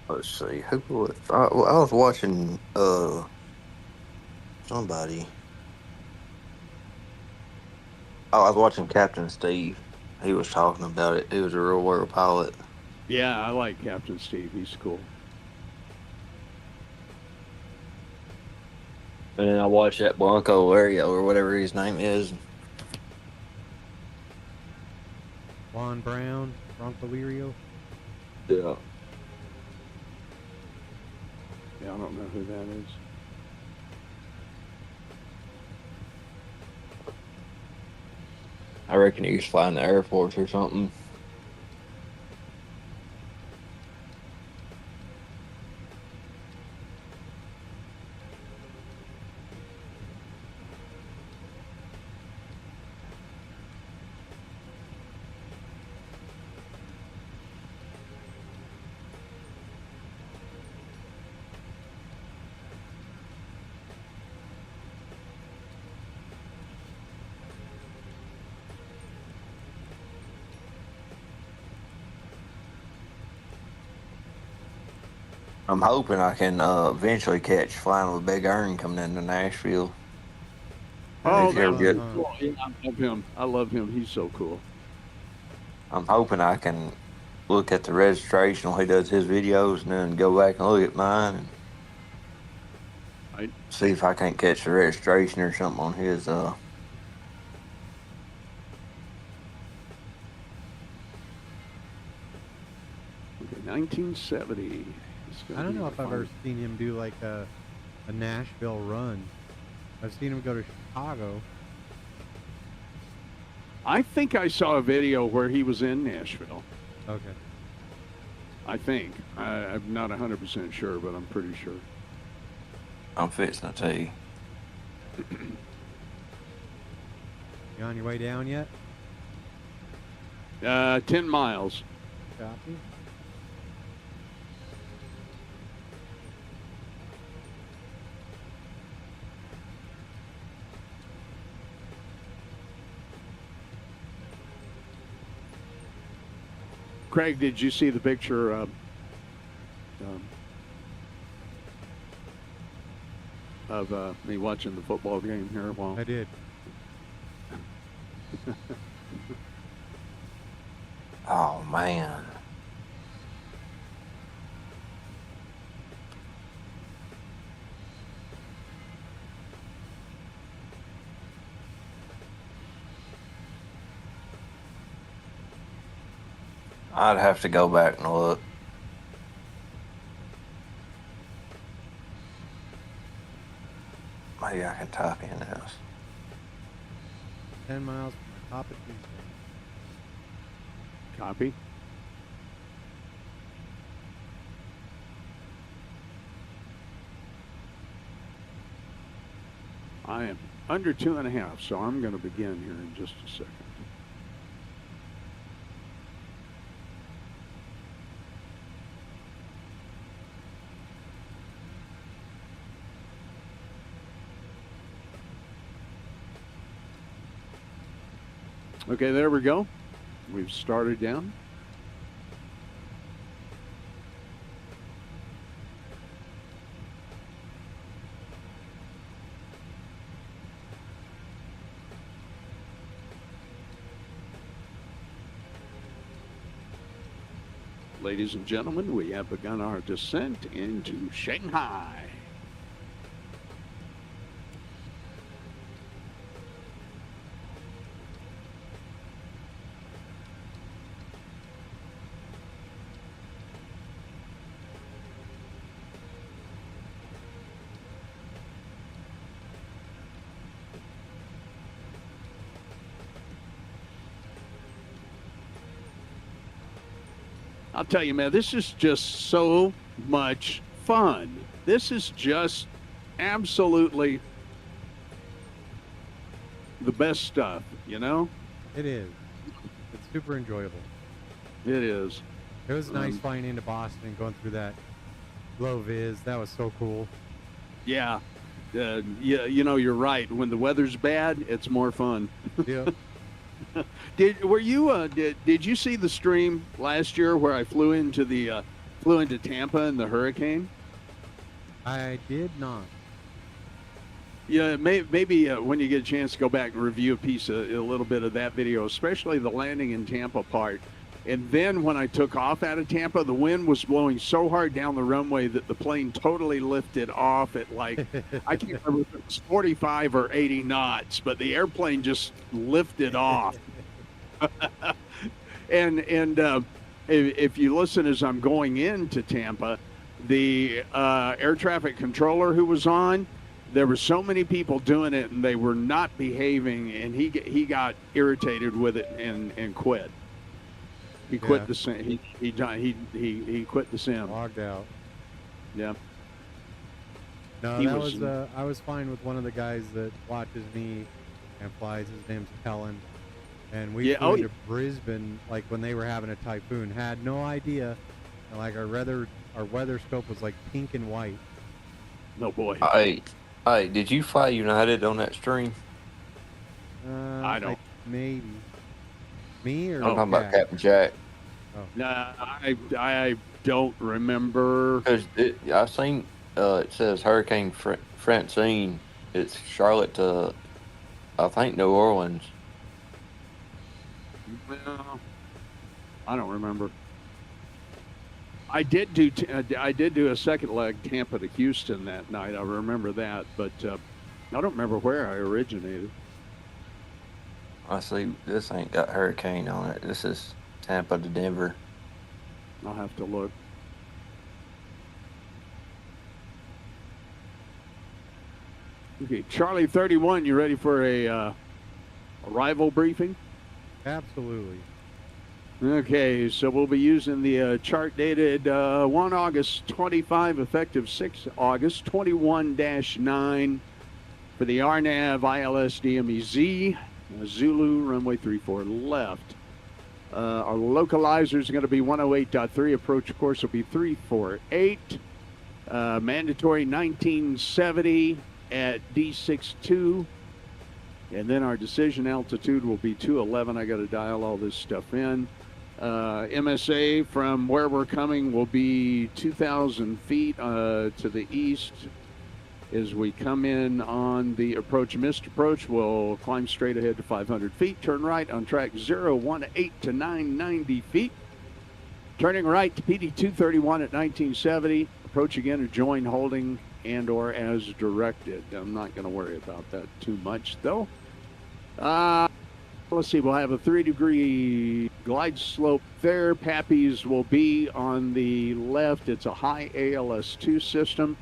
Let's see, who was I was watching somebody. Oh, I was watching Captain Steve. He was talking about it. He was a real world pilot. Yeah, I like Captain Steve. He's cool. And then I watched that Blanco Ario or whatever his name is. Juan Brown, Bronco Lirio. Yeah. Yeah, I don't know who that is. I reckon he was flying the Air Force or something. I'm hoping I can eventually catch Flying with Big Earn coming into Nashville. Oh, If you ever that's get- cool. Yeah, I love him. I love him. He's so cool. I'm hoping I can look at the registration when he does his videos and then go back and look at mine and Right. see if I can't catch the registration or something on his Okay, 1970. It's gonna I don't be know if I've fun. ever seen him do like a Nashville run. I've seen him go to Chicago. I think I saw a video where he was in Nashville. Okay. I think. I'm not 100% sure, but I'm pretty sure. I'm fixing to tell you. You on your way down yet? 10 miles. Copy. Craig, did you see the picture of me watching the football game here? Well, I did. Oh man. I'd have to go back and look. Maybe I can type in this. 10 miles from the top of Tuesday. copy. I am under 2.5, so I'm going to begin here in just a second. Okay, there we go. We've started down. Ladies and gentlemen, we have begun our descent into Shanghai. I'll tell you, man, this is just so much fun. This is just absolutely the best stuff, you know? It is. It's super enjoyable. It is. It was nice flying into Boston and going through that low vis. That was so cool. Yeah. Yeah, you know, you're right. When the weather's bad, it's more fun. Yeah. Did you see the stream last year where I flew into Tampa in the hurricane? I did not. Yeah, maybe when you get a chance to go back and review a little bit of that video, especially the landing in Tampa part. And then when I took off out of Tampa, the wind was blowing so hard down the runway that the plane totally lifted off at like, I can't remember if it was 45 or 80 knots, but the airplane just lifted off. and if you listen as I'm going into Tampa, the air traffic controller who was on, there were so many people doing it and they were not behaving, and he got irritated with it and quit. He quit the sim. He quit the sim. Logged out. Yeah. No, I was fine with one of the guys that watches me and flies. His name's Helen, and we flew to Brisbane like when they were having a typhoon. Had no idea. And, like our weather scope was like pink and white. No boy. Hey, did you fly United on that stream? I don't. Maybe. Me or I'm talking about Capn Jack. Oh. No, I don't remember. Because I've seen it says Hurricane Francine. It's Charlotte to, I think, New Orleans. Well, I don't remember. I did do a second leg Tampa to Houston that night. I remember that, but I don't remember where I originated. I see this ain't got hurricane on it. This is Tampa to Denver. I'll have to look. Okay, Charlie 31, you ready for a arrival briefing? Absolutely. Okay, so we'll be using the chart dated 1 August 25, effective 6 August 21-9 for the RNAV ILS DMEZ. Zulu, runway 34 left. Our localizer is going to be 108.3. Approach course will be 348. Mandatory 1970 at D62. And then our decision altitude will be 211. I got to dial all this stuff in. MSA from where we're coming will be 2,000 feet to the east. As we come in on the approach, missed approach, we'll climb straight ahead to 500 feet. Turn right on track 018 to 990 feet. Turning right to PD 231 at 1970. Approach again or join holding and or as directed. I'm not going to worry about that too much though. Let's see, we'll have a 3-degree glide slope there. Pappies will be on the left. It's a high ALS2 system.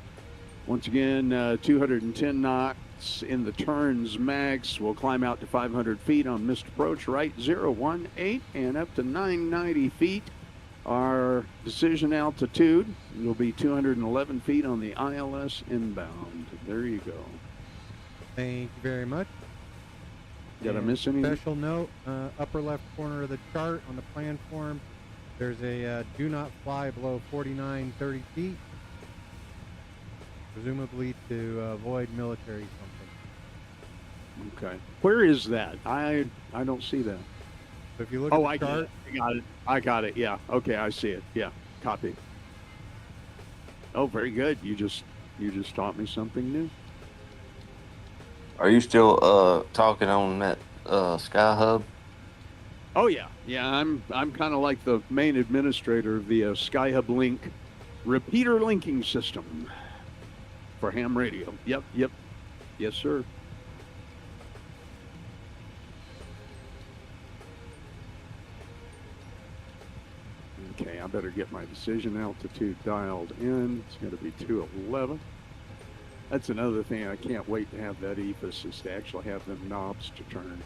Once again, 210 knots in the turns max. We'll climb out to 500 feet on missed approach, right 018 and up to 990 feet. Our decision altitude will be 211 feet on the ILS inbound. There you go. Thank you very much. Did I And miss anything? Special note, upper left corner of the chart on the plan form, there's a do not fly below 4930 feet, presumably to avoid military something. Okay. Where is that? I don't see that. So if you look Oh, at I the got chart, it. I got it. I got it. Yeah. Okay, I see it. Yeah. Copy. Oh, very good. You just taught me something new. Are you still talking on that Sky Hub? Oh yeah. Yeah, I'm kind of like the main administrator of the Skyhub Link repeater linking system for ham radio. Yep. Yes, sir. Okay, I better get my decision altitude dialed in. It's going to be 211. That's another thing I can't wait to have that EFIS is to actually have them knobs to turn.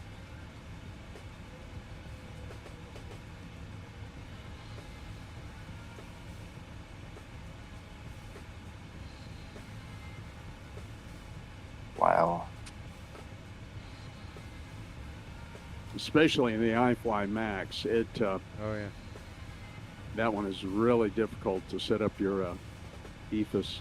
Wow. Especially in the iFly Max, oh yeah. that one is really difficult to set up your EFIS.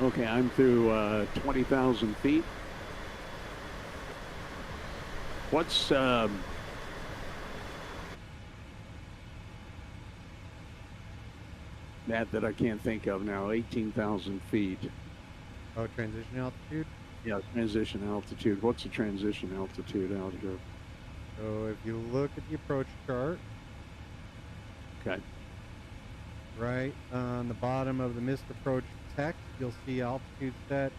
Okay, I'm through 20,000 feet. What's that I can't think of now? 18,000 feet. Oh, transition altitude. Yeah, transition altitude. What's the transition altitude out here? So if you look at the approach chart, Okay. right on the bottom of the missed approach text, you'll see altitude set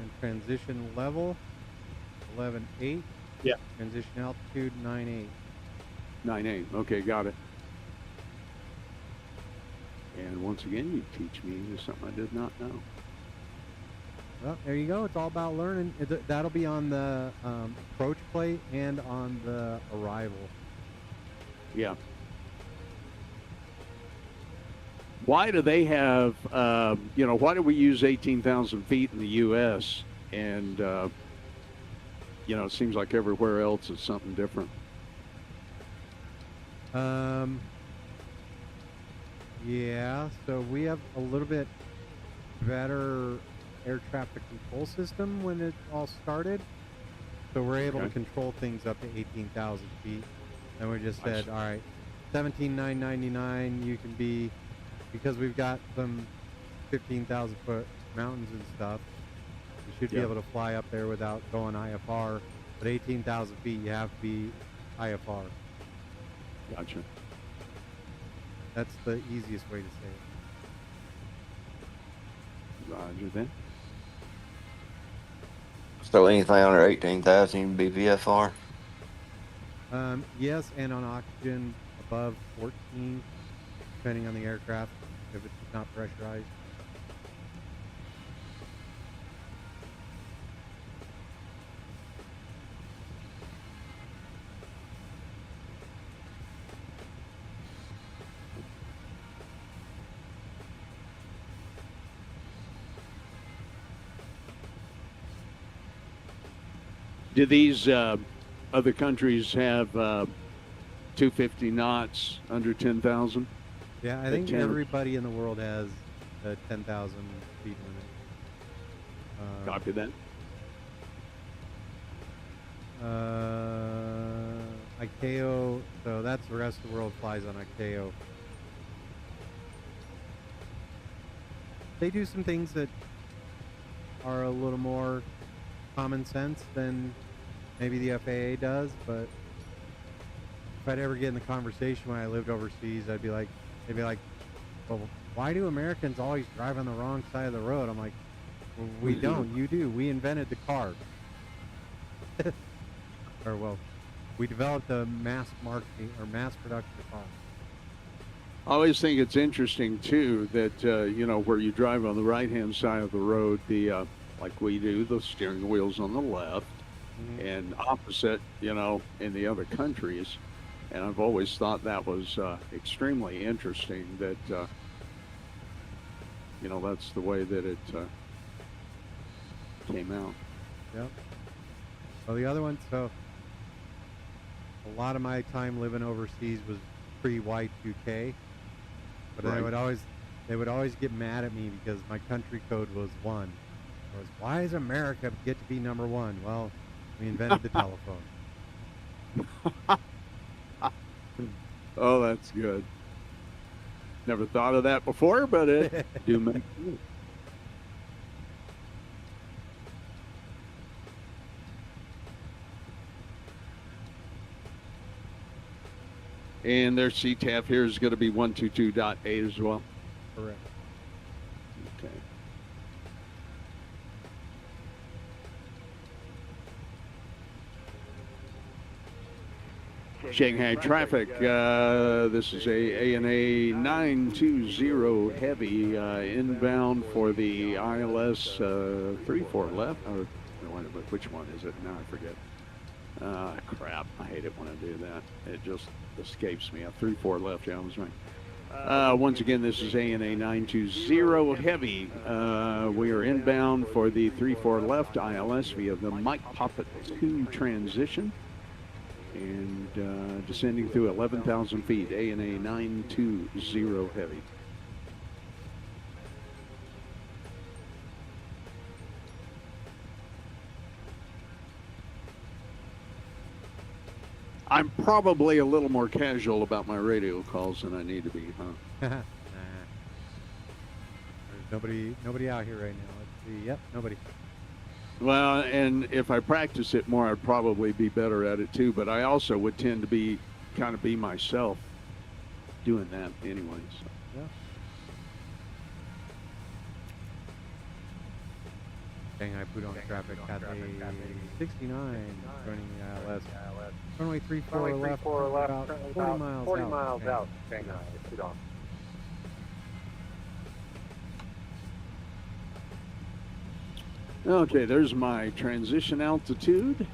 and transition level 11.8. Yeah. Transition altitude 9.8. 9.8. Okay, got it. And once again, you teach me something I did not know. Well, there you go. It's all about learning. That'll be on the approach plate and on the arrival. Yeah. Why do they have, why do we use 18,000 feet in the U.S. and, it seems like everywhere else it's something different? Yeah, so we have a little bit better air traffic control system when it all started. So we're able to control things up to 18,000 feet. And we just said, all right, 17,999, you can be, because we've got some 15,000 foot mountains and stuff, you should be able to fly up there without going IFR. But 18,000 feet, you have to be IFR. Gotcha. That's the easiest way to say it. Roger that. So anything under 18,000 you can be VFR? Yes, and on oxygen above 14, depending on the aircraft, if it's not pressurized. Do these other countries have 250 knots under 10,000? Yeah, I think everybody in the world has a 10,000 feet limit. Copy that. ICAO, so that's the rest of the world flies on ICAO. They do some things that are a little more common sense than maybe the FAA does, but if I'd ever get in the conversation when I lived overseas, they'd be like, well, why do Americans always drive on the wrong side of the road? I'm like, well, we don't. You do. We invented the car. Or, well, we developed the mass marketing or mass production car. I always think it's interesting, too, that, where you drive on the right-hand side of the road, like we do, the steering wheel's on the left, and opposite, in the other countries, And I've always thought that was extremely interesting that, you know, that's the way that it came out. Yep. Well, the other one, so a lot of my time living overseas was pre-Y2K, but Right. they would always get mad at me because my country code was 1. It was, why does America get to be number 1? Well, we invented the telephone. Oh, that's good. Never thought of that before, but it do make sense. And their CTAF here is going to be 122.8 as well. Correct. Okay. Shanghai traffic. This is a ANA 920 heavy inbound for the ILS 34 left. Or which one is it? Now I forget. Crap. I hate it when I do that. It just escapes me. 34 left. Yeah, I was right. Once again, this is ANA 920 heavy. We are inbound for the 34 left ILS via the Mike Poppet 2 transition. And descending through 11,000 feet, ANA 920 heavy. I'm probably a little more casual about my radio calls than I need to be, huh? Nah. There's nobody out here right now. Let's see. Yep, nobody. Well, and if I practice it more, I'd probably be better at it too. But I also would tend to be kind of be myself doing that anyway. So. Yeah. Shanghai Pudong traffic, Cathay 69, joining the ILS. Runway 34 left, about 40 miles out. Shanghai Pudong. Okay, there's my transition altitude.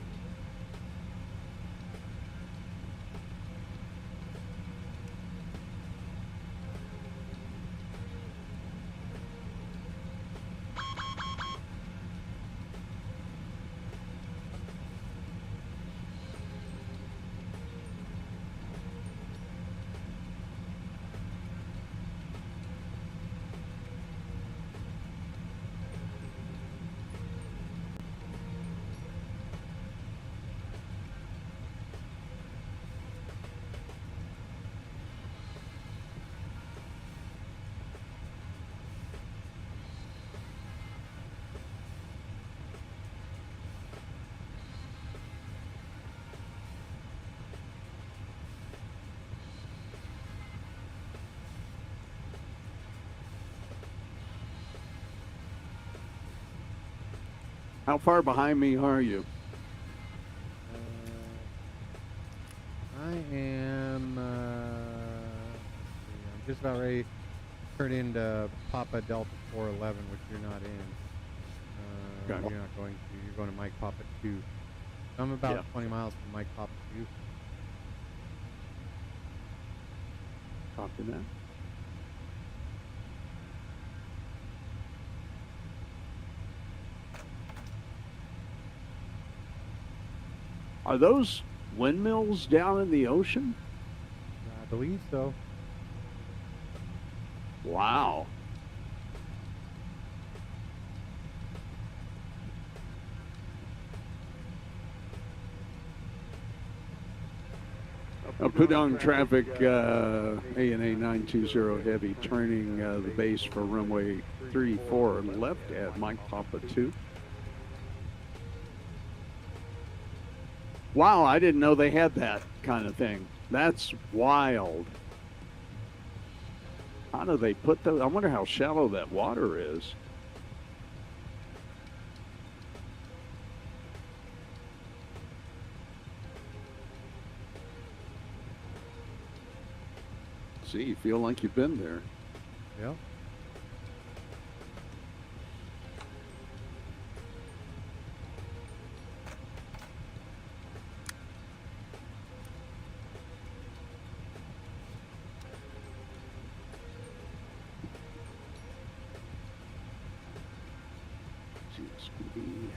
How far behind me are you? I am I'm just about ready to turn into Papa Delta 411, which you're not in. Okay. You're not going to. You're going to Mike Papa 2. So I'm about 20 miles from Mike Papa 2. Copy that. Are those windmills down in the ocean? I believe so. Wow. Pudong traffic, ANA 920 heavy, turning the base for runway 34 left at Mike Papa 2. Wow, I didn't know they had that kind of thing. That's wild. How do they put those? I wonder how shallow that water is. See, you feel like you've been there. Yep. ZSPD.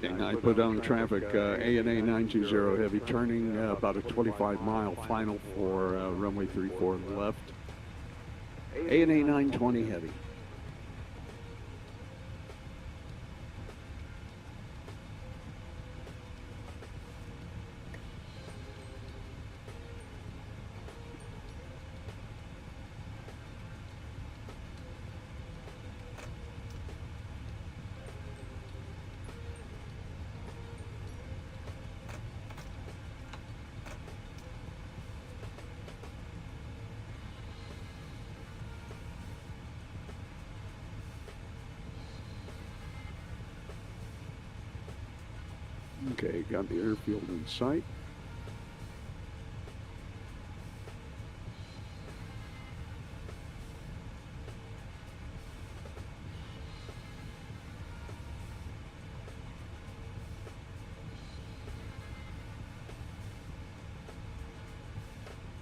Shanghai Pudong traffic, ANA 920 heavy, turning about a 25-mile final for runway 34 left. ANA 920 heavy. Okay, got the airfield in sight.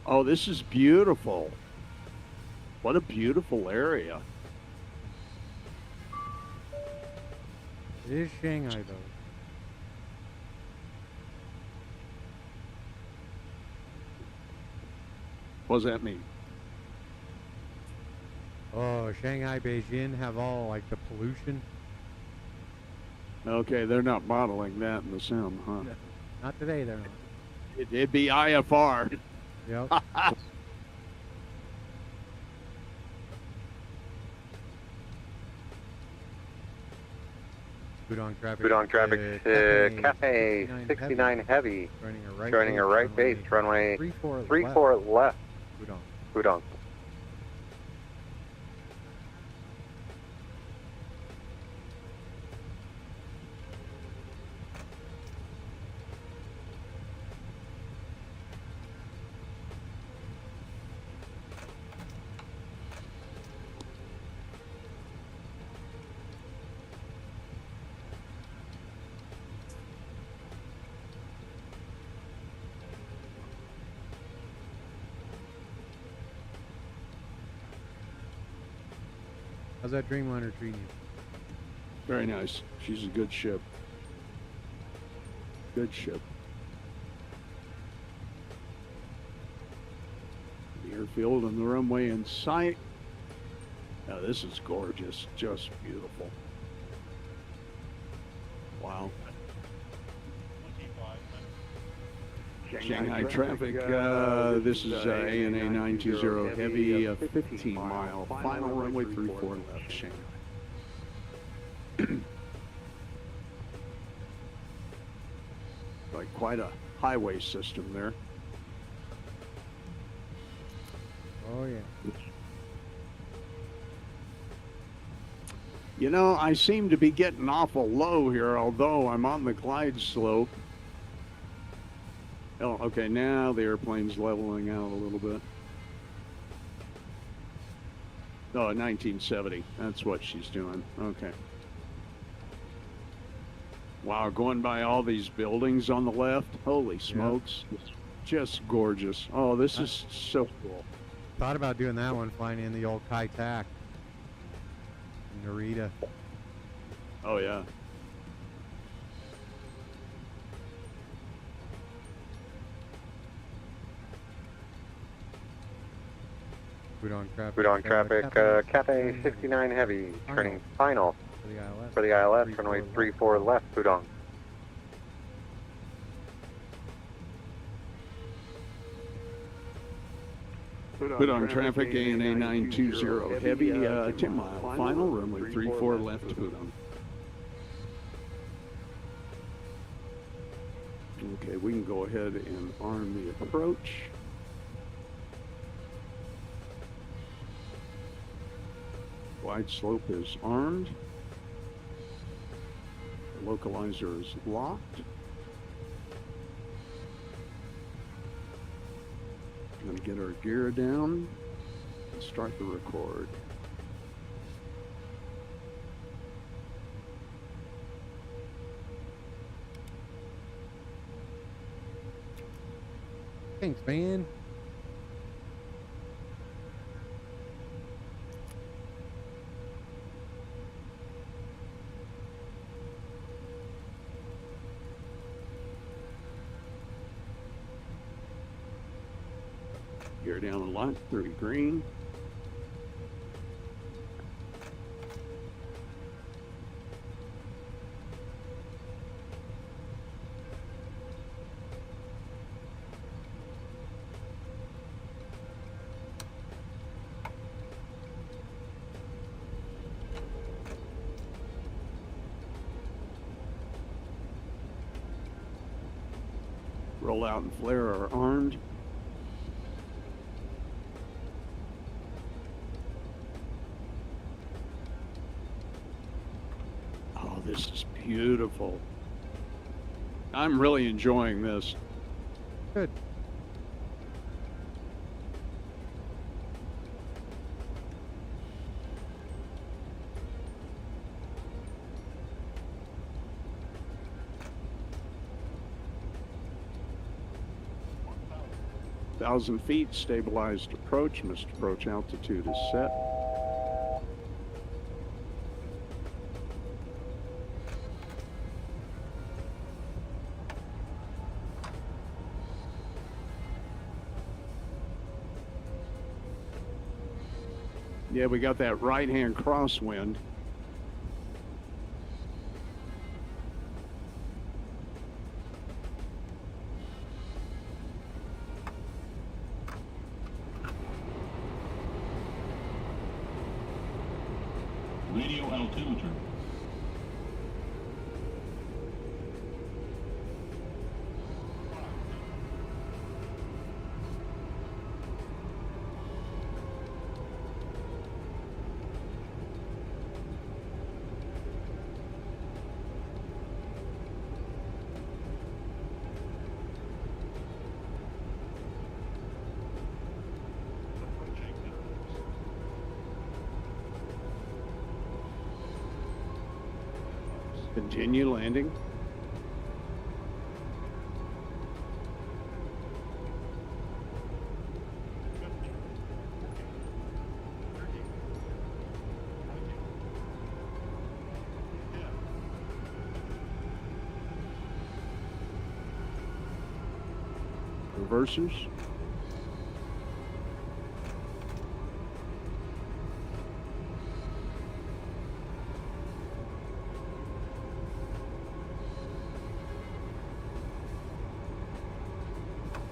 Oh, this is beautiful. What a beautiful area. It is Shanghai, though. What does that mean? Oh, Shanghai, Beijing have all like the pollution. Okay, they're not modeling that in the sim, huh? Not today, they're not. It'd be IFR. Yep. Pudong traffic, Cathay 69 heavy, joining a right base, runway 34 left, Pudong. Pudong. How's that Dreamliner treating you? Very nice. She's a good ship. Good ship. The airfield and the runway in sight. Now this is gorgeous. Just beautiful. Wow. Shanghai traffic, this is ANA 920 heavy, 15-mile, final runway 34 left, Shanghai. Like quite a highway system there. Oh, yeah. You know, I seem to be getting awful low here, although I'm on the glide slope. Oh, okay, now the airplane's leveling out a little bit. Oh, 1970. That's what she's doing. Okay. Wow, going by all these buildings on the left. Holy smokes. Yep. Just gorgeous. Oh, this is so cool. Thought about doing that one, flying in the old Cathay. Narita. Oh, yeah. Pudong traffic, Cathay 69 heavy, turning final for the ILS, runway 34 left, Pudong. Pudong traffic, ANA 920 heavy, 10-mile, final runway 34 left, Pudong. Okay, we can go ahead and arm the approach. Wide slope is armed. The localizer is locked. I'm going to get our gear down and start the record. Thanks, man. Gear down a lot, 30 green. Roll out and flare are armed. Oh, this is beautiful. I'm really enjoying this. Good. Thousand feet, stabilized approach. Missed approach altitude is set. Yeah, we got that right-hand crosswind. Radio altimeter. Continue landing. Reversers.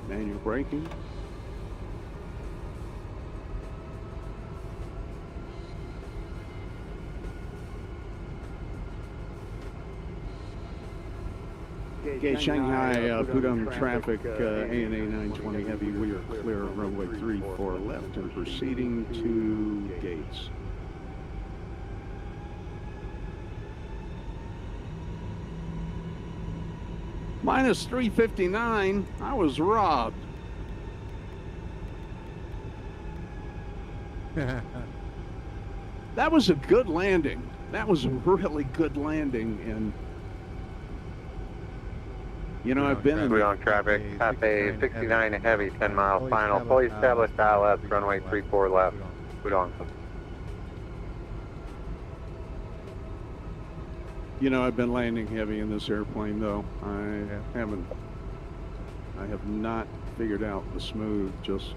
Manual braking. Okay, Shanghai, Pudong traffic, ANA 920 heavy. We are clear of runway 34 left and proceeding to gates. Minus 359. I was robbed. That was a good landing. That was a really good landing, and you know, I've been in Pudong traffic, Cathay 69 heavy, 10 mile final, fully established ILS, runway 34 left, Pudong. You know, I've been landing heavy in this airplane, though. I have not figured out the smooth, just.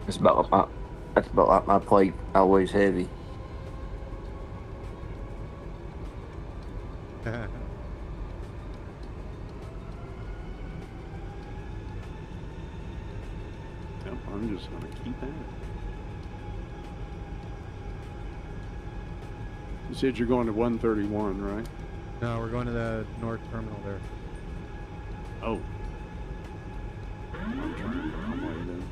That's about like my plate, always heavy. I'm just going to keep at it. You said you're going to 131, right? No, we're going to the north terminal there. Oh. I'm trying to come away then.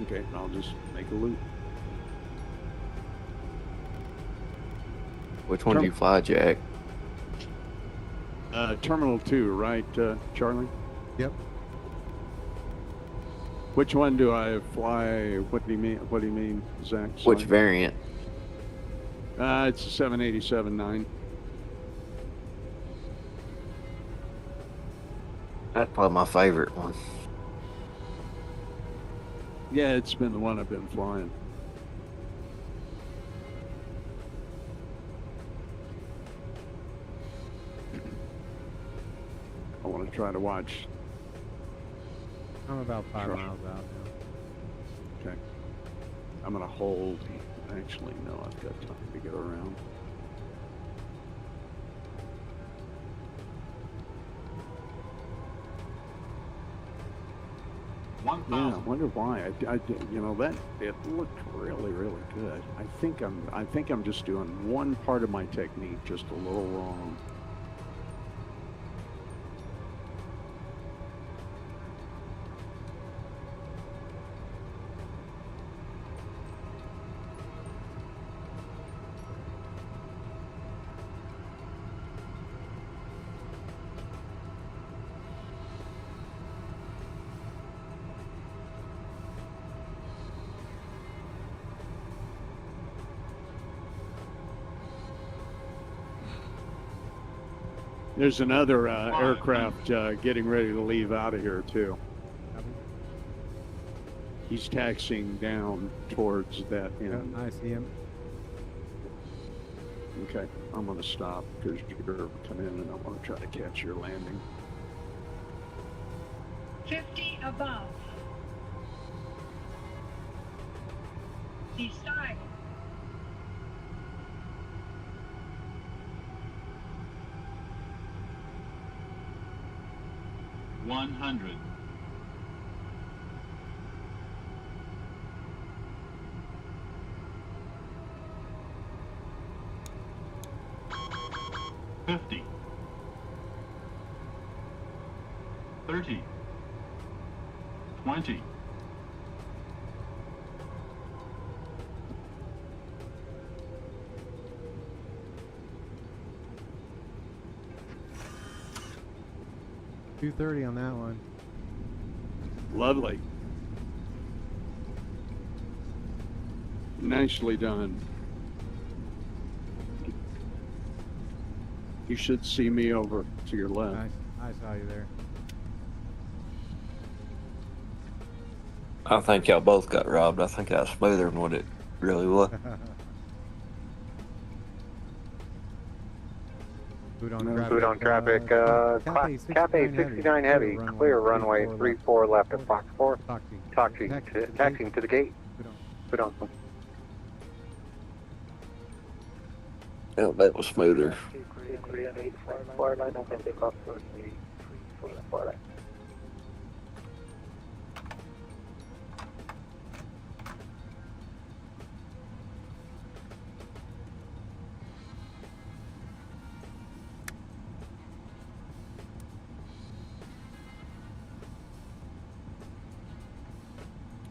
Okay, I'll just make a loop. Which one do you fly, Jack? Terminal 2, right, Charlie? Yep. Which one do I fly? What do you mean? What do you mean, Zach? Which Sorry. variant? It's a 787-9. That's probably my favorite one. Yeah, it's been the one I've been flying. I want to try to watch. I'm about 5 Sure. miles out now. Okay. I'm going to hold. Actually, no, I've got time to get around. Yeah, I wonder why. I you know, that it looked really, really good. I think I'm just doing one part of my technique just a little wrong. There's another aircraft getting ready to leave out of here too. He's taxiing down towards that end. I see him. Okay, I'm going to stop because you're coming in and I want to try to catch your landing. 50 above. Decide. $100. $50. $30. $20. $230 on that one. Lovely. Nicely done. You should see me over to your left. I saw you there. I think y'all both got robbed. I think that was smoother than what it really was. Pudong traffic, Cathay 69 heavy, clear runway 34 left at Fox 4. Taxiing to the gate. Pudong. Yeah, that was smoother.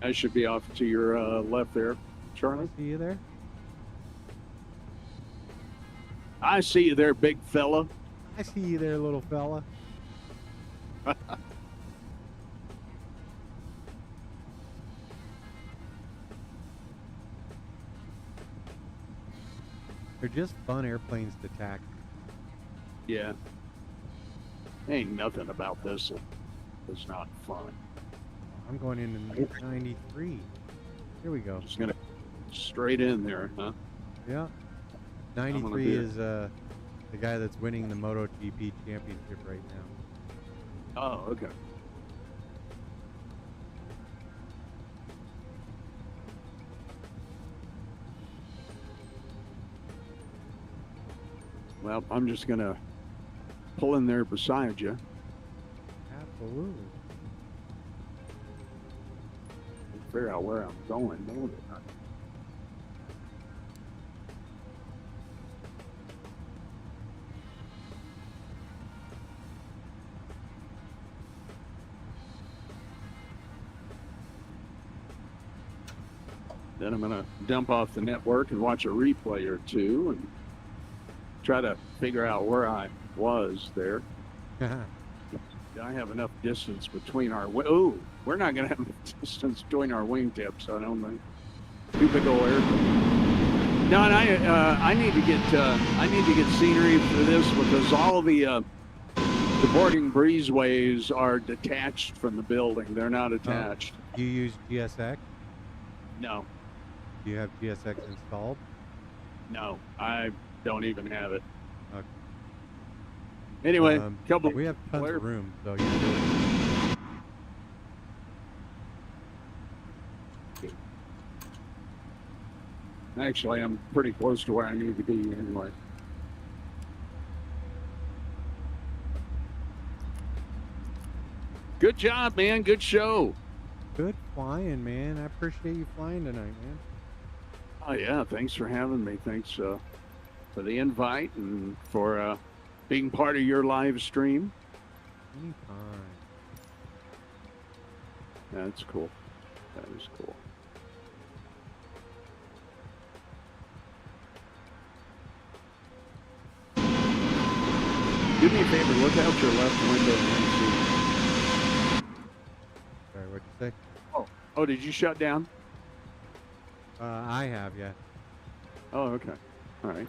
I should be off to your left there, Charlie. See you there? I see you there, big fella. I see you there, little fella. They're just fun airplanes to tack. Yeah. Ain't nothing about this that's not fun. I'm going into 93. Here we go. Just gonna straight in there, huh? Yeah. 93 is the guy that's winning the MotoGP championship right now. Oh, okay. Well, I'm just gonna pull in there beside you. Absolutely. Figure out where I'm going. Then I'm going to dump off the network and watch a replay or two and try to figure out where I was there. I have enough distance between our... Ooh, we're not going to have enough distance between our wingtips, I don't think. Too big old airplane. No, and I need to get scenery for this because all of the boarding breezeways are detached from the building. They're not attached. You use GSX? No. Do you have GSX installed? No, I don't even have it. Okay. Anyway, we have tons of room, so you can do it. Actually, I'm pretty close to where I need to be anyway. Good job, man. Good show. Good flying, man. I appreciate you flying tonight, man. Oh, yeah. Thanks for having me. Thanks for the invite and for being part of your live stream. Anytime. That's cool. That is cool. Do me a favor, look out your left window and see. Sorry, what'd you say? Oh, did you shut down? I have, yeah. Oh, okay. All right.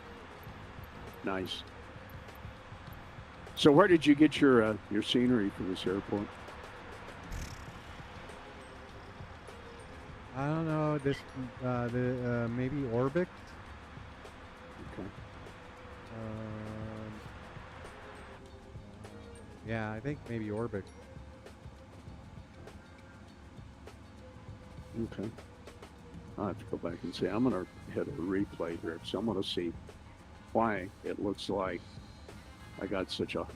Nice. So where did you get your scenery for this airport? I don't know. This, maybe Orbix. Okay. Yeah, I think maybe Orbix. Okay. I'll have to go back and see. I'm going to hit a replay here, so I'm going to see why it looks like I got such a...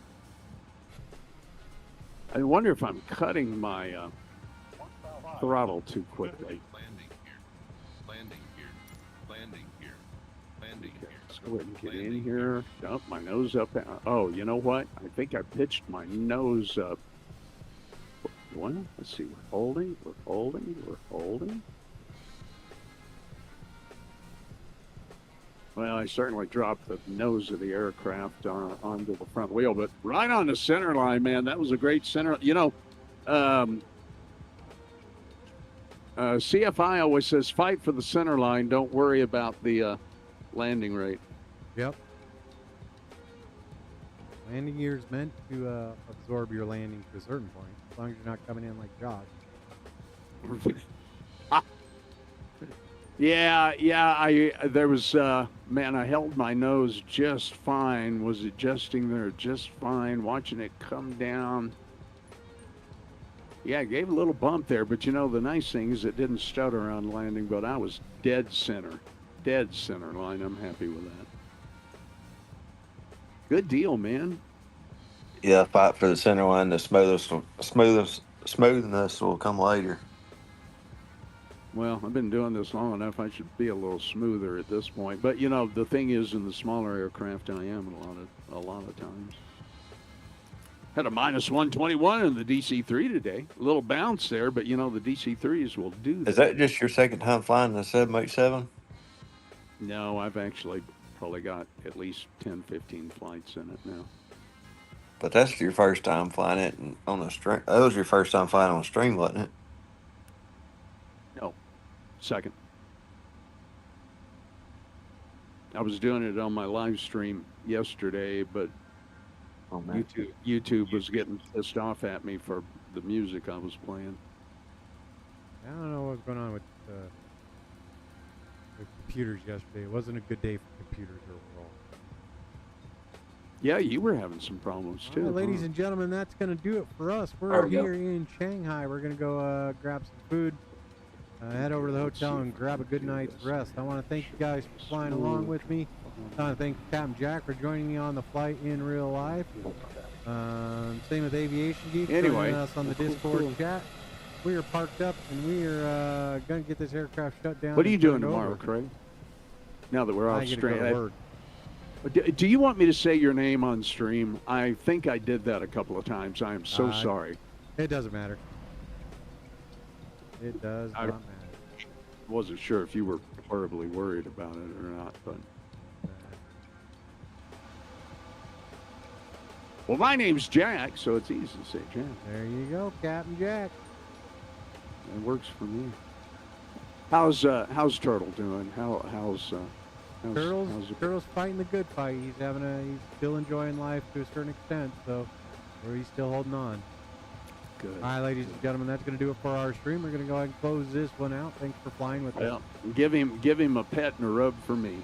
I wonder if I'm cutting my throttle too quickly. Landing here. Landing here. Landing here. Landing here. Let's go ahead and get in here. Dump my nose up. Oh, you know what? I think I pitched my nose up. Well, let's see. We're holding. We're holding. We're holding. Well, I certainly dropped the nose of the aircraft onto the front wheel, but right on the center line, man. That was a great center. You know, CFI always says, fight for the center line. Don't worry about the landing rate. Yep. Landing gear is meant to absorb your landing to a certain point, as long as you're not coming in like Josh. Yeah. There was, man, I held my nose just fine. Was adjusting there just fine. Watching it come down. Yeah, it gave a little bump there, but you know, the nice thing is it didn't stutter on landing, but I was dead center line. I'm happy with that. Good deal, man. Yeah, fight for the center line. The smoothness will come later. Well, I've been doing this long enough. I should be a little smoother at this point. But you know, the thing is, in the smaller aircraft, I am a lot of times. Had a -121 in the DC-3 today. A little bounce there, but you know, the DC-3s will do that. Is that just your second time flying the 787? No, I've actually probably got at least 10, 15 flights in it now. But that's your first time flying it on a string. That was your first time flying on a string, wasn't it? No, second. I was doing it on my live stream yesterday, but YouTube was getting pissed off at me for the music I was playing. I don't know what's going on with computers yesterday. It wasn't a good day for computers overall. Yeah, you were having some problems too. All right, ladies and gentlemen, that's going to do it for us. We're here in Shanghai. We're going to go grab some food, head over to the hotel and grab a good night's rest. I want to thank you guys for flying along with me. I want to thank Capn Jack for joining me on the flight in real life. Same with Aviation Geek joining us on the Discord chat. We are parked up and we are going to get this aircraft shut down. What are you doing tomorrow, Craig? Now that we're off stream. Do you want me to say your name on stream? I think I did that a couple of times. I am so sorry. It doesn't matter. It does not matter. wasn't sure if you were horribly worried about it or not, but. Well, my name's Jack, so it's easy to say Jack. There you go, Capn Jack. It works for me. How's Turtle doing? How's Turtle's fighting the good fight. He's still enjoying life to a certain extent, so he's still holding on. Good. All right, ladies and gentlemen, that's going to do it for our stream. We're going to go ahead and close this one out. Thanks for flying with us. Well, give him a pet and a rub for me.